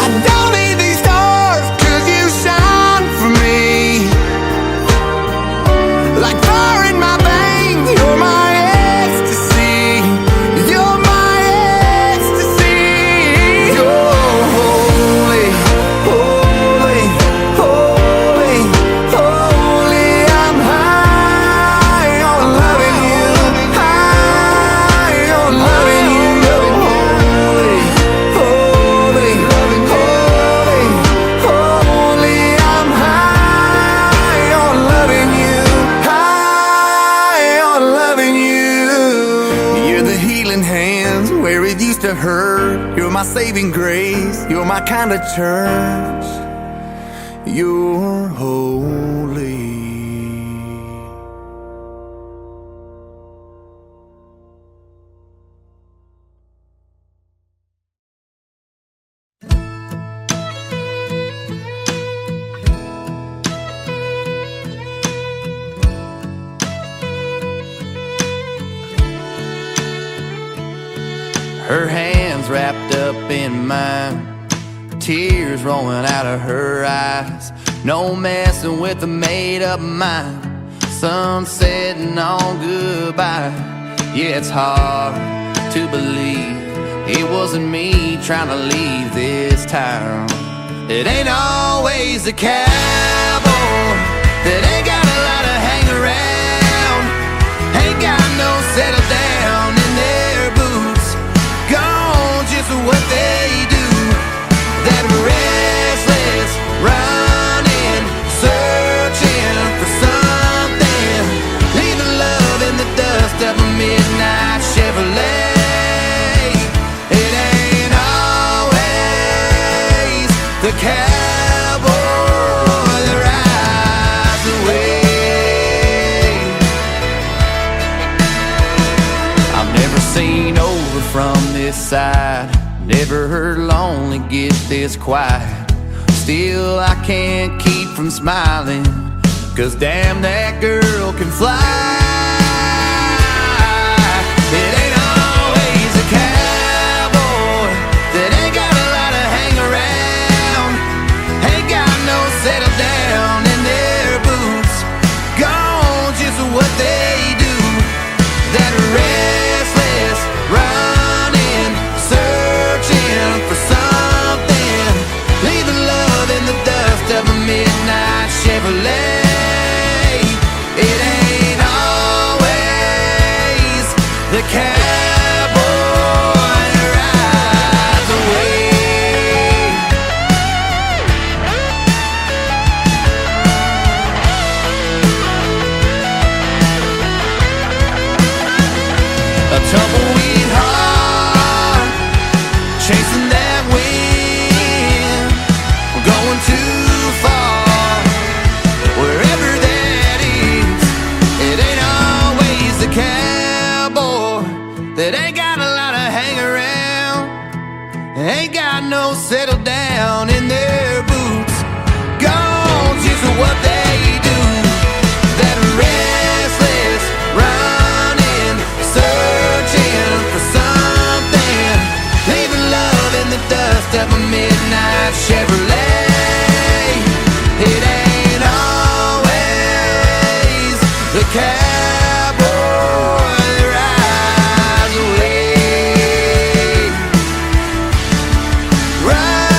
Speaker 12: I don't need these stars 'cause you shine for me. Like fire in my veins, you're my ecstasy. You're my ecstasy. You're holy, holy, holy, holy. I'm high on loving you, high on loving you. You're holy, holy, holy, holy. I'm high on loving you, high on loving you. You're the healing hands where it used to hurt. You're my saving grace. You're my kind of church. You're holy.
Speaker 2: Her hands wrapped up in mine, tears rolling out of her eyes. No messing with a made-up mind. Sun setting on goodbye. Yeah, it's hard to believe it wasn't me trying to leave this town. It ain't always the cowboy that ain't got a lot of hang around, ain't got no settle down in their boots, gone just what they do. That restless running, searching for something, leaving love in the dust of a midnight Chevrolet. It ain't always the cowboy that rides away. I've never seen over from this side, never heard lonely get this quiet. Still I can't keep from smiling, 'cause damn, that girl can fly. It ain't always a cowboy that ain't got a lot of hang around, ain't got no settle down in their boots, gone just what they do. That restless running, searching for something, leaving love in the dust of a midnight Chevrolet. It ain't always the cowboy that rides away. A tumbleweed heart, chasing that wind, we're going too far, wherever that is. It ain't always the cowboy that ain't got a lot of hang around, ain't got no settle down in their boots, gone just what they do. That restless running, searching for something, leaving love in the dust of a midnight Chevrolet. It ain't always the cowboy that rides away. Right.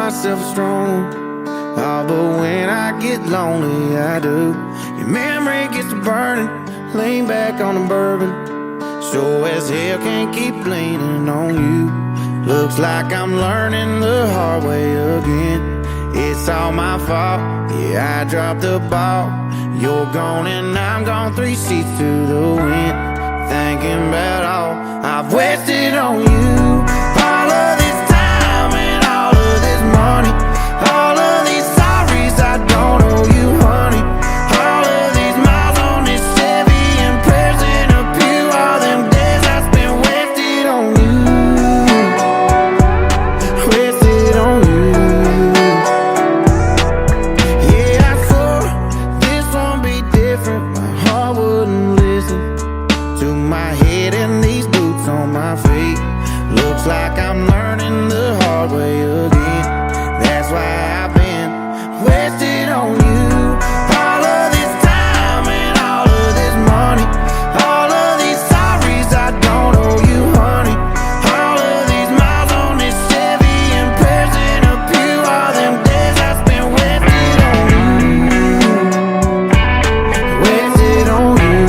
Speaker 2: myself strong. Oh, but when I get lonely, I do. Your memory gets to burning, lean back on the bourbon. Sure as hell can't keep leaning on you. Looks like I'm learning the hard way again. It's all my fault, yeah, I dropped the ball. You're gone and I'm gone, 3 seats to the wind. Thinking about all I've wasted on you. All of this time and all of this money. All of these sorries I don't owe you, honey. All of these miles on this Chevy and prayers in a pew. All them days I spent wasted on you. Wasted on you. Yeah, I swore this won't be different. My heart wouldn't listen to my head and these boots on my feet. Looks like I'm learning the hard way again. That's why I've been wasted on you. All of this time and all of this money. All of these sorries I don't owe you, honey. All of these miles on this Chevy and prayers in a pew. All them days I spent wasted on you. Wasted on you.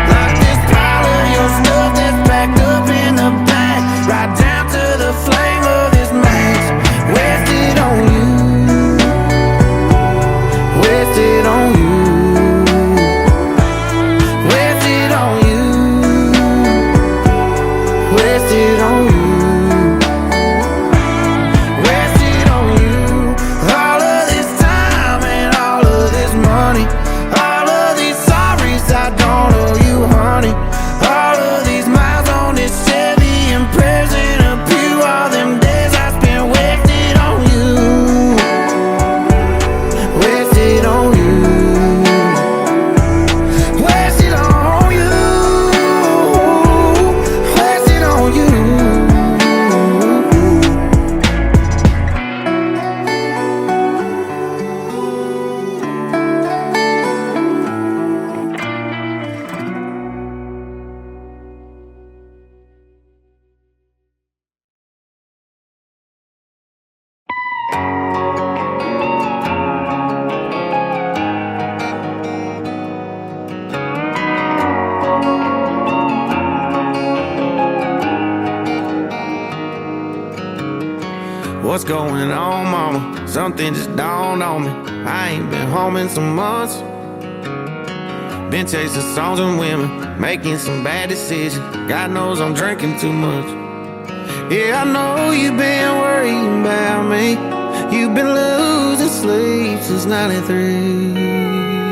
Speaker 2: Like this pile of your stuff that's packed up in the back, right down to the flame of this match. Wasted on you. Wasted on you. Wasted on you. Wasted on you. Wasted on you. All of this time and all of this money. All of these sorries I don't owe you, honey. All of these miles on this Chevy and prayers in a pew. All them days I spent wasted on you. Wasted on you. Wasted on you. Wasted on you. What's going on, mama? Something just dawned on me. I ain't been home in some months. Been chasing songs and women, making some bad decisions. God knows I'm drinking too much. Yeah, I know you've been worrying about me. You've been losing sleep since 93.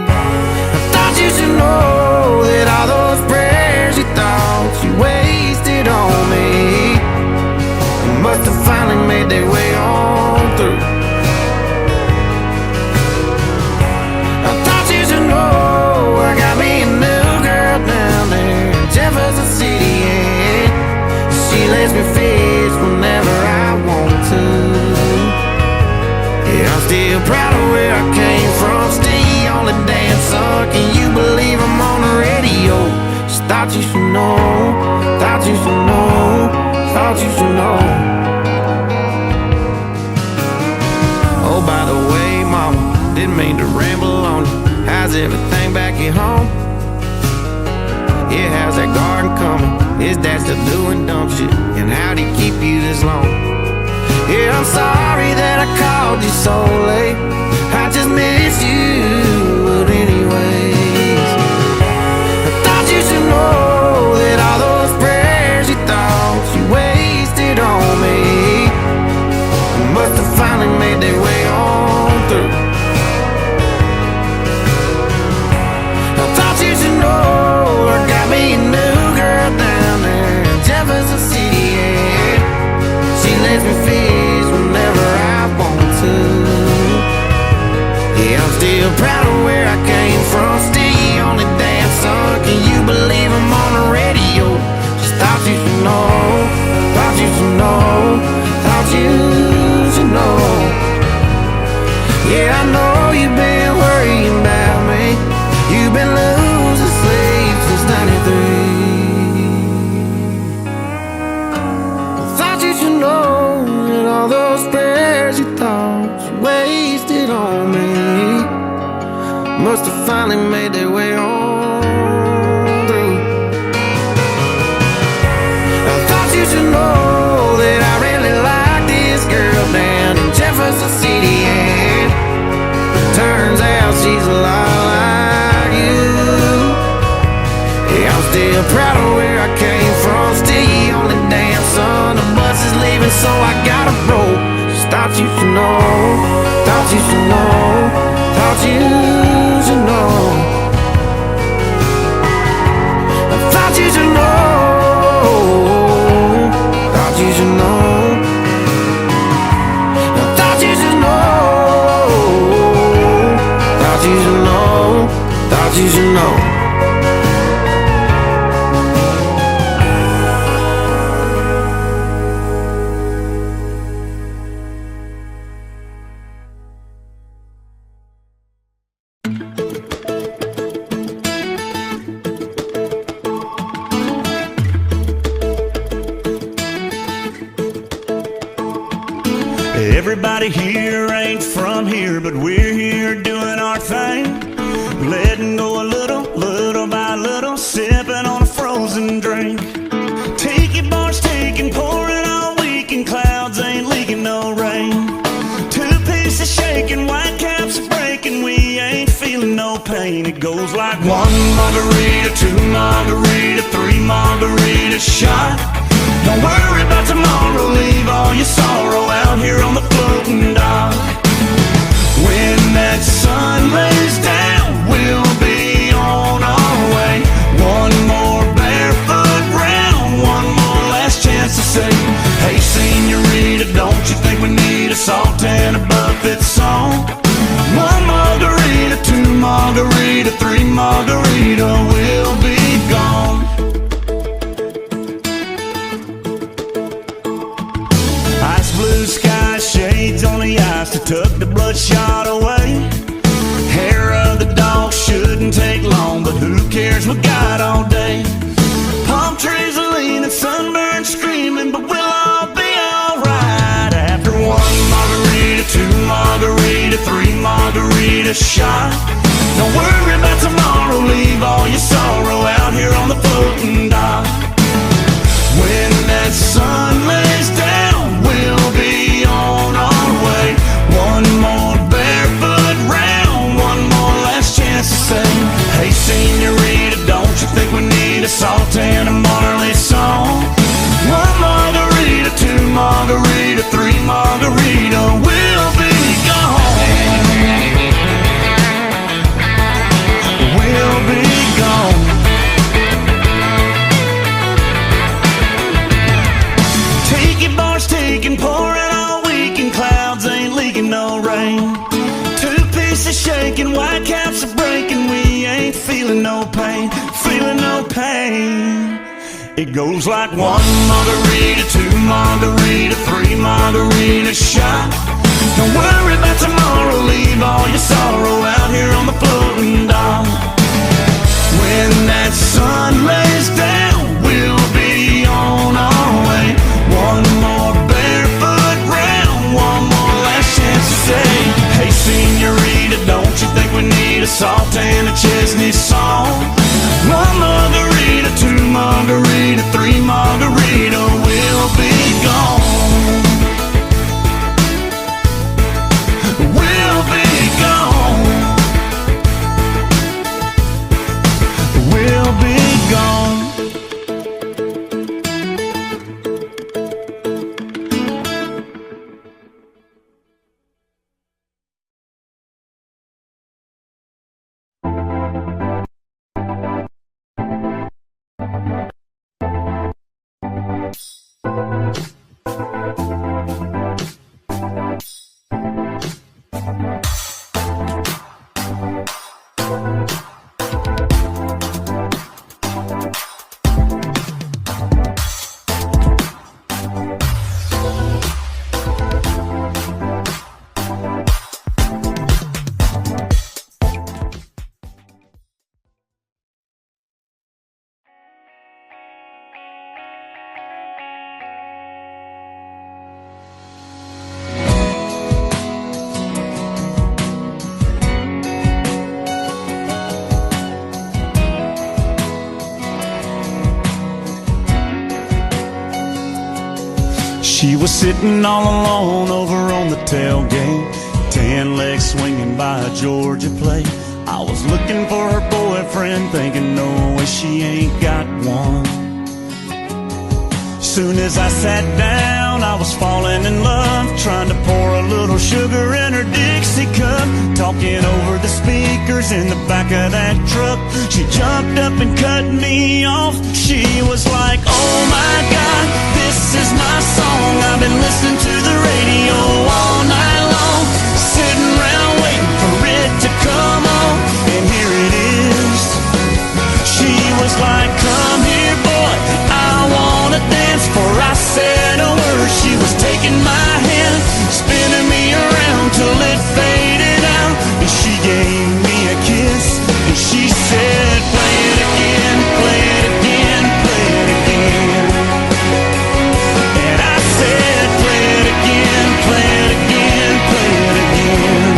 Speaker 2: I thought you should know that all those prayers you thought you wasted on me must have finally made their way on through. I thought you should know I got me a new girl down there in Jefferson City, and she lets me fish whenever I want to. Yeah, I'm still proud of where I came from. Still on the dance song. Can you believe I'm on the radio? Just thought you should know. Thought you should know. Thought you should know. Oh, by the way, mama, didn't mean to ramble on you. How's everything back at home? Yeah, how's that garden coming? Is dad still doing dumb shit? And how'd he keep you this long? Yeah, I'm sorry that I called you so late. I just miss you, but anyways, I thought you should know that all those prayers you thought you wasted on me must have finally made their way on through. I thought you should know I got me a new girl down there in Jefferson City, and she lets me fish whenever I want to. Yeah, I'm still proud of where I came from. Still on the dance song. Can you believe I'm on the radio? Just thought you should know. Thought you should know. Thought you should know. Yeah, I know you've been worrying about me. You've been losing must have finally made their way on through. I thought you should know that I really like this girl down in Jefferson City, and turns out she's a lot like you. Yeah, I'm still proud of where I came from. Still the only damn son. The bus is leaving, so I gotta roll. Just thought you should know. Thought you should know. Thought you should know. I thought you should know. Thought you should know. I thought you should know. Thought you should know. Thought you should know.
Speaker 6: Everybody here ain't from here, but we're here doing our thing. Letting go a little, little by little, sipping on a frozen drink. Tiki bars taking, pouring all week, and clouds ain't leaking no rain. Two pieces shaking, white caps breaking, we ain't feeling no pain. It goes like one margarita, two margarita, three margarita shot. Don't worry about tomorrow, leave all your sorrow out here on the floating dock. When that sun lays down, we'll be on our way. One more barefoot round, one more last chance to say, hey senorita, don't you think we need a salt and a buffet song? One margarita, two margarita, three margarita, we'll be gone. Ice blue sky, shades on the ice to tuck the bloodshot away. Hair of the dog shouldn't take long, but who cares, we got all day. Palm trees are leaning, sunburned screaming, but we'll all be alright. After one margarita, two margarita, three margarita shot. Don't worry about tomorrow, leave all your sorrow out here on the floating dock. When that sun lays down, we'll be on our way. One more barefoot round, one more last chance to say, hey senorita, don't you think we need a salt and a Marley song? One margarita, two margarita, three margarita, we'll be gone. We'll be gone. Taking, pouring all week, and clouds ain't leaking no rain. Two pieces shaking, white caps are breaking, we ain't feeling no pain, feeling no pain. It goes like one margarita, two margarita, three margarita shot. Don't worry about tomorrow, leave all your sorrow out here on the floating dock. When that sun lays down, we'll be on our way. One more barefoot round, one more last chance to say, hey senorita, don't you think we need a salt and a Chesney song? One margarita, two margarita, three margarita, we'll be gone. We'll be gone. She was sitting all alone over on the tailgate, 10 legs swinging by a Georgia plate. I was looking for her boyfriend, thinking no way she ain't got one. Soon as I sat down, I was falling in love, trying to pour a little sugar in her Dixie cup, talking over the speakers in the back of that truck. She jumped up and cut me off. She was like, oh my God, this is my song. I've been listening to the radio all night long, sitting around waiting for it to come on, and here it is. She was like, come here boy, I wanna dance. For I said a word, she was taking my hand, spinning me around till it faded out. And she gave me a kiss, and she said, play it again, play it again, play it again. And I said, play it again, play it again, play it again.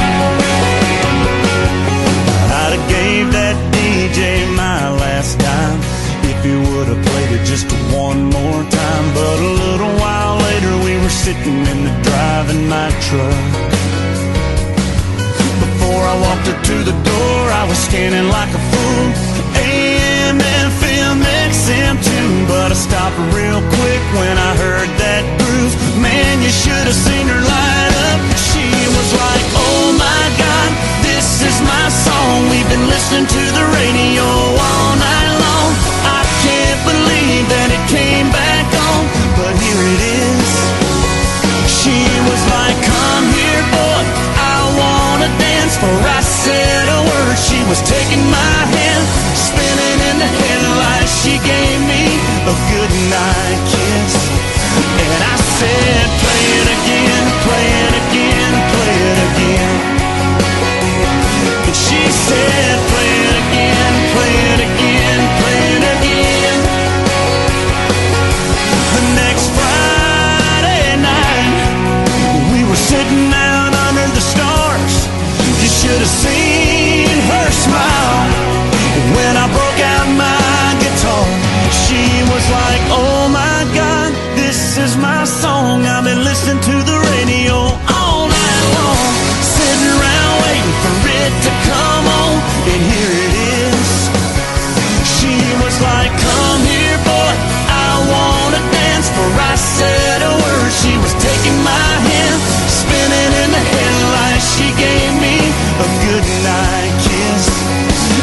Speaker 6: I'd have gave that DJ my last dime if he would have played it just one more time. But a little while later we were sitting in the driving my truck. Before I walked her to the door, I was standing like a fool, AM, FM, XM too. But I stopped real quick when I heard that groove. Man, you should have seen her light up. She was like, oh my God, this is my song. We've been listening to the radio all night long. I can't believe that it came back on, but here it is. She was like, come here boy, I wanna dance. For I said a word, she was taking my hand, spinning in the headlights. She gave me a good night kiss, and I said, play it again, play it again, play it again. And she said, play it again, play it again, play it again. The next Friday night, we were sitting out under the stars. You should have seen her smile when I broke out my guitar. She was like, oh my God, this is my song. I've been listening to the radio all night long, sitting around waiting for it to come on, and here it is. She was like, come here boy, I wanna dance. For I said a word, she was taking my hand, spinning in the headlights. She gave me a good night kiss,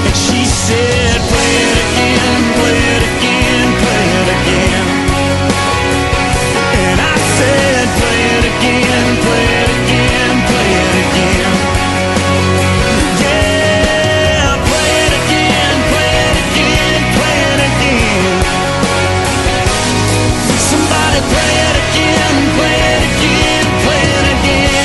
Speaker 6: and she said, play it again, play it again, play it again. And I said, play it again, play it again, play it again. Yeah, play it again, play it again, play it again. Somebody play it again, play it again, play it again.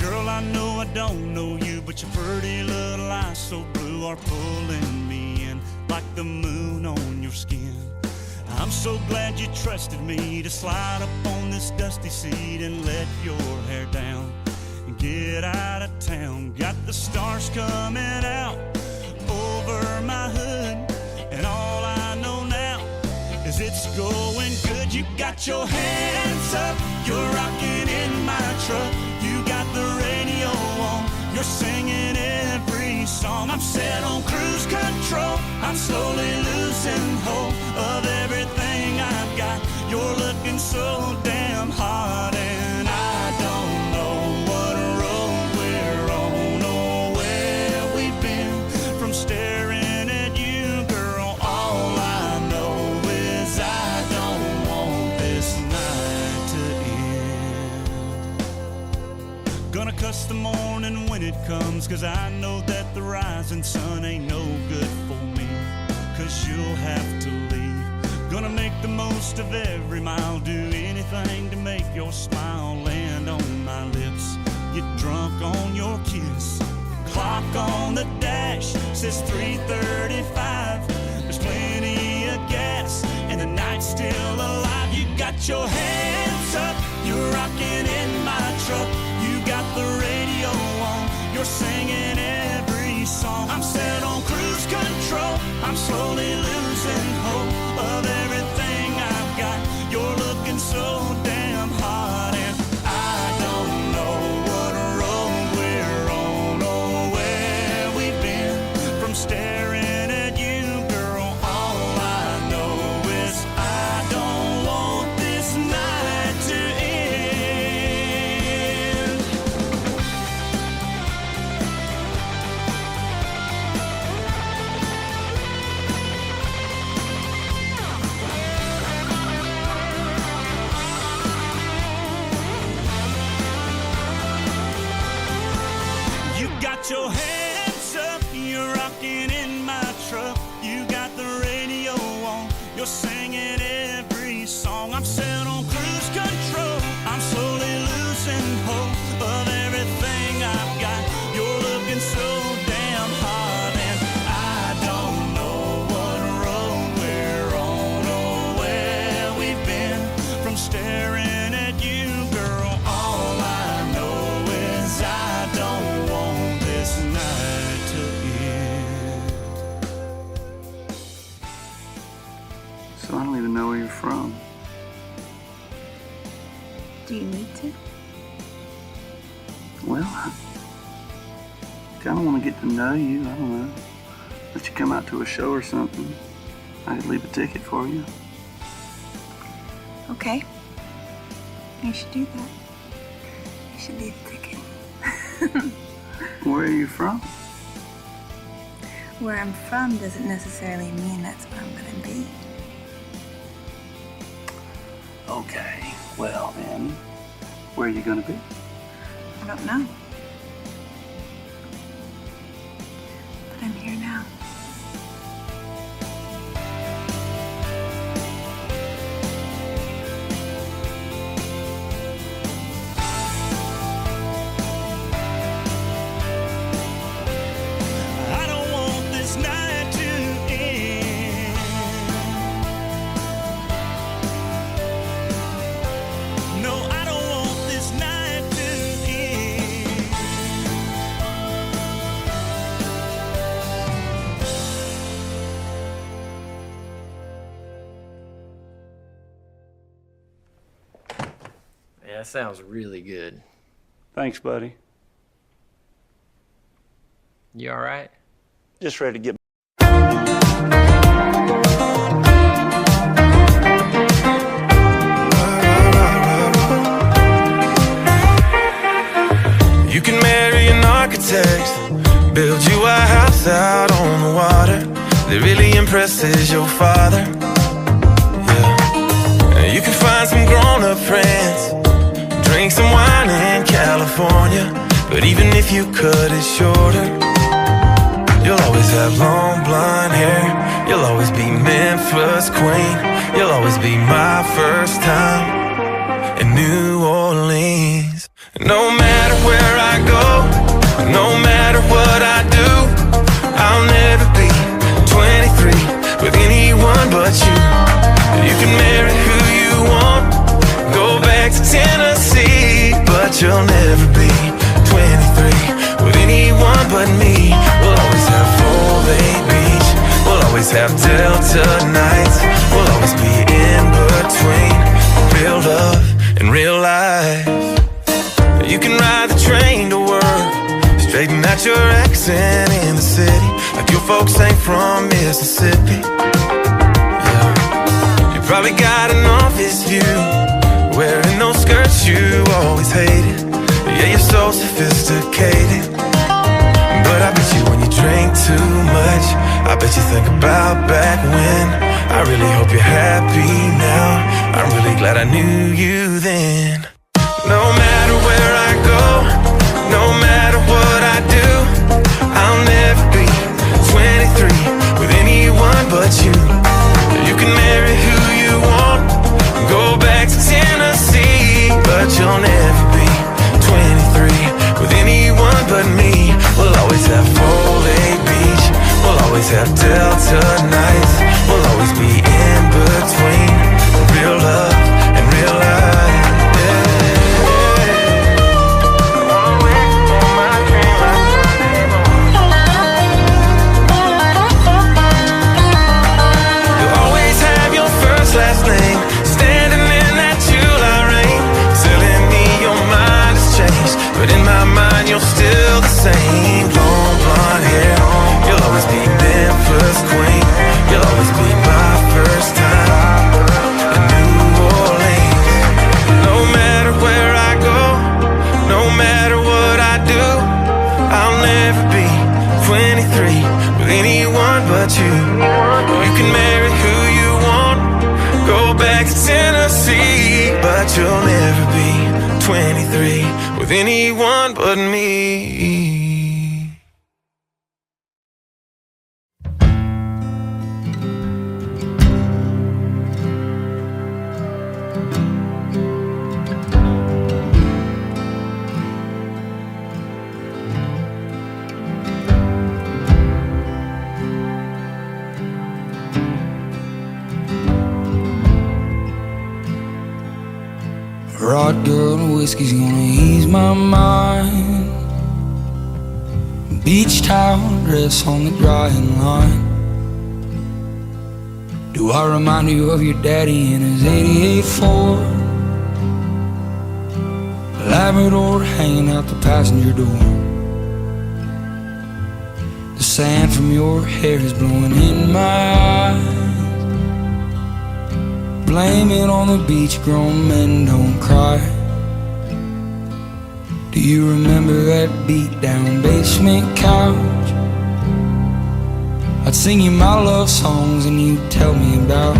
Speaker 6: Girl, I know I don't know you, but your pretty little eyes so blue are pulling me in like the moon on your skin. I'm so glad you trusted me to slide up on this dusty seat and let your hair down and get out of town. Got the stars coming out over my hood, and all I know now is it's going good. You got your hands up, you're rocking in my truck. You got the radio on, you're singing every song. I'm set on cruise control, I'm slowly losing hope of everything I've got. You're looking so damn hot, and I don't know what road we're on or where we've been from staring at you, girl. All I know is I don't want this night to end. Gonna cuss the morning when it comes, 'cause I know that the rising sun ain't no good for me, 'cause you'll have to leave. Gonna make the most of every mile, do anything to make your smile land on my lips. get drunk on your kiss. Clock on the dash says 3:35. There's plenty of gas and the night's still alive. You got your hands up, you're rocking in my truck. You got the radio on, you're singing every song. I'm set on cruise control, I'm slowly losing hope of everything I've got. You're looking so damn hot, and I don't know what road we're on or where we've been. From staring at you, girl, all I know is I don't want this night to end. You got your hands up, you're rocking in my truck. You got the radio on, you're singing every song. I'm set on cruise control, I'm slowly losing hope of everything I've got. You're looking so damn hot, and I don't know what road we're on or where we've been. From staring at you, girl, all I know is I don't want this night to end.
Speaker 7: So I don't even know where you're from.
Speaker 8: Do you need to?
Speaker 7: Well, I kind of want to get to know you. I don't know. Let you come out to a show or something. I could leave a ticket for you.
Speaker 8: Okay. You should do that. You should leave a ticket.
Speaker 7: Where are you from?
Speaker 8: Where I'm from doesn't necessarily mean that's where I'm gonna be.
Speaker 7: Okay. Well, then, where are you going to be?
Speaker 8: I don't know. But I'm here now.
Speaker 6: I don't want this night to end. No, I don't want this night to end.
Speaker 9: Yeah, that sounds really good.
Speaker 7: Thanks, buddy.
Speaker 9: You all right?
Speaker 7: Just ready to get.
Speaker 2: You can marry an architect, build you a house out on the water that really impresses your father. Yeah. And you can find some grown-up friends, drink some wine in California. But even if you cut it shorter, you'll always have long blonde hair. You'll always be Memphis queen. You'll always be my first time in New Orleans. No matter where I go, no matter what I do, I'll never be 23 with anyone but you. You can marry who you want, go back to Tennessee, but you'll never be 23 with anyone but me. We'll always have full Bay Beach, we'll always have Delta nights, we'll always be in between real love and real life. You can ride the train to work, straighten out your accent in the city, like your folks ain't from Mississippi. Yeah. You probably got an office view, wearing those skirts you always hated. Yeah, you're so sophisticated, but I bet you when you drink too much, I bet you think about back when. I really hope you're happy now, I'm really glad I knew you then. No matter where I go, no matter what I do, I'll never be 23 with anyone but you. You can marry who you want, go back to Tennessee, but you'll never be 23 Orleans, long blonde hair. You'll always be Memphis queen. You'll always be my first time in New Orleans. No matter where I go, no matter what I do, I'll never be 23 with anyone but you. You can marry who you want, go back to Tennessee, but you'll never be 23 with anyone but me.
Speaker 10: Rod girl and whiskey's gonna ease my mind. Beach towel dress on the drying line. Do I remind you of your daddy in his 88 Ford? Labrador hanging out the passenger door. The sand from your hair is blowing in my eyes. Blame it on the beach, grown men don't cry. Do you remember that beat down basement couch? I'd sing you my love songs and you'd tell me about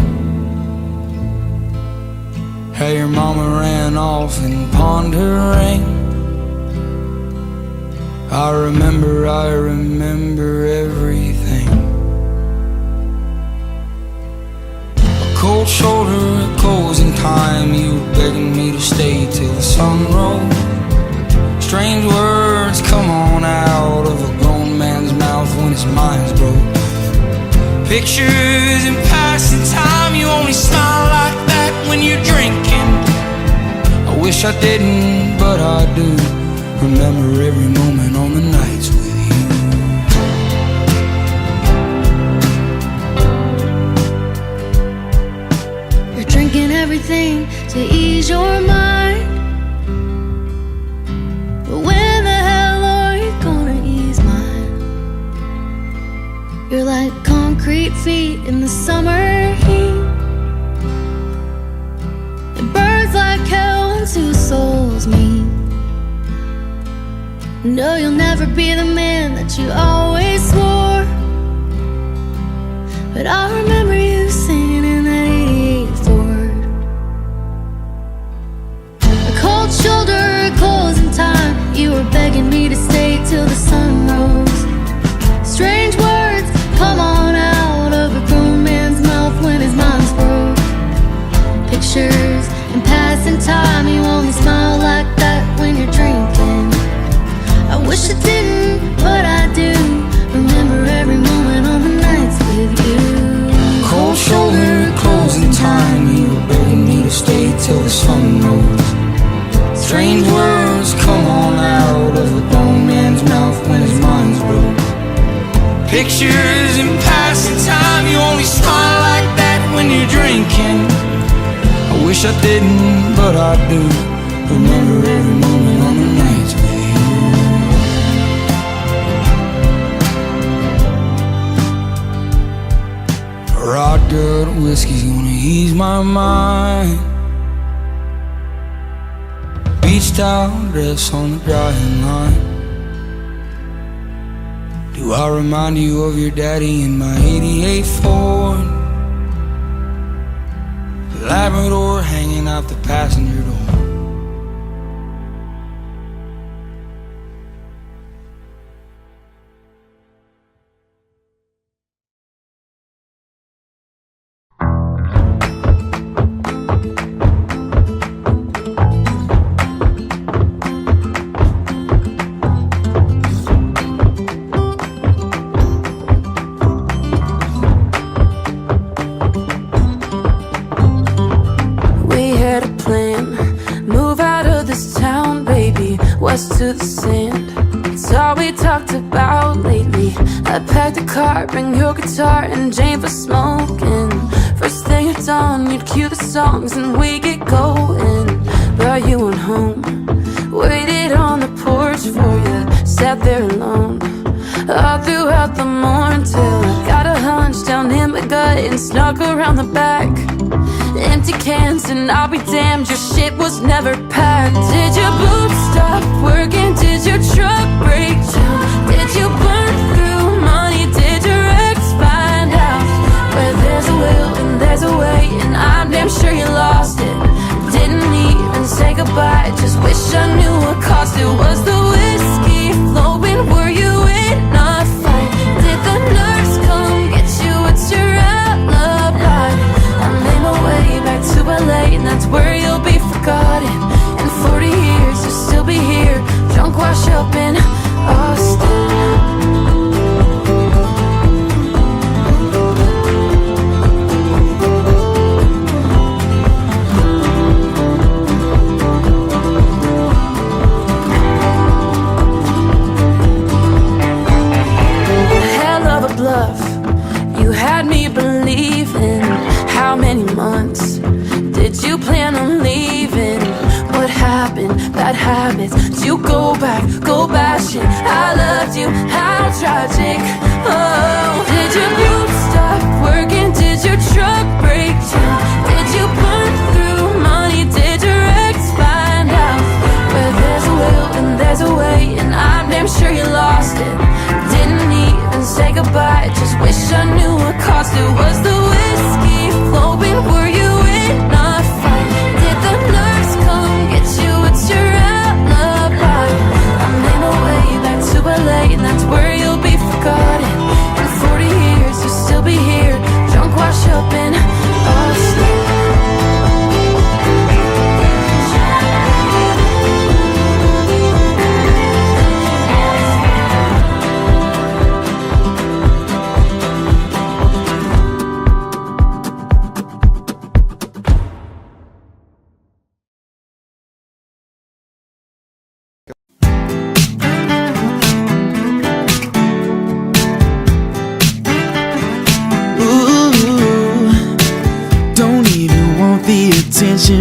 Speaker 10: how your mama ran off and pawned her ring. I remember everything. Cold shoulder at closing time, you were begging me to stay till the sun rose. Strange words come on out of a grown man's mouth when his mind's broke. Pictures in passing time, you only smile like that when you're drinking. I wish I didn't, but I do remember every moment on the nights with you.
Speaker 5: Drinking everything to ease your mind. But when the hell are you gonna ease mine? You're like concrete feet in the summer heat. It burns like hell when two souls meet. No, you'll never be the man that you always swore. But I remember you singing in that 88 Ford. A cold shoulder, closing time. You were begging me to stay till the sun rose. Strange words come on out of a grown man's mouth when his mind's broke. Pictures in passing time. You only smile like that when you're drinking. I wish I didn't, but I do remember every moment on the nights with you.
Speaker 10: Cold shoulder at closing time, you were begging me to stay till the sun rose. Strange words come on out of a grown man's mouth when his mind's broke. Pictures in passing time, you only smile like that when you're drinking. I wish I didn't, but I do remember every moment on the nights with you. Rod girl, whiskey's gonna ease my mind. Beach towel dress on the drying line. Do I remind you of your daddy in my 88 Ford? Labrador hanging out the passenger door.
Speaker 11: To the sand, it's all we talked about lately. I packed a car, bring your guitar and Jane for smoking. First thing at dawn, you'd cue the songs and we get going. But you went home, waited on the porch for you. sat there alone all throughout the morning till I got a hunch down in my gut and snuck around the back. Empty cans and I'll be damned, your shit was never packed. Did your boots stop working? Did your truck break down? Did you burn through money? Did your ex find out? Where there's a will and there's a way, and I'm damn sure you lost it. Didn't even say goodbye, just wish I knew what cost it. Was the whiskey flowing? Were you in a fight? Did the nurse come get you? What's your alibi? I made my way back to LA, and that's where you'll be forgotten. In 40 years you'll still be here, drunk, wash up in Austin. You had me believing. How many months did you plan on leaving? What happened? Bad habits. Did you go back, go bashing? I loved you, how tragic. Oh, did your boots stop working? Did your truck break down? Did you burn through money? Did your ex find out? Where there's a will and there's a way, and I'm damn sure you lost it. Didn't even say goodbye, just wish I knew what cost it. Was the whiskey flowing? Were you in a fight? Did the nurse come get you? What's your alibi? I made my way back to LA, and that's where you'll be forgotten. In 40 years you'll still be here, drunk, wash up in Austin.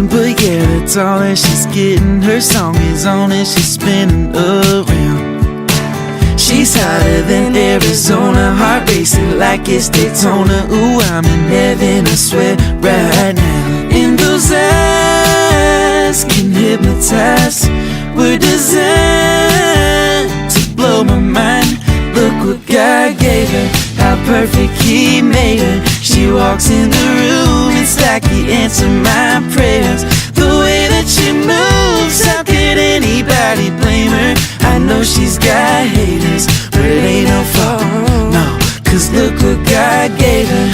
Speaker 13: But yeah, that's all that she's getting. Her song is on and she's spinning around. She's hotter than Arizona, heart racing like it's Daytona. Ooh, I'm in heaven, I swear, right now. And those eyes can hypnotize. We're designed to blow my mind. Look what God gave her, how perfect He made her. She walks in the room, it's like He answered my prayers. The way that she moves, how could anybody blame her? I know she's got haters, but it ain't no fault, no. Cause look what God gave her.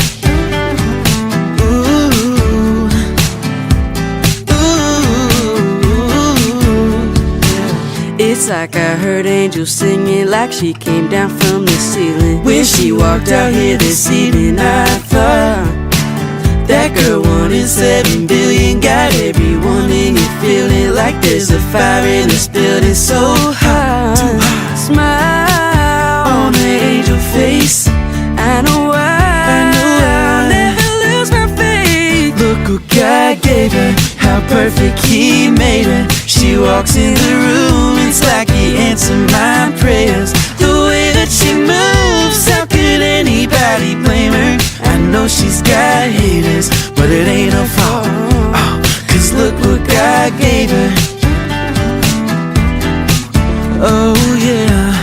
Speaker 15: It's like I heard angels singing, like she came down from the ceiling. When she walked out here this evening, I thought that girl 1 in 7 billion got everyone in you feeling like there's a fire in this building so hot. Smile on the angel face. I know I'll never lose my faith. Look what God gave her, how perfect He made her. She walks in the room, it's like He answered my prayers. The way that she moves, how could anybody blame her? I know she's got haters, but it ain't her fault, oh, cause look what God gave her. Oh yeah,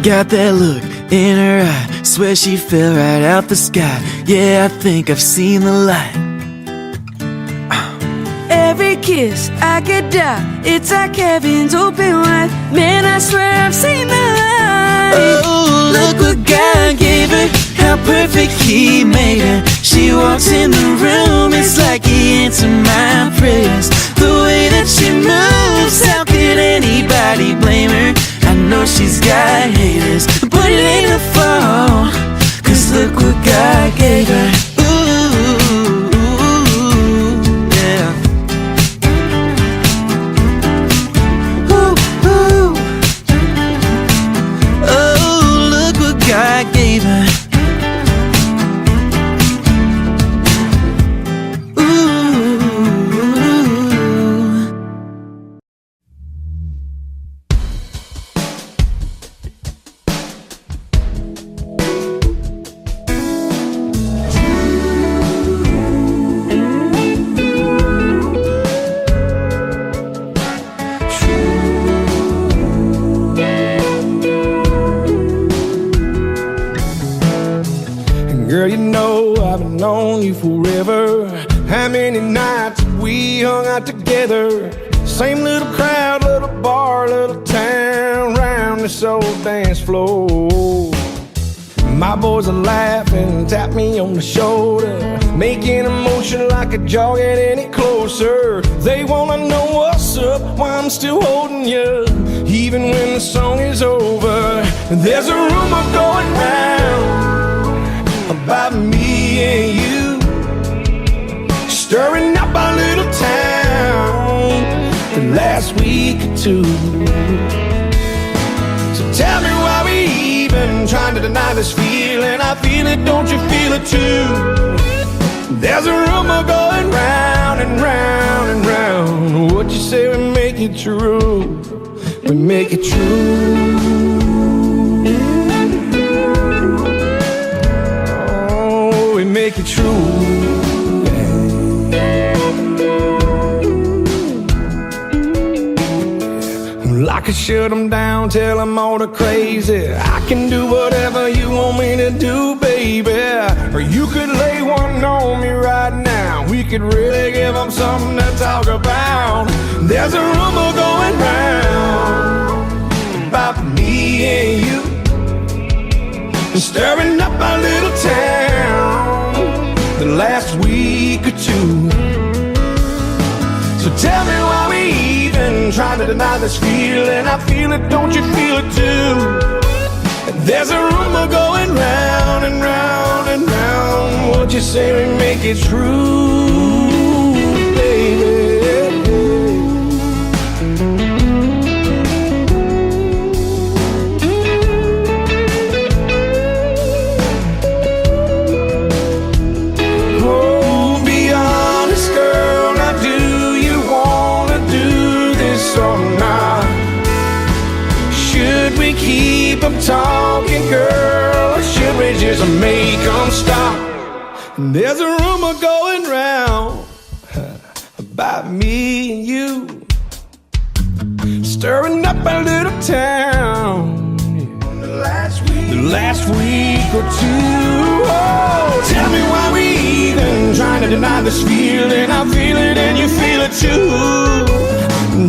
Speaker 15: got that look in her eye, swear she fell right out the sky. Yeah, I think I've seen the light. Every kiss I could die, it's like heaven's open wide. Man, I swear I've seen the light.
Speaker 13: Oh, look what God gave her, how perfect He made her. She walks in the room, it's like He answered my prayers. The way that she moves, how could anybody blame her? I know she's got haters, but it ain't her fault, cause look what God gave her. God gave her. Ooh.
Speaker 1: known you forever. How many nights we hung out together? Same little crowd, little bar, little town, round this old dance floor. My boys are laughing, tap me on the shoulder, making a motion like a jaw get any closer. They wanna know what's up, why I'm still holding you, even when the song is over. There's a rumor going round about me and you, stirring up our little town the last week or two. So tell me why we even trying to deny this feeling. I feel it, don't you feel it too? There's a rumor going round and round and round. What you say we make it true? We make it true. Oh, we make it true. I could shut them down, tell them all the crazy. I can do whatever you want me to do, baby. Or you could lay one on me right now. We could really give them something to talk about. There's a rumor going round about me and you, stirring up our little town the last week or two. So tell me why we even trying to deny this feeling. I feel it, don't you feel it too? There's a rumor going round and round and round. What you say we make it true, baby? Keep them talking, girl, or should we just make them stop? There's a rumor going round about me and you, stirring up our little town the last week or two. Oh, tell me why we even trying to deny this feeling. I feel it and you feel it too.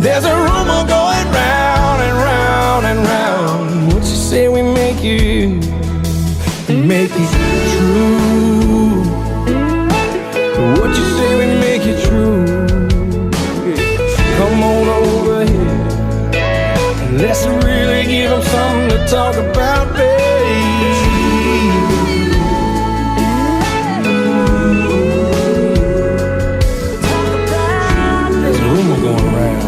Speaker 1: There's a rumor going round and round and round. What you say we make it true? What you say we make it true? Come on over here, let's really give them something to talk about, baby. There's a rumor going around.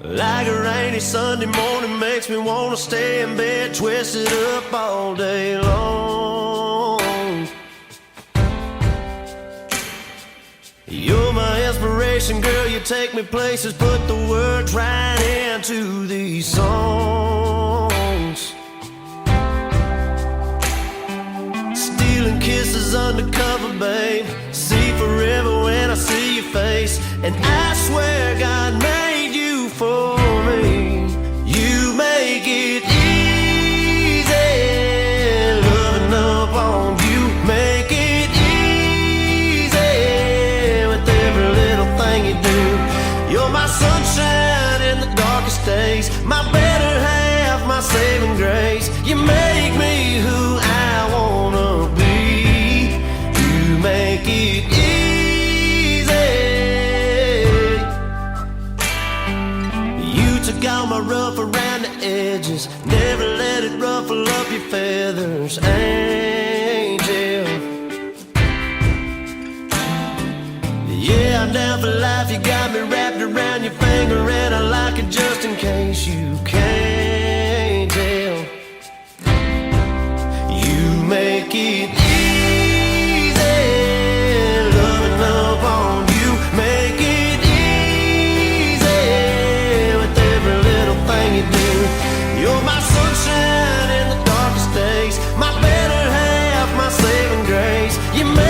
Speaker 14: Like a rainy Sunday morning makes me wanna stay in bed, twisted up all day long. You're my inspiration, girl, you take me places, put the words right into these songs. Stealing kisses undercover, babe, see forever when I see your face. And I swear God made you for me. You make it easy, loving up on you. Make it easy with every little thing you do. You're my sunshine in the darkest days, my better half, my saving grace. You make me who I wanna be. You make it easy. take all my rough around the edges. Never let it ruffle up your feathers, angel. Yeah, I'm down for life. You got me wrapped around your finger, and I like it just in case you can't tell. You make it easy, loving up on you. Make it easy with every little thing you do. You're my sunshine in the darkest days, my better half, my saving grace. You make